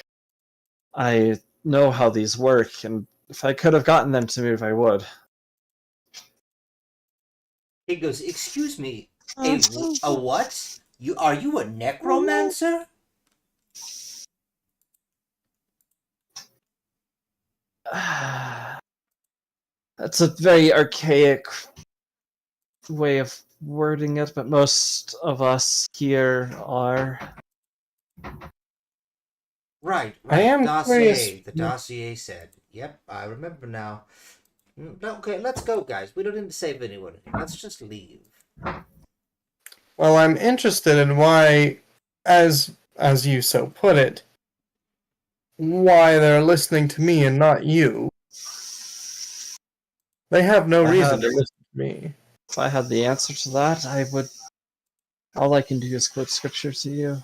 I know how these work, and if I could have gotten them to move, I would. He goes, excuse me, a what? Are you a necromancer? That's a very archaic way of wording it, but most of us here are. Right. I am dossier. curious. The dossier said. Yep, I remember now. Okay, let's go, guys. We don't need to save anyone. Let's just leave. Well, I'm interested in why, as you so put it, why they're listening to me and not you. They have no reason to listen to me. If I had the answer to that, I would. All I can do is quote scripture to you.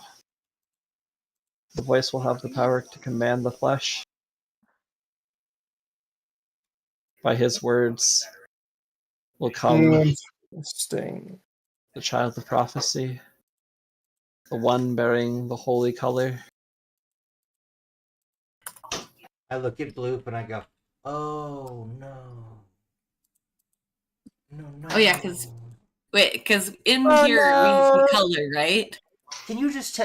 The voice will have the power to command the flesh. By his words will come Interesting. the child of prophecy, the one bearing the holy color. I look at Bloop and I go, oh no. No. Oh, yeah, 'cause in Oh, here no. we see color, right? Can you just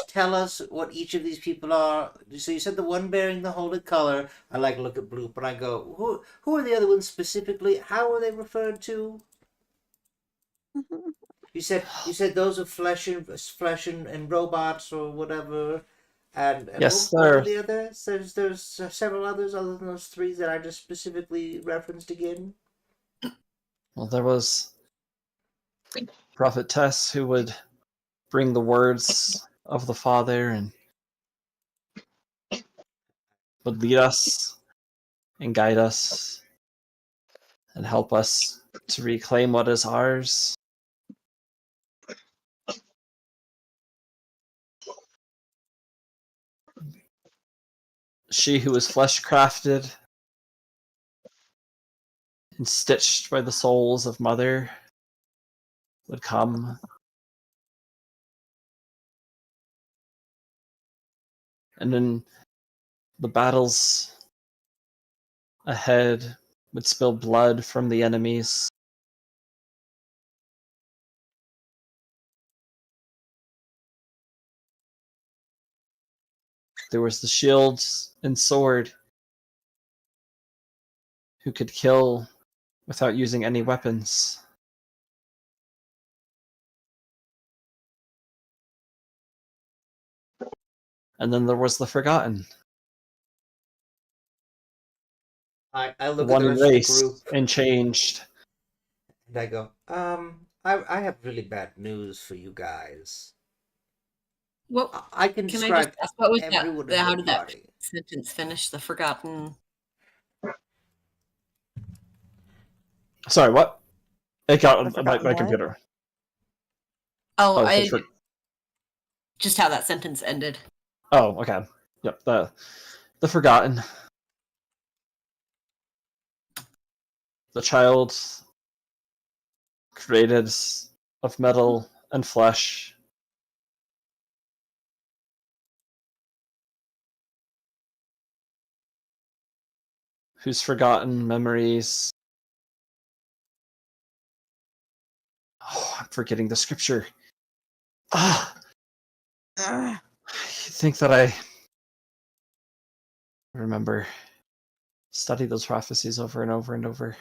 tell us what each of these people are? So you said the one bearing the holy color. I look at Bloop and I go, who are the other ones specifically? How are they referred to? You said those are flesh and robots or whatever. And Yes, what were sir. the others? There's several others other than those three that I just specifically referenced again. Well, there was Prophet Tess who would bring the words of the Father and would lead us and guide us and help us to reclaim what is ours. She who was flesh crafted and stitched by the souls of Mother would come. And in the battles ahead, would spill blood from the enemies. There was the shield and sword who could kill without using any weapons. And then there was the Forgotten, I look at one the rest of the erased group and changed. and I go, I have really bad news for you guys. What I can can I describe just ask? What was everyone that? in How the did that party. sentence finish? The forgotten. Sorry, what? It got The on my Forgotten what? computer. Oh, Oh, I just how that sentence ended. oh, okay. Yep, the Forgotten. The child created of metal and flesh. Whose forgotten memories. Oh, I'm forgetting the scripture. Ah, Ugh. you think that I remember study those prophecies over and over and over.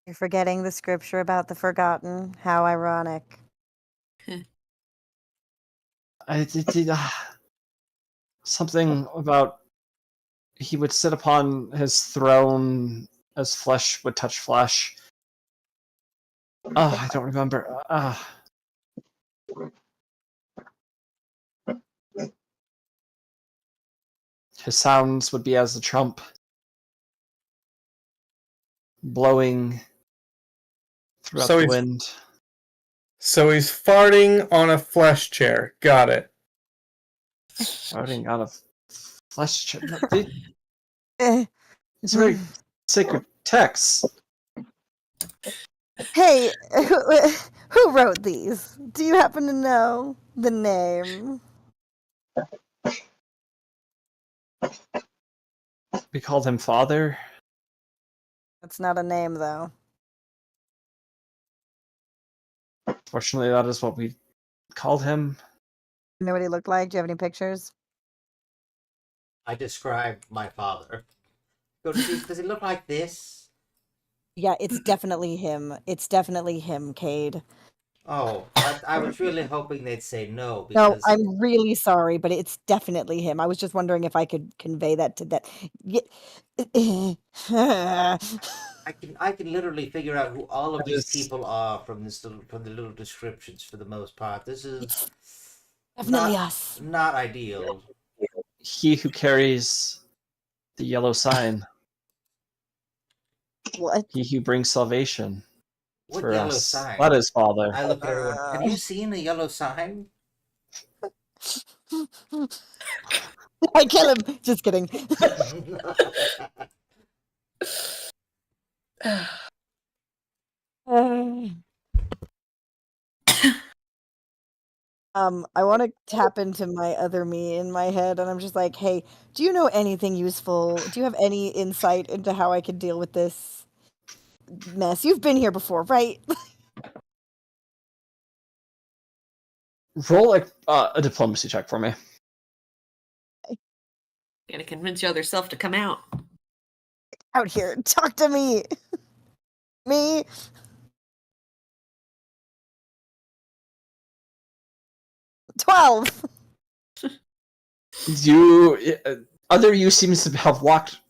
You're forgetting the scripture about the forgotten. How ironic. I did something about he would sit upon his throne as flesh would touch flesh. I don't remember. His sounds would be as a trump blowing throughout So the he's- wind. So he's farting on a flesh chair. Got it. Floating out of flesh. Eh. These very sacred texts. Hey, who wrote these? Do you happen to know the name? We called him Father. That's not a name, though. Fortunately, that is what we called him. You know what he looked like? Do you have any pictures? I described my father. Go, does he look like this? Yeah, it's definitely him. It's definitely him, Cade. Oh, I was really hoping they'd say no No, because I'm really sorry, but it's definitely him. I was just wondering if I could convey that to that. I can literally figure out who all of I these just- people are from from the little descriptions for the most part. This is Definitely not, us. not ideal. He who carries the yellow sign. What? He who brings salvation What for yellow us. sign? That is Father. I look at everyone. Have you seen a yellow sign? I kill him. Just kidding. I want to tap into my other me in my head, and I'm just like, hey, do you know anything useful? Do you have any insight into how I could deal with this mess? You've been here before, right? Roll a diplomacy check for me. Gotta convince your other self to come out. Out here, talk to me. Me. $12. Other you seems to have locked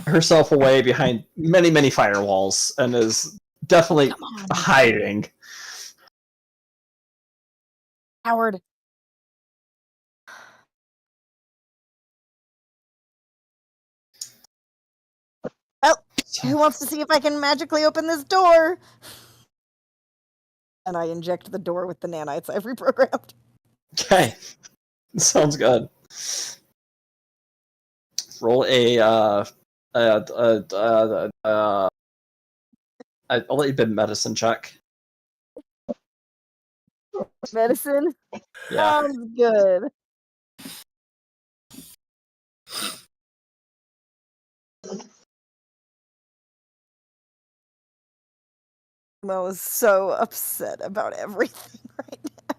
herself away behind many, many firewalls and is definitely Come on. hiding. Howard. Who wants to see if I can magically open this door? And I inject the door with the nanites I've reprogrammed. Okay, sounds good. Roll I'll let you bid medicine check. Medicine? Yeah. Sounds good. Mo is so upset about everything right now.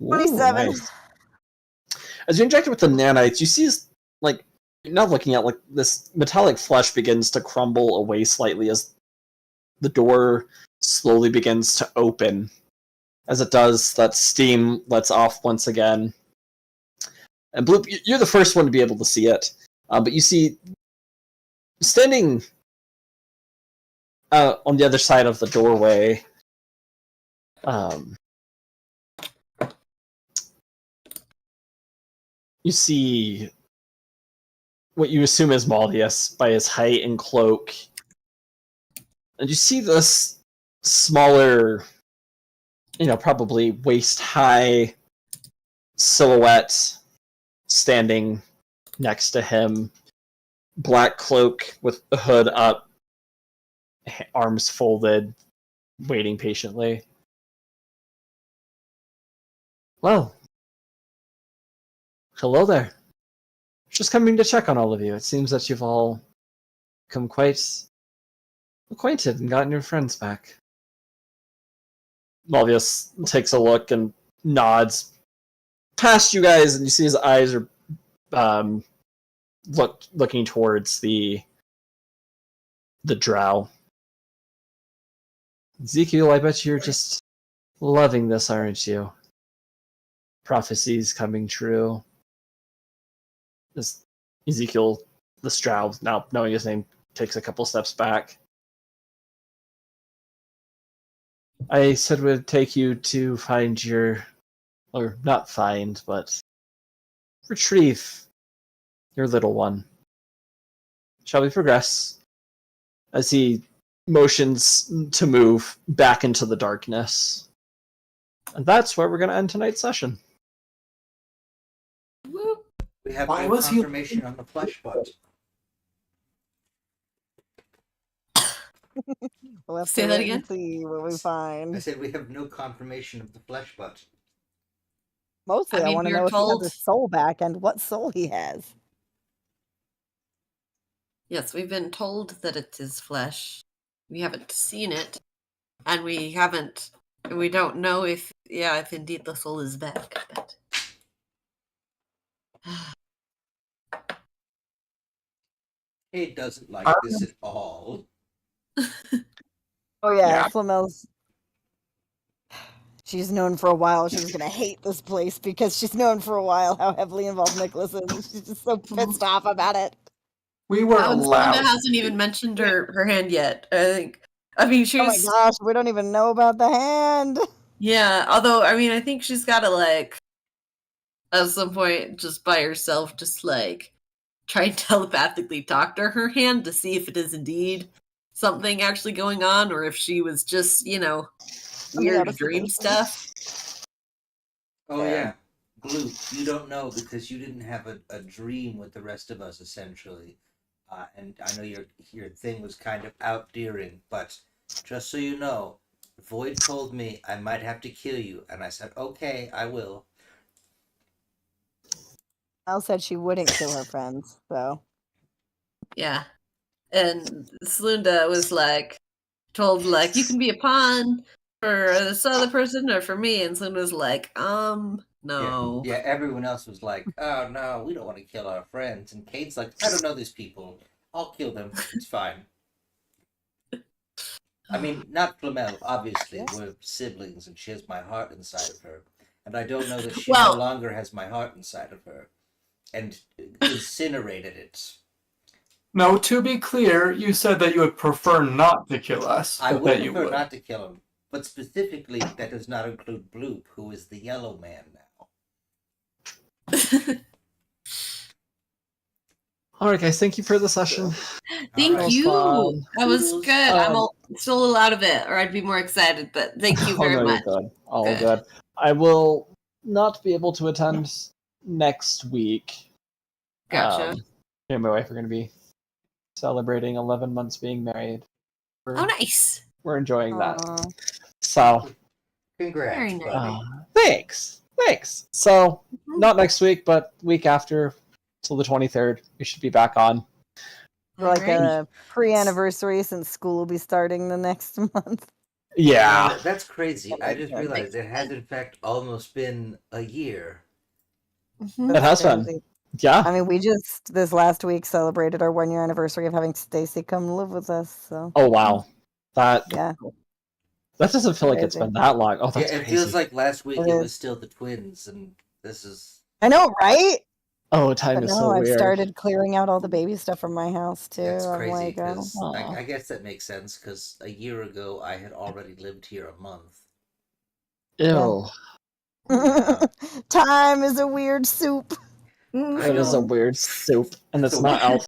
Ooh, 27. nice. As you inject it with the nanites, you see, like, you're now looking at, like, this metallic flesh begins to crumble away slightly as the door slowly begins to open. As it does, that steam lets off once again. And Bloop, you're the first one to be able to see it. But you see, standing on the other side of the doorway, you see what you assume is Maldius by his height and cloak. And you see this smaller, probably waist-high silhouette standing next to him. Black cloak with the hood up, arms folded, waiting patiently. Well, hello there. Just coming to check on all of you. It seems that you've all become quite acquainted and gotten your friends back. Malvius takes a look and nods past you guys, and you see his eyes are looking towards the drow. Ezekiel, I bet you're just loving this, aren't you? Prophecies coming true. This Ezekiel, the drow, now knowing his name, takes a couple steps back. I said we'd take you to find or not find, but retrieve your little one. Shall we progress? As he motions to move back into the darkness. And that's where we're going to end tonight's session. Whoop. We have Why no was he- confirmation on the flesh butt. We'll have Say to that wait and again? see what we I find. said we have no confirmation of the flesh butt. Mostly, I I mean, want to we were know if he told- has his soul back and what soul he has. Yes, we've been told that it's his flesh. We haven't seen it, and we don't know if indeed the soul is back. But He doesn't like this at all. Oh yeah, Yeah. Flamel's. She's known for a while she's gonna hate this place because she's known for a while how heavily involved Nicholas is. And she's just so pissed off about it. We were Linda allowed. hasn't even mentioned her hand yet. I mean, she Oh my was. gosh, we don't even know about the hand. Yeah, although I think she's got to at some point just by herself, just try and telepathically talk to her hand to see if it is indeed something actually going on, or if she was just weird dream hallucination. stuff. Oh Yeah. yeah. Blue, you don't know because you didn't have a dream with the rest of us, essentially. And I know your thing was kind of out-deering, but just so you know, Void told me I might have to kill you, and I said, okay, I will. Elle said she wouldn't kill her friends, so Yeah, and Slunda was told you can be a pawn for this other person or for me, and Slunda was no. Yeah, everyone else was like, oh no, we don't want to kill our friends. And Kate's like, I don't know these people. I'll kill them. It's fine. I mean, not Flamel, obviously. We're siblings and she has my heart inside of her. And I don't know that she Well- no longer has my heart inside of her. And incinerated it. No, to be clear, you said that you would prefer not to kill us. I but would that you prefer would. not to kill him. But specifically, that does not include Bloop, who is the yellow man now. All right, guys, thank you for the session. Thank Alright. you. Fun. That was good. I'm Um, still a little out of it, or I'd be more excited. But thank you very Oh, no, much. You're good. All Good. good. I will not be able to attend next week. Gotcha. Me and my wife are going to be celebrating 11 months being married. Oh, nice. We're enjoying that. Aw. So, Congrats, Very nice. buddy. thanks. So, Mhm. not next week, but week after, till the 23rd, we should be back on. like Alright. a pre-anniversary since school will be starting the next month. Yeah. That's crazy. I just Okay. realized it has in fact almost been a year. It has been. crazy. Yeah. I mean, we just this last week celebrated our 1 year anniversary of having Stacy come live with us. So Oh wow. That yeah, doesn't feel like it's Crazy. been that long. Oh, that's Yeah, it crazy. feels like last week It it is. was still the twins, and this is. I know, right? Oh, time But is no, so I've weird. started clearing out all the baby stuff from my house too. That's I'm crazy like, oh. because Aw. I guess that makes sense because a year ago I had already lived here a month. Ew. Yeah. Time is a weird soup. I It is a know. weird soup, and It's it's a not weird- Alpha.